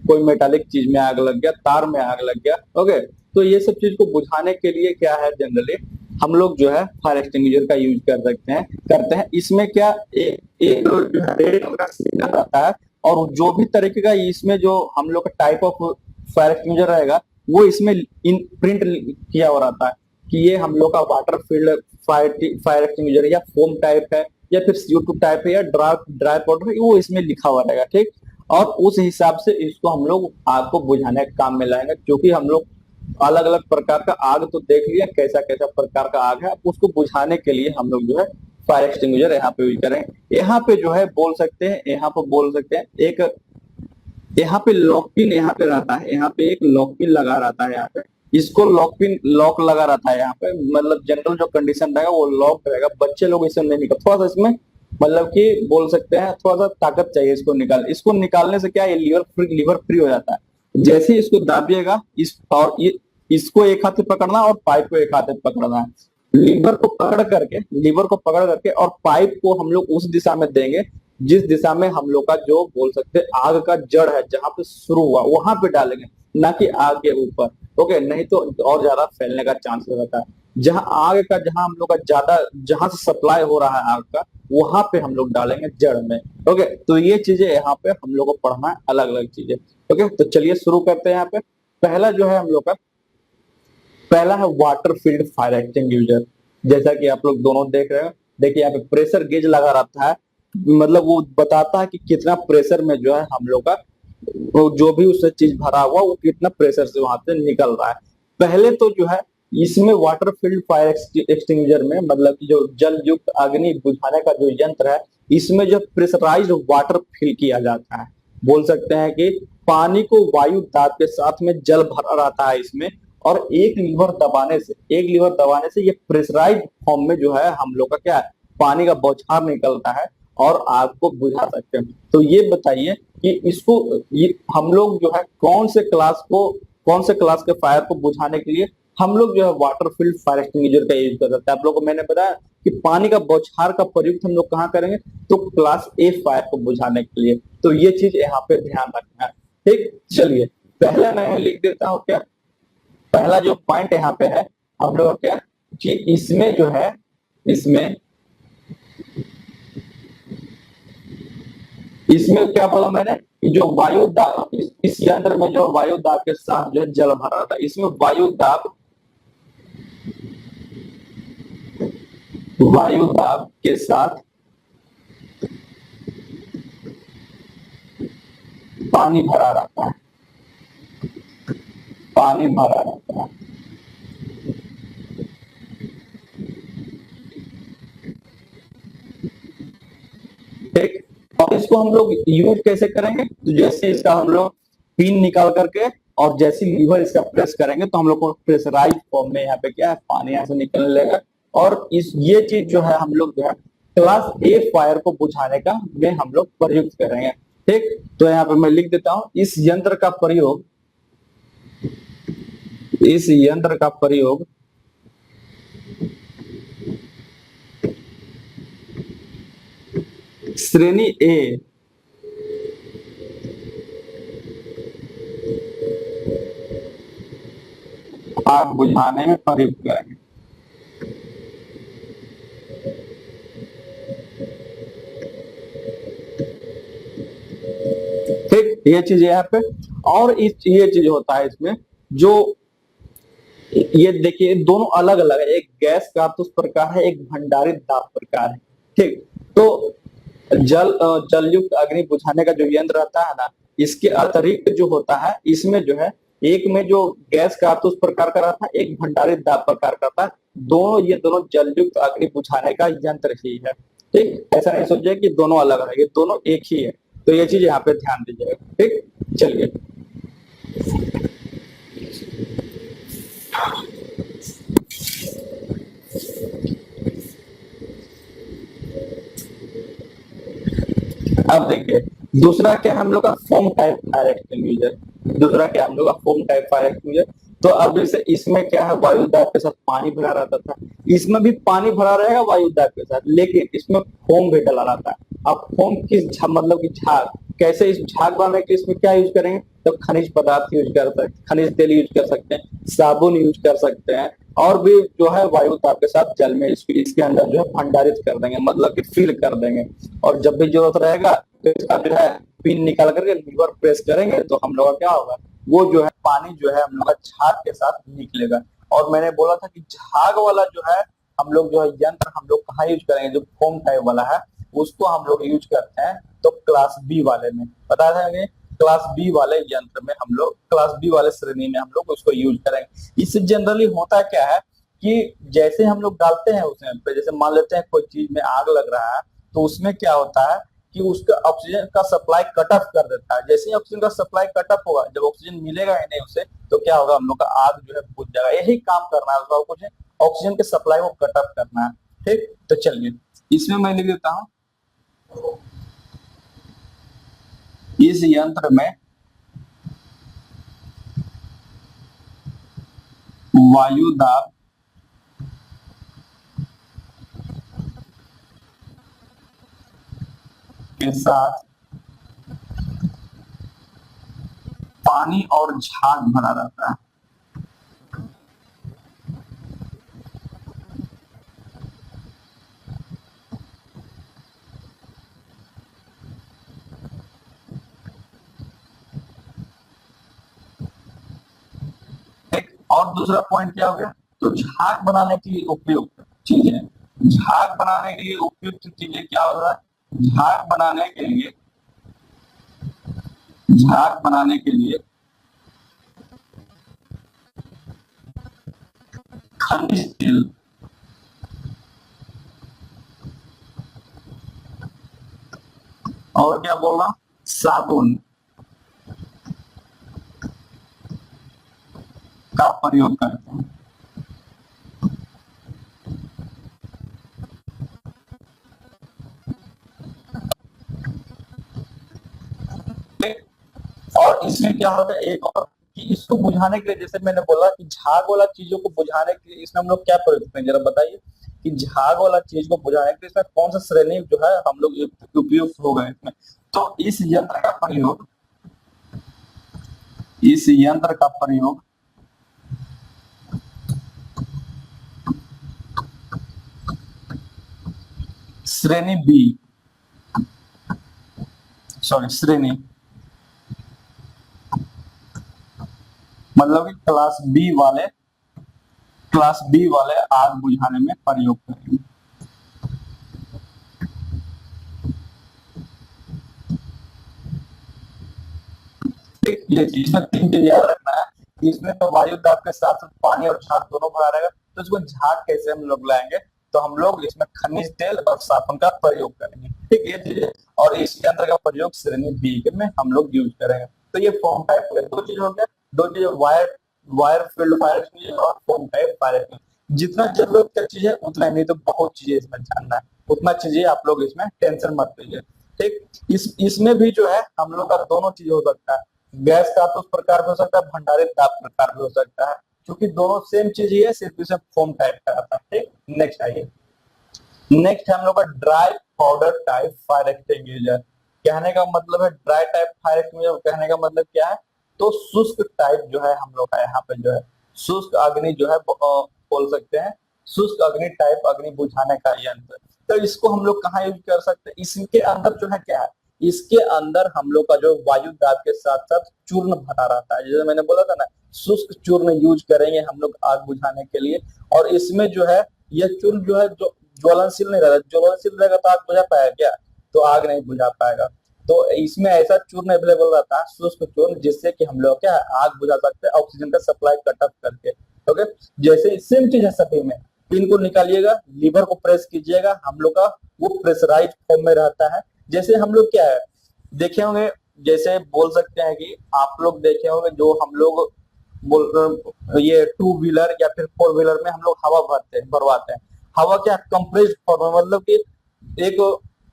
कोई मेटालिक चीज में आग लग गया, तार में आग लग गया। ओके, तो ये सब चीज को बुझाने के लिए क्या है जनरली हम लोग जो है फायर एक्सटिंग्विशर का यूज कर सकते हैं, करते हैं। इसमें क्या एक रेड कलर का सिग्नल रहता है, और जो भी तरीके का इसमें जो हम लोग का टाइप ऑफ फायर एक्सटिंग्विशर रहेगा वो इसमें इन प्रिंट किया हुआ रहता है कि ये हम लोग का वाटर फील्ड फायर एक्सटिंग्विशर या फोम टाइप है या फिर CO2 टाइप है या ड्राई पाउडर है, वो इसमें लिखा हुआ रहेगा। ठीक, और उस हिसाब से इसको हम लोग आग को बुझाने का काम में लाएंगे, क्योंकि हम लोग अलग अलग प्रकार का आग तो देख लिया कैसा कैसा प्रकार का आग है, उसको बुझाने के लिए हम लोग जो है फायर एक्सटिंग्विशर यहाँ पे यूज करें। यहाँ पे जो है बोल सकते हैं, यहाँ पे बोल सकते हैं एक यहाँ पे लॉक पिन यहाँ पे रहता है, यहाँ पे एक लॉक पिन लगा रहता है यहाँ पे, इसको लॉक पिन लॉक लगा रहता है यहाँ पे, मतलब जनरल जो कंडीशन रहेगा वो लॉक रहेगा, बच्चे लोग इसे नहीं निकाल, थोड़ा सा इसमें मतलब कि बोल सकते हैं थोड़ा सा ताकत चाहिए इसको इसको निकालने से क्या है, लीवर फ्री हो जाता है। जैसे ही इसको दाबिएगा और इसको एक हाथ से पकड़ना और पाइप को एक हाथ से पकड़ना है, लीवर को पकड़ करके और पाइप को हम लोग उस दिशा में देंगे जिस दिशा में हम लोग का जो बोल सकते हैं आग का जड़ है, जहां पे शुरू हुआ वहां पे डालेंगे, ना कि आग के ऊपर। ओके, नहीं तो और ज्यादा फैलने का चांस रहता है। जहां आग का, जहां हम लोग का ज्यादा, जहां से सप्लाई हो रहा है आग का, वहां पे हम लोग डालेंगे जड़ में। ओके, तो ये चीजें यहाँ पे हम लोग को पढ़ना है, अलग अलग चीजें। ओके, तो चलिए शुरू करते हैं। यहाँ पे पहला जो है हम लोग का, पहला है वाटर फील्ड फायर एक्सटिंग्विशर। जैसा कि आप लोग दोनों देख रहे हो, देखिए यहाँ पे प्रेशर गेज लगा रहता है, मतलब वो बताता है कि कितना प्रेशर में जो है हम लोग का जो भी उससे चीज भरा हुआ वो कितना प्रेशर से वहां से निकल रहा है। पहले तो जो है इसमें वाटर फील्ड फायर एक्सटिंग्विशर में, मतलब कि जो जल युक्त अग्नि बुझाने का जो यंत्र है, इसमें जो प्रेशराइज्ड वाटर फिल किया जाता है, बोल सकते हैं कि पानी को वायु दाब के साथ में जल भरा रहता है इसमें, और एक लीवर दबाने से ये प्रेशराइज फॉर्म में जो है हम लोग का क्या है, पानी का बौछार निकलता है और आग को बुझा सकते हैं। तो ये बताइए कि इसको हम लोग जो है कौन से क्लास के फायर को बुझाने के लिए हम लोग जो है वाटर फील्ड फायर एक्सटिंग्विशर का यूज कर सकते हैं। आप लोगों को मैंने बताया कि पानी का बौछार का प्रयुक्त हम लोग कहाँ करेंगे, तो क्लास A फायर को बुझाने के लिए। तो ये चीज यहाँ पे ध्यान रखना है। ठीक, चलिए पहला मैं लिख देता हूँ क्या, पहला जो पॉइंट यहाँ पे है हम लोग क्या कि इसमें जो है, इसमें क्या बोला मैंने, जो वायु दाब, इस यंत्र में जो वायु दाब के साथ जो है जल भरा था, इसमें वायु दाब के साथ पानी भरा रहता है, ठीक। और इसको हम लोग यूज कैसे करेंगे, तो जैसे इसका हम लोग पिन निकाल करके और जैसे लीवर इसका प्रेस करेंगे तो हम लोग को प्रेशराइज फॉर्म में यहाँ पे क्या है पानी यहाँ से निकलने लगेगा, और ये चीज जो है हम लोग जो है क्लास A फायर को बुझाने का में हम लोग प्रयुक्त करेंगे। ठीक, तो यहाँ पे मैं लिख देता हूँ, इस यंत्र का प्रयोग श्रेणी ए आग बुझाने में प्रयुक्त करेंगे। ठीक, ये चीज यहाँ पे। और ये चीज होता है इसमें, जो ये देखिए दोनों अलग अलग है, एक गैस कारतूस प्रकार है, एक भंडारित दाब प्रकार है। ठीक, तो जलयुक्त अग्नि बुझाने का जो यंत्र रहता है ना, इसके अतिरिक्त जो होता है इसमें जो है, एक में जो गैस कारतूस प्रकार का रहता है, एक भंडारित दाब प्रकार का रहता है। ये दोनों जलयुक्त अग्नि बुझाने का यंत्र ही है। ठीक, ऐसा नहीं सोचिए कि दोनों अलग है, ये दोनों एक ही है। तो ये चीज यहाँ पे ध्यान दीजिएगा। ठीक, चलिए अब देखिए दूसरा क्या हम लोग का फोम टाइप फायर एक्सटिंग्विशर। दूसरा क्या हम लोग का फोम टाइप फायर एक्सटिंग्विशर। तो अब जैसे इसमें क्या है, वायु दाब के साथ पानी भरा रहता था, इसमें भी पानी भरा रहेगा वायु दाब के साथ, लेकिन इसमें फोम भी डला रहता है। अब फोम किस मतलब की झाग, कैसे इस झाग बनाने के इसमें क्या यूज करेंगे, तो खनिज पदार्थ यूज कर सकते हैं, खनिज तेल यूज कर सकते हैं, साबुन यूज कर सकते हैं, और भी जो है वायु ताप के साथ जल में इसके अंदर जो है भंडारित कर देंगे, मतलब कि फिल कर देंगे। और जब भी जरूरत रहेगा तो इसका जो है पिन निकाल करके लीवर प्रेस करेंगे, तो हम लोग का क्या होगा, वो जो है पानी जो है हम लोग का झाग के साथ निकलेगा। और मैंने बोला था कि झाग वाला जो है हम लोग जो है यंत्र हम लोग कहाँ यूज करेंगे, जो फोम टाइप वाला है उसको हम लोग यूज करते हैं तो क्लास बी वाले में, बता देंगे क्लास बी वाले यंत्र में हम लोग, क्लास बी वाले श्रेणी में हम लोग उसको यूज करेंगे। इससे जनरली होता क्या है कि जैसे हम लोग डालते हैं उसमें पे, जैसे मान लेते हैं कोई चीज में आग लग रहा है, तो उसमें क्या होता है कि उसका ऑक्सीजन का सप्लाई कट ऑफ कर देता है। जैसे ही ऑक्सीजन का सप्लाई कट ऑफ होगा, जब ऑक्सीजन मिलेगा ही नहीं उसे, तो क्या होगा, हम लोग का आग जो है बुझ जाएगा। यही काम करना है उसका, कुछ ऑक्सीजन के सप्लाई को कट ऑफ करना है। ठीक, तो चलिए इसमें मैं लिख देता हूँ, इस यंत्र में वायु दाब के साथ पानी और झाग भरा रहता है। और दूसरा पॉइंट क्या हो गया, तो झाग बनाने के लिए उपयुक्त चीजें, झाग बनाने के लिए उपयुक्त चीजें क्या हो रहा है, झाग बनाने के लिए, झाग बनाने के लिए खनिज तेल, और क्या बोल रहा हूं, साबुन का प्रयोग करते हैं। और इसमें क्या होता है एक और, कि इसको बुझाने के लिए, जैसे मैंने बोला कि झाग वाला चीजों को बुझाने के लिए इसमें हम लोग क्या प्रयोग करते हैं, जरा बताइए कि झाग वाला चीज को बुझाने के लिए इसमें कौन सा श्रेणी जो है हम लोग उपयुक्त हो गए इसमें। तो इस यंत्र का प्रयोग, इस यंत्र का प्रयोग श्रेणी बी, सॉरी श्रेणी मतलब कि क्लास बी वाले आग बुझाने में प्रयोग करेंगे। ये चीज में तीन चीज याद रखना है कि इसमें तो वायु दाब के साथ साथ पानी और झाग दोनों भरा रहेगा। तो इसको झाग कैसे हम लोग लाएंगे, तो हम लोग इसमें खनिज तेल और साबुन का प्रयोग करेंगे। ठीक, ये चीजें, और इस यंत्र का प्रयोग श्रेणी बी में हम लोग यूज करेंगे। तो ये फॉर्म टाइप हो गया, दो चीज हो गया, दो चीज wire wire field fire extinguisher और फॉर्म टाइप फायर एक्सटिंग्विशर। जितना जरूरत का चीज है उतना, नहीं तो बहुत चीजें इसमें जानना है, उतना चीजें आप लोग इसमें टेंशन मत लीजिए। ठीक, इसमें भी जो है हम लोग का दोनों चीज हो सकता है, गैस का तो उस प्रकार भी हो सकता है, भंडारित ताप प्रकार भी हो सकता है, क्योंकि दोनों सेम चीज ही है, सिर्फ इसे फॉर्म टाइप का आता है। ठीक, नेक्स्ट आइए, नेक्स्ट हम लोग का dry powder type fire extinguisher. कहने का मतलब है ड्राई टाइप फायर एक्सटिंग्विशर, कहने का मतलब क्या है, तो शुष्क टाइप जो है हम लोग का यहाँ पे जो है शुष्क अग्नि जो है बोल सकते हैं, शुष्क अग्नि टाइप अग्नि बुझाने का यंत्र। तो इसको हम लोग कहाँ यूज कर सकते हैं, इसके अंदर जो है क्या है, इसके अंदर हम लोग का जो वायु दाब के साथ साथ चूर्ण भरा रहता है, जैसे मैंने बोला था ना, शुष्क चूर्ण यूज करेंगे हम लोग आग बुझाने के लिए। और इसमें जो है यह चूर्ण जो है जो ज्वलनशील नहीं रहता, ज्वलनशील रहेगा तो आग बुझा पाएगा क्या, तो आग नहीं बुझा पाएगा। तो इसमें ऐसा चूर्ण अवेलेबल रहता है, शुष्क चूर्ण, जिससे कि हम लोग क्या आग बुझा सकते हैं ऑक्सीजन का सप्लाई कट ऑफ करके। ओके, जैसे सेम चीज है सभी में, पिन को निकालिएगा, लीवर को प्रेस कीजिएगा, हम लोग का वो प्रेशराइज फॉर्म में रहता है। जैसे हम लोग क्या है देखे होंगे, जैसे बोल सकते हैं कि आप लोग देखे होंगे जो हम लोग बोल ये टू व्हीलर या फिर फोर व्हीलर में हम लोग हवा भरवाते हैं। हवा क्या कंप्रेस्ड फॉर्म, मतलब कि एक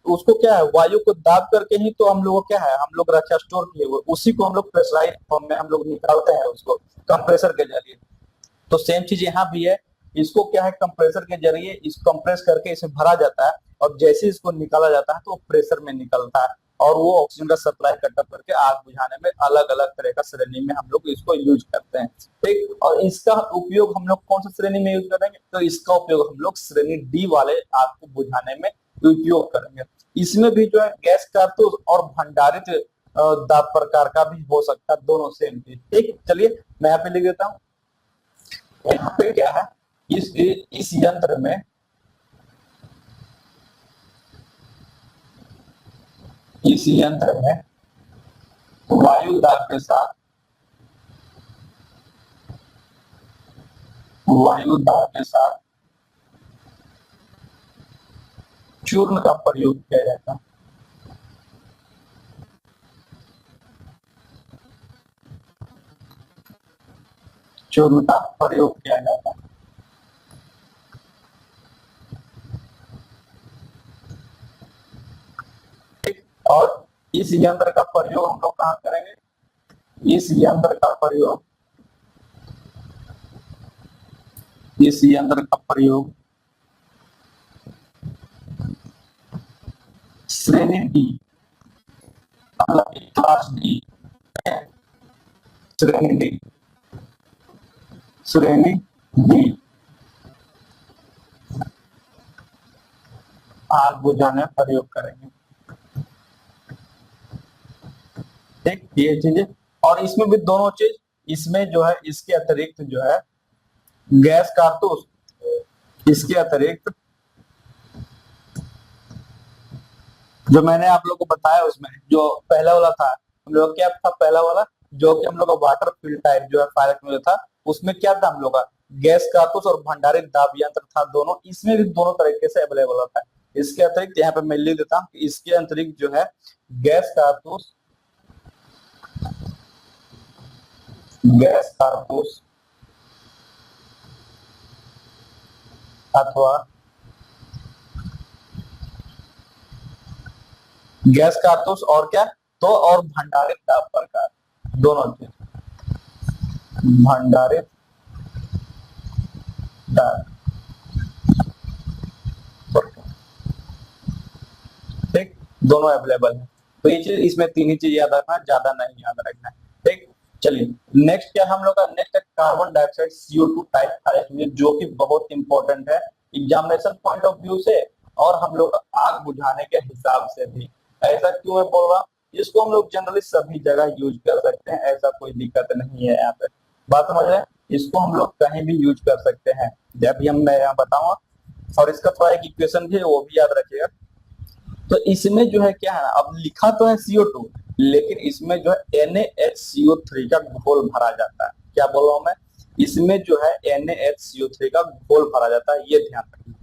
उसको क्या है वायु को दाब करके ही तो हम लोग क्या है हम लोग रक्षा स्टोर किए हुए, उसी को हम लोग प्रेशराइज फॉर्म में हम लोग निकालते हैं उसको कंप्रेसर के जरिए। तो सेम चीज यहाँ भी है, इसको क्या है कंप्रेसर के जरिए इस कंप्रेस करके इसे भरा जाता है, और जैसे इसको निकाला जाता है तो प्रेशर में निकलता है, और वो ऑक्सीजन का सप्लाई कटअप करके आग बुझाने में अलग अलग तरह का श्रेणी में हम लोग इसको यूज करते हैं। ठीक, और इसका उपयोग हम लोग कौन सा श्रेणी में यूज करेंगे, तो इसका उपयोग हम लोग श्रेणी डी वाले आग को बुझाने में उपयोग करेंगे। इसमें भी जो है गैस कारतूस और भंडारित दाब प्रकार का भी हो सकता है, दोनों सेम चीज। ठीक, चलिए मैं यहाँ पे लिख देता हूँ। यहाँ पे क्या है, इस यंत्र में वायु दाब के साथ चूर्ण का प्रयोग किया जाता है। चूर्ण का प्रयोग किया जाता है। और इस यंत्र का प्रयोग हम लोग कहाँ करेंगे, इस यंत्र का प्रयोग श्रेणी डी, मतलब क्लास डी, श्रेणी डी आग बुझाने प्रयोग करेंगे। ठीक, ये चीजें, और इसमें भी दोनों चीज, इसमें जो है इसके अतिरिक्त जो है गैस कारतूस, इसके अतिरिक्त जो मैंने आप लोग को बताया उसमें जो पहला वाला था, हम लोग क्या था पहला वाला, जो कि हम लोग का वाटर फील्ड टाइप जो है फायर एक्सटिंग्विशर था, उसमें क्या था हम लोग का गैस कारतूस और भंडारित दाब यंत्र था दोनों, इसमें भी दोनों तरीके से अवेलेबल होता है। इसके अतिरिक्त यहाँ पे मैं लिख देता हूँ, इसके अतिरिक्त जो है गैस कारतूस अथवा गैस कारतूस और क्या, तो और भंडारित दाब प्रकार, दोनों चीज, भंडारित दाब। ठीक, दोनों अवेलेबल है। तो ये चीज, इसमें तीन ही चीज याद रखना, ज्यादा नहीं याद रखना है। ठीक, चलिए नेक्स्ट क्या हम लोग का, नेक्स्ट है कार्बन डाइऑक्साइड CO2 टाइप, जो कि बहुत इंपॉर्टेंट है एग्जामिनेशन पॉइंट ऑफ व्यू से, और हम लोग आग बुझाने के हिसाब से भी। ऐसा क्यों मैं बोल रहा हूँ, इसको हम लोग जनरली सभी जगह यूज कर सकते हैं, ऐसा कोई दिक्कत नहीं है यहाँ पे, बात समझ रहे हैं, इसको हम लोग कहीं भी यूज कर सकते हैं, जब भी मैं यहाँ बताऊंगा। और इसका थोड़ा एक इक्वेशन भी है, वो भी याद रखिएगा। तो इसमें जो है क्या है ना, अब लिखा तो है CO2, लेकिन इसमें जो है NaHCO3 का घोल भरा जाता है। क्या बोल रहा हूं मैं, इसमें जो है NaHCO3 का घोल भरा जाता है, ये ध्यान रखिए।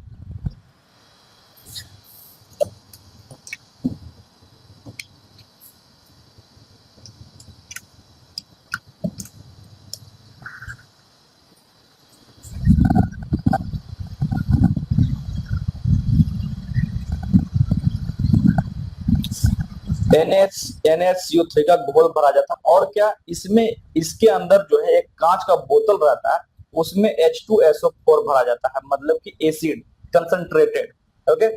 NaHCO3 का घोल भरा जाता है, और क्या इसमें इसके अंदर जो है एक कांच का बोतल रहता है, उसमें H2SO4 भरा जाता है, मतलब कि एसिड कंसंट्रेटेड। ओके,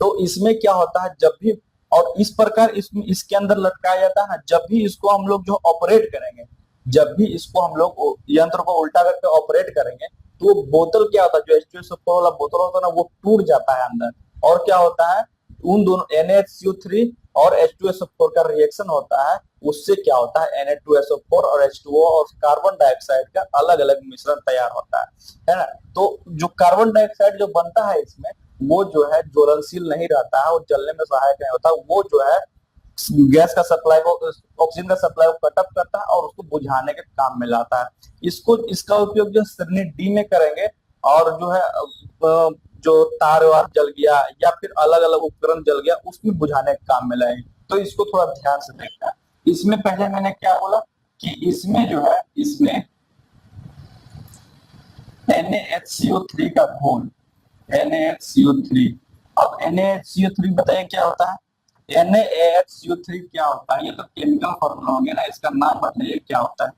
तो इसमें क्या होता है, जब भी और इस प्रकार इसमें इसके अंदर लटकाया जाता है ना, जब भी इसको हम लोग जो ऑपरेट करेंगे, जब भी इसको हम लोग यंत्र को उल्टा करके ऑपरेट करेंगे, तो वो बोतल क्या होता है, जो H2SO4 वाला बोतल होता है ना, वो टूट जाता है अंदर। और क्या होता है, उन दोनों NaHCO3 और H2SO4 का रिएक्शन होता है, उससे क्या होता है, Na2SO4 और H2O और कार्बन डाइऑक्साइड का अलग अलग मिश्रण तैयार होता है ना। तो जो कार्बन डाइऑक्साइड जो बनता है इसमें, वो जो है ज्वलनशील नहीं रहता है और जलने में सहायक नहीं होता, वो जो है गैस का सप्लाई को, ऑक्सीजन का सप्लाई को कटअप करता है और उसको बुझाने के काम में लाता है। इसको इसका उपयोग जो श्रेणी डी में करेंगे, और जो है जो तार वार जल गया या फिर अलग अलग उपकरण जल गया, उसमें बुझाने के काम में लाएंगे। तो इसको थोड़ा ध्यान से देखना है। इसमें पहले मैंने क्या बोला कि इसमें जो है, इसमें NaHCO3 का घोल, NaHCO3। अब NaHCO3 बताइए क्या होता है, NaHCO3 क्या होता है, ये तो केमिकल फॉर्मूला हो गया ना, इसका नाम बताइए क्या होता है।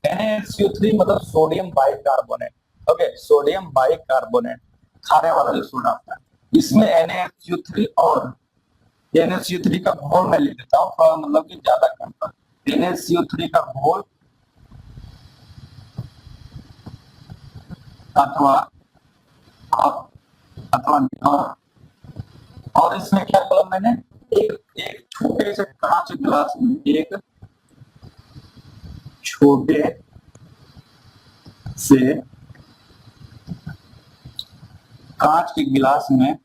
NaHCO3 मतलब sodium bicarbonate. Okay, sodium bicarbonate, खाने वाला जो सोडा होता है। इसमें NaHCO3 और NaHCO3 का घोल मैं लिख देता हूँ, थोड़ा मतलब कि ज्यादा कम कर। NaHCO3 का घोल अथवा अथवा और इसमें क्या बोला मैंने, एक एक छोटे से कांच गिलास में, एक छोटे से कांच के गिलास में,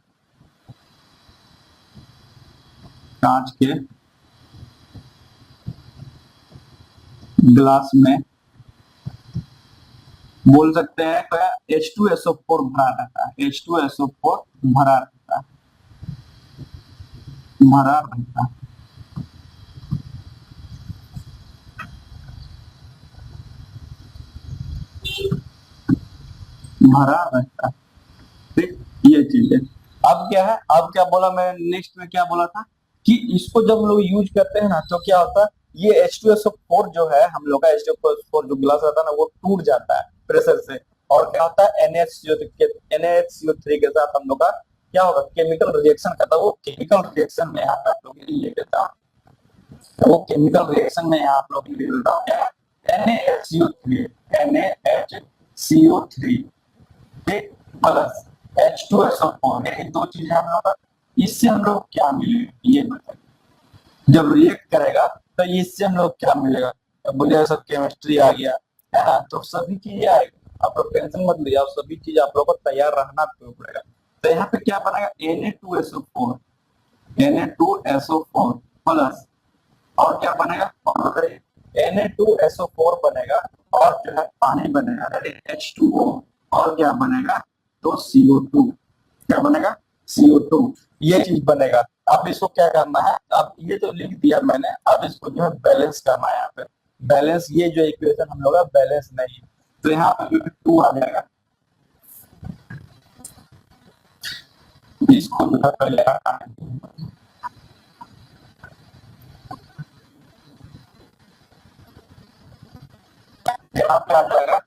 कांच के गिलास में बोल सकते हैं H2SO4 भरा रहता है, H2SO4 भरा रहता है, भरा रहता है। भरा रहता है, ठीक, ये चीज है। अब क्या है, अब क्या बोला मैं नेक्स्ट में, क्या बोला था कि इसको जब लोग यूज करते हैं ना, तो क्या होता है, ये H2SO4 जो है हम लोग का, H2SO4 जो गिलास रहता है ना, वो टूट जाता है प्रेशर से। और क्या होता है, NaHCO3 के साथ हम लोग का क्या होगा, केमिकल रिएक्शन करता है। वो केमिकल रिएक्शन में आप लोग ये देता हूँ, वो केमिकल रिएक्शन में आप लोग ले लेता हूँ क्या, NaHCO3, NaHCO3 प्लस H2SO4, ये दो चीजें हम लोग, इससे हम लोग क्या मिलेगा ये बताइए। जब रिएक्ट करेगा तो इससे हम लोग क्या मिलेगा, बोलिए सब केमिस्ट्री आ गया है ना, तो सभी चीजें आएगी, आप लोग टेंशन मत लीजिए, आप सभी चीज आप लोग को तैयार रहना पड़ेगा। तो यहाँ पे क्या बनेगा, Na2SO4, Na2SO4 प्लस, और क्या बनेगा, Na2SO4 बनेगा, और जो है पानी बनेगा H2O, और क्या बनेगा, तो CO2, क्या बनेगा, CO2, ये चीज बनेगा। अब इसको क्या करना है, अब ये तो लिख दिया मैंने, अब इसको जो है बैलेंस करना है। यहाँ पे बैलेंस, ये जो इक्वेशन हम लोग का बैलेंस नहीं, तो यहाँ पे 2 आ जाएगा। इसको जो है पहले यहाँ पे आ जाएगा,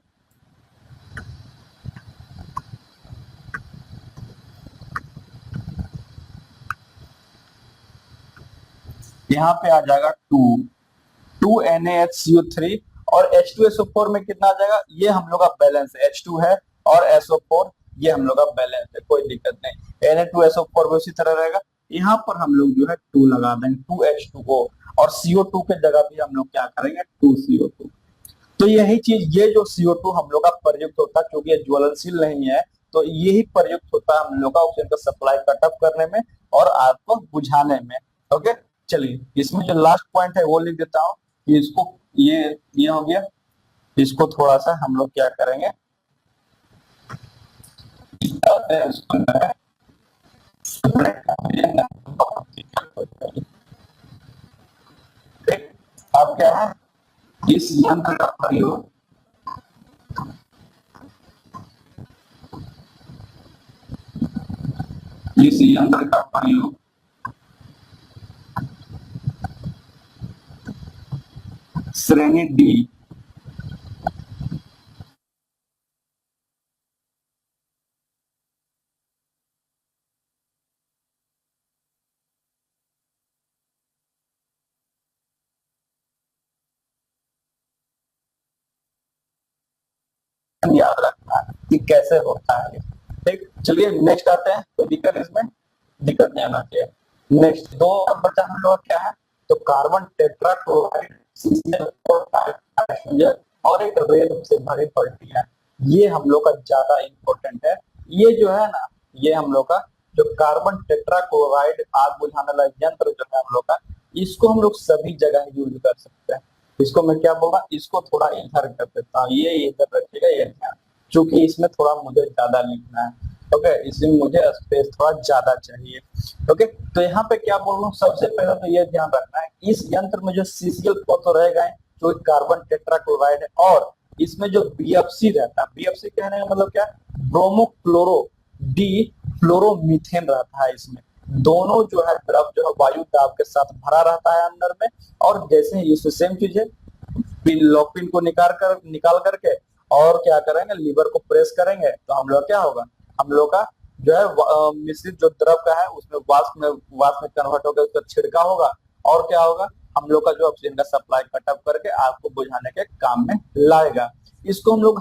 यहाँ पे आ जाएगा 2 NaHCO3 और H2SO4 में कितना आ जाएगा, ये हम लोग का बैलेंस है, H2 है और SO4 ये हम लोग का बैलेंस है, कोई दिक्कत नहीं। Na2SO4 भी उसी तरह रहेगा। यहाँ पर हम लोग जो है 2 लगा देंगे, 2H2O, और CO2 के जगह भी हम लोग क्या करेंगे, 2CO2। तो यही चीज, ये जो CO2 हम लोग का प्रयुक्त होता है, क्योंकि ये ज्वलनशील नहीं है, तो यही प्रयुक्त होता है हम लोग का ऑक्सीजन का सप्लाई कटअप करने में और आग को बुझाने में। ओके, चलिए इसमें जो लास्ट पॉइंट है वो लिख देता हूँ कि इसको, ये हो गया। इसको थोड़ा सा हम लोग क्या करेंगे, अब क्या है, इस यंत्र का प्रयोग इस यंत्र का प्रयोग श्रेणी डी याद रखना है कि कैसे होता है। ठीक, चलिए नेक्स्ट आते हैं। कोई दिक्कत इसमें? दिक्कत नहीं आना चाहिए। नेक्स्ट दो बचा हम लोग क्या है, तो कार्बन टेट्राक्लोराइड और एक रेत से भरी पड़ती है। ये हम लोग का ज्यादा इंपॉर्टेंट है। ये जो है ना, ये हम लोग का जो कार्बन टेट्राक्लोराइड आग बुझाने वाला यंत्र जो है हम लोग का, इसको हम लोग सभी जगह यूज कर सकते हैं। इसको मैं क्या बोला, इसको थोड़ा इधर कर देता हूँ, ये इधर रखिएगा, ये ध्यान, क्योंकि इसमें थोड़ा मुझे ज्यादा लिखना है। ओके, इसमें मुझे स्पेस थोड़ा ज्यादा चाहिए। ओके, तो यहाँ पे क्या बोल रहा हूँ, सबसे पहले तो ये ध्यान रखना है, इस यंत्र में जो CCl4 तो रहेगा जो कार्बन टेट्राक्लोराइड है, और इसमें जो BFC रहता है, BFC कहने का मतलब क्या, ब्रोमोक्लोरो डी फ्लोरोमीथेन रहता है। इसमें दोनों जो है द्रव जो है वायु दाब के साथ भरा रहता है अंदर में, और जैसे ही इसमें सेम चीज है, लॉकपिन को निकाल करके और क्या करेंगे, लीवर को प्रेस करेंगे, तो हम लोग क्या होगा, हम लोग का जो है मिश्रित जो द्रव का है उसमें वाष्प में कन्वर्ट होकर उसका छिड़का होगा, और क्या होगा, हम लोग का जो ऑक्सीजन का सप्लाई कटअप करके आग को बुझाने के काम में लाएगा। इसको हम लोग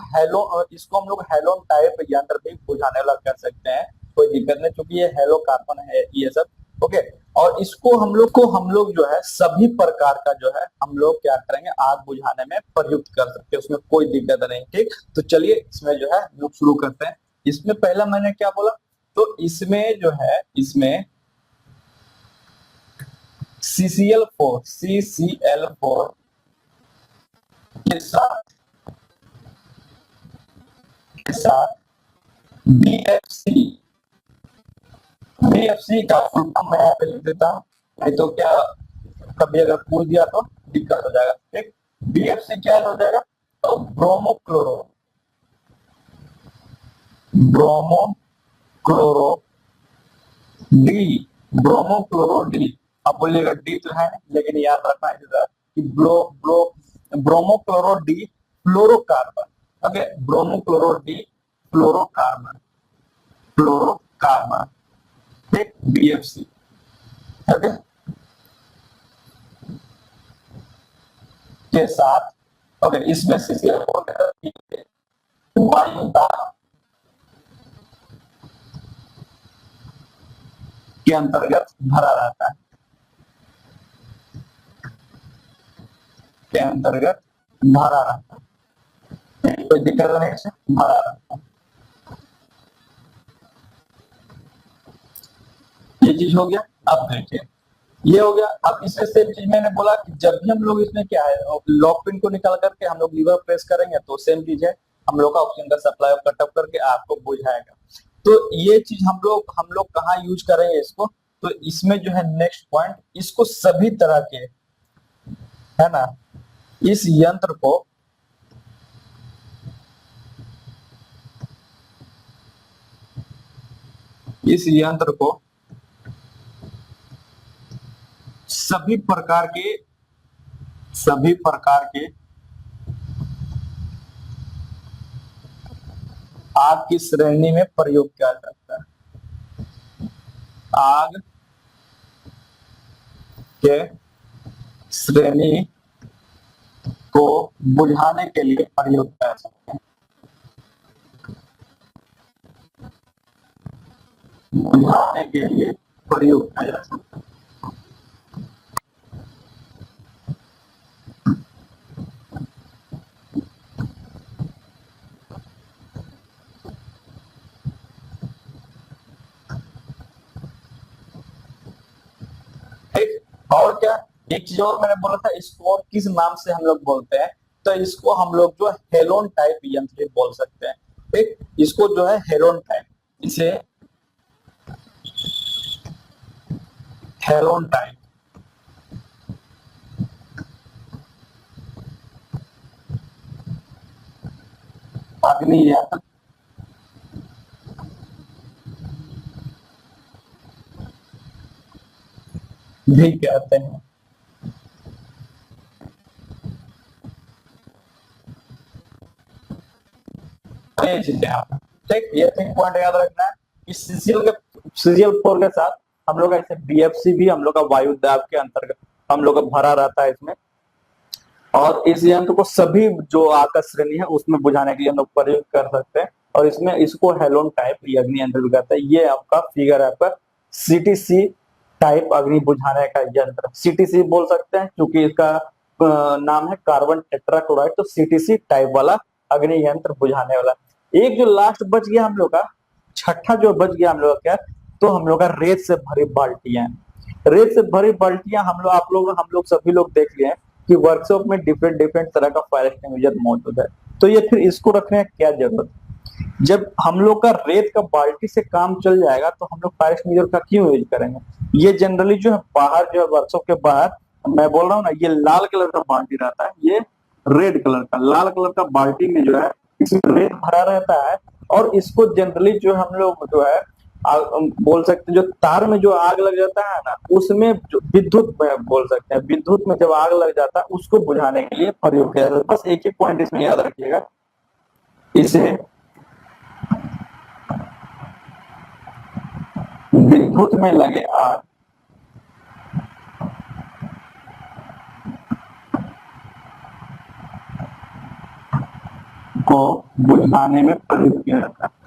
हेलोन टाइप यंत्र भी बुझाने वाला कर सकते हैं, कोई दिक्कत नहीं, क्योंकि ये हेलो कार्बन है ये सब। ओके, और इसको हम लोग जो है सभी प्रकार का जो है हम लोग क्या करेंगे, आग बुझाने में प्रयुक्त कर सकते हैं, उसमें कोई दिक्कत नहीं। ठीक, तो चलिए इसमें जो है लोग शुरू करते हैं। इसमें पहला मैंने क्या बोला, तो इसमें जो है, इसमें CCl4 के साथ BFC का फुल फॉर्म मैं यहाँ पे लिख देता हूँ, नहीं तो क्या कभी अगर पूछ दिया तो दिक्कत हो जाएगा। ठीक, BFC क्या हो जाएगा, तो ब्रोमोक्लोरो डी। अब बोलिएगा डी तो है, लेकिन याद रखना है कि bromochloro di fluorocarbon. Okay, bromochloro di fluorocarbon, ठीक, BFC। ओके, के साथ, ओके, इसमें CCl4 वायु दाब के अंतर्गत भरा रहता है, कोई दिक्कत नहीं, से भरा रहता है। ये चीज हो गया। अब देखिए, ये हो गया। अब इससे सेम चीज मैंने बोला कि जब भी हम लोग इसमें क्या है, लॉक पिन को निकाल करके हम लोग लीवर प्रेस करेंगे, तो सेम चीज है, हम लोग का ऑक्सीजन का सप्लाई कटअप करके आग को बुझाएगा। तो ये चीज हम लोग कहाँ यूज करेंगे इसको, तो इसमें जो है नेक्स्ट पॉइंट, इसको सभी तरह के, है ना, इस यंत्र को सभी प्रकार के आग की श्रेणी में प्रयोग किया जाता है, आग के श्रेणी को बुझाने के लिए प्रयोग किया जाता है, बुझाने के लिए प्रयोग किया जाता है। और क्या, एक चीज और मैंने बोला था, इसको और किस नाम से हम लोग बोलते हैं, तो इसको हम लोग जो हेलोन टाइप यंत्र बोल सकते हैं। ठीक, इसको जो है हेलोन टाइप, इसे हेलोन टाइप अग्नि यंत्र भी कहते हैं। ठीक, ये 3 पॉइंट याद रखना है कि CCl4 के साथ हम लोग ऐसे BFC भी हम लोग का वायु दाब के अंतर्गत हम लोग का भरा रहता है इसमें, और इस यंत्र को सभी जो आकाश श्रेणी है उसमें बुझाने के लिए हम लोग प्रयोग कर सकते हैं। और इसमें इसको हेलोन टाइप अग्नि यंत्र भी कहते हैं। ये आपका फिगर है आपका सीटीसी टाइप अग्नि बुझाने का यंत्र, सीटीसी बोल सकते हैं क्योंकि इसका नाम है कार्बन टेट्राक्लोराइड, तो सीटीसी टाइप वाला अग्नि यंत्र बुझाने वाला। एक जो लास्ट बच गया हम लोग का, छठा जो बच गया हम लोग का क्या, तो हम लोग का रेत से भरी बाल्टियां। रेत से भरी बाल्टियां हम लोग सभी लोग देख लिए हैं कि वर्कशॉप में डिफरेंट डिफरेंट तरह का फायर एक्सटिंग्विशर मौजूद है। तो ये फिर इसको रखने की क्या जरूरत है? जब हम लोग का रेत का बाल्टी से काम चल जाएगा तो हम लोग फायर एक्सटिंग्विशर का क्यों यूज करेंगे? ये जनरली जो है बाहर, जो है वर्कशॉप के बाहर, मैं बोल रहा हूँ ना, ये लाल कलर का बाल्टी रहता है, ये रेड कलर का, लाल कलर का बाल्टी में जो है इसमें रेत भरा रहता है। और इसको जनरली जो हम लोग जो है बोल सकते हैं, जो तार में जो आग लग जाता है ना, उसमें जो विद्युत में बोल सकते हैं, विद्युत में जब आग लग जाता है उसको बुझाने के लिए प्रयोग किया जाता है। बस एक ही पॉइंट इसमें याद रखिएगा, इसे विद्युत में लगे आग को बुझाने में प्रयोग किया जाता है।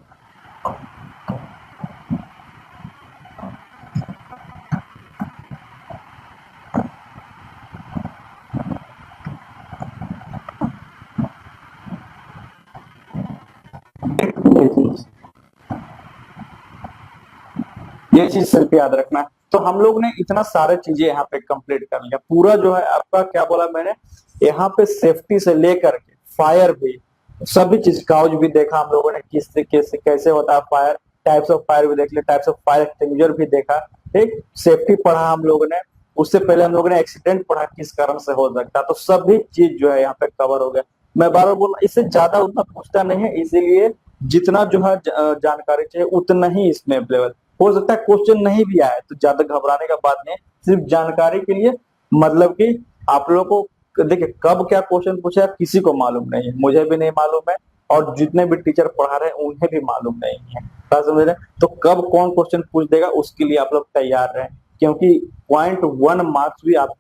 ये चीज सिर्फ याद रखना है। तो हम लोग ने इतना सारे चीजें यहाँ पे कंप्लीट कर लिया। पूरा जो है आपका क्या बोला मैंने, यहाँ पे सेफ्टी से लेकर के फायर भी, सभी चीज काउज भी देखा हम लोगों ने, किस तरीके से कैसे होता है फायर, टाइप्स ऑफ फायर भी देख लिया, टाइप्स ऑफ फायर एक्सटिंग्विशर भी देखा, ठीक, सेफ्टी पढ़ा हम लोगों ने। उससे पहले हम लोगों ने एक्सीडेंट पढ़ा किस कारण से हो सकता है। तो सभी चीज जो है यहाँ पे कवर हो गया। मैं बार बार बोल रहा, इससे ज्यादा उतना पूछता नहीं है, इसीलिए जितना जो है जानकारी चाहिए उतना ही इसमें अवेलेबल। हो सकता है क्वेश्चन नहीं भी आए तो ज्यादा घबराने का बात नहीं है, सिर्फ जानकारी के लिए, मतलब कि आप लोगों को देखिए कब क्या क्वेश्चन पूछा किसी को मालूम नहीं है, मुझे भी नहीं मालूम है, और जितने भी टीचर पढ़ा रहे हैं उन्हें भी मालूम नहीं है। समझ रहे? तो कब कौन क्वेश्चन पूछ देगा उसके लिए आप लोग तैयार रहें, क्योंकि .1 मार्क्स भी आप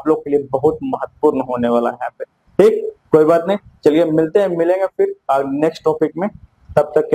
लोग के लिए बहुत महत्वपूर्ण होने वाला है यहाँ पे। ठीक, कोई बात नहीं, चलिए मिलते हैं, मिलेंगे फिर नेक्स्ट टॉपिक में, तब तक के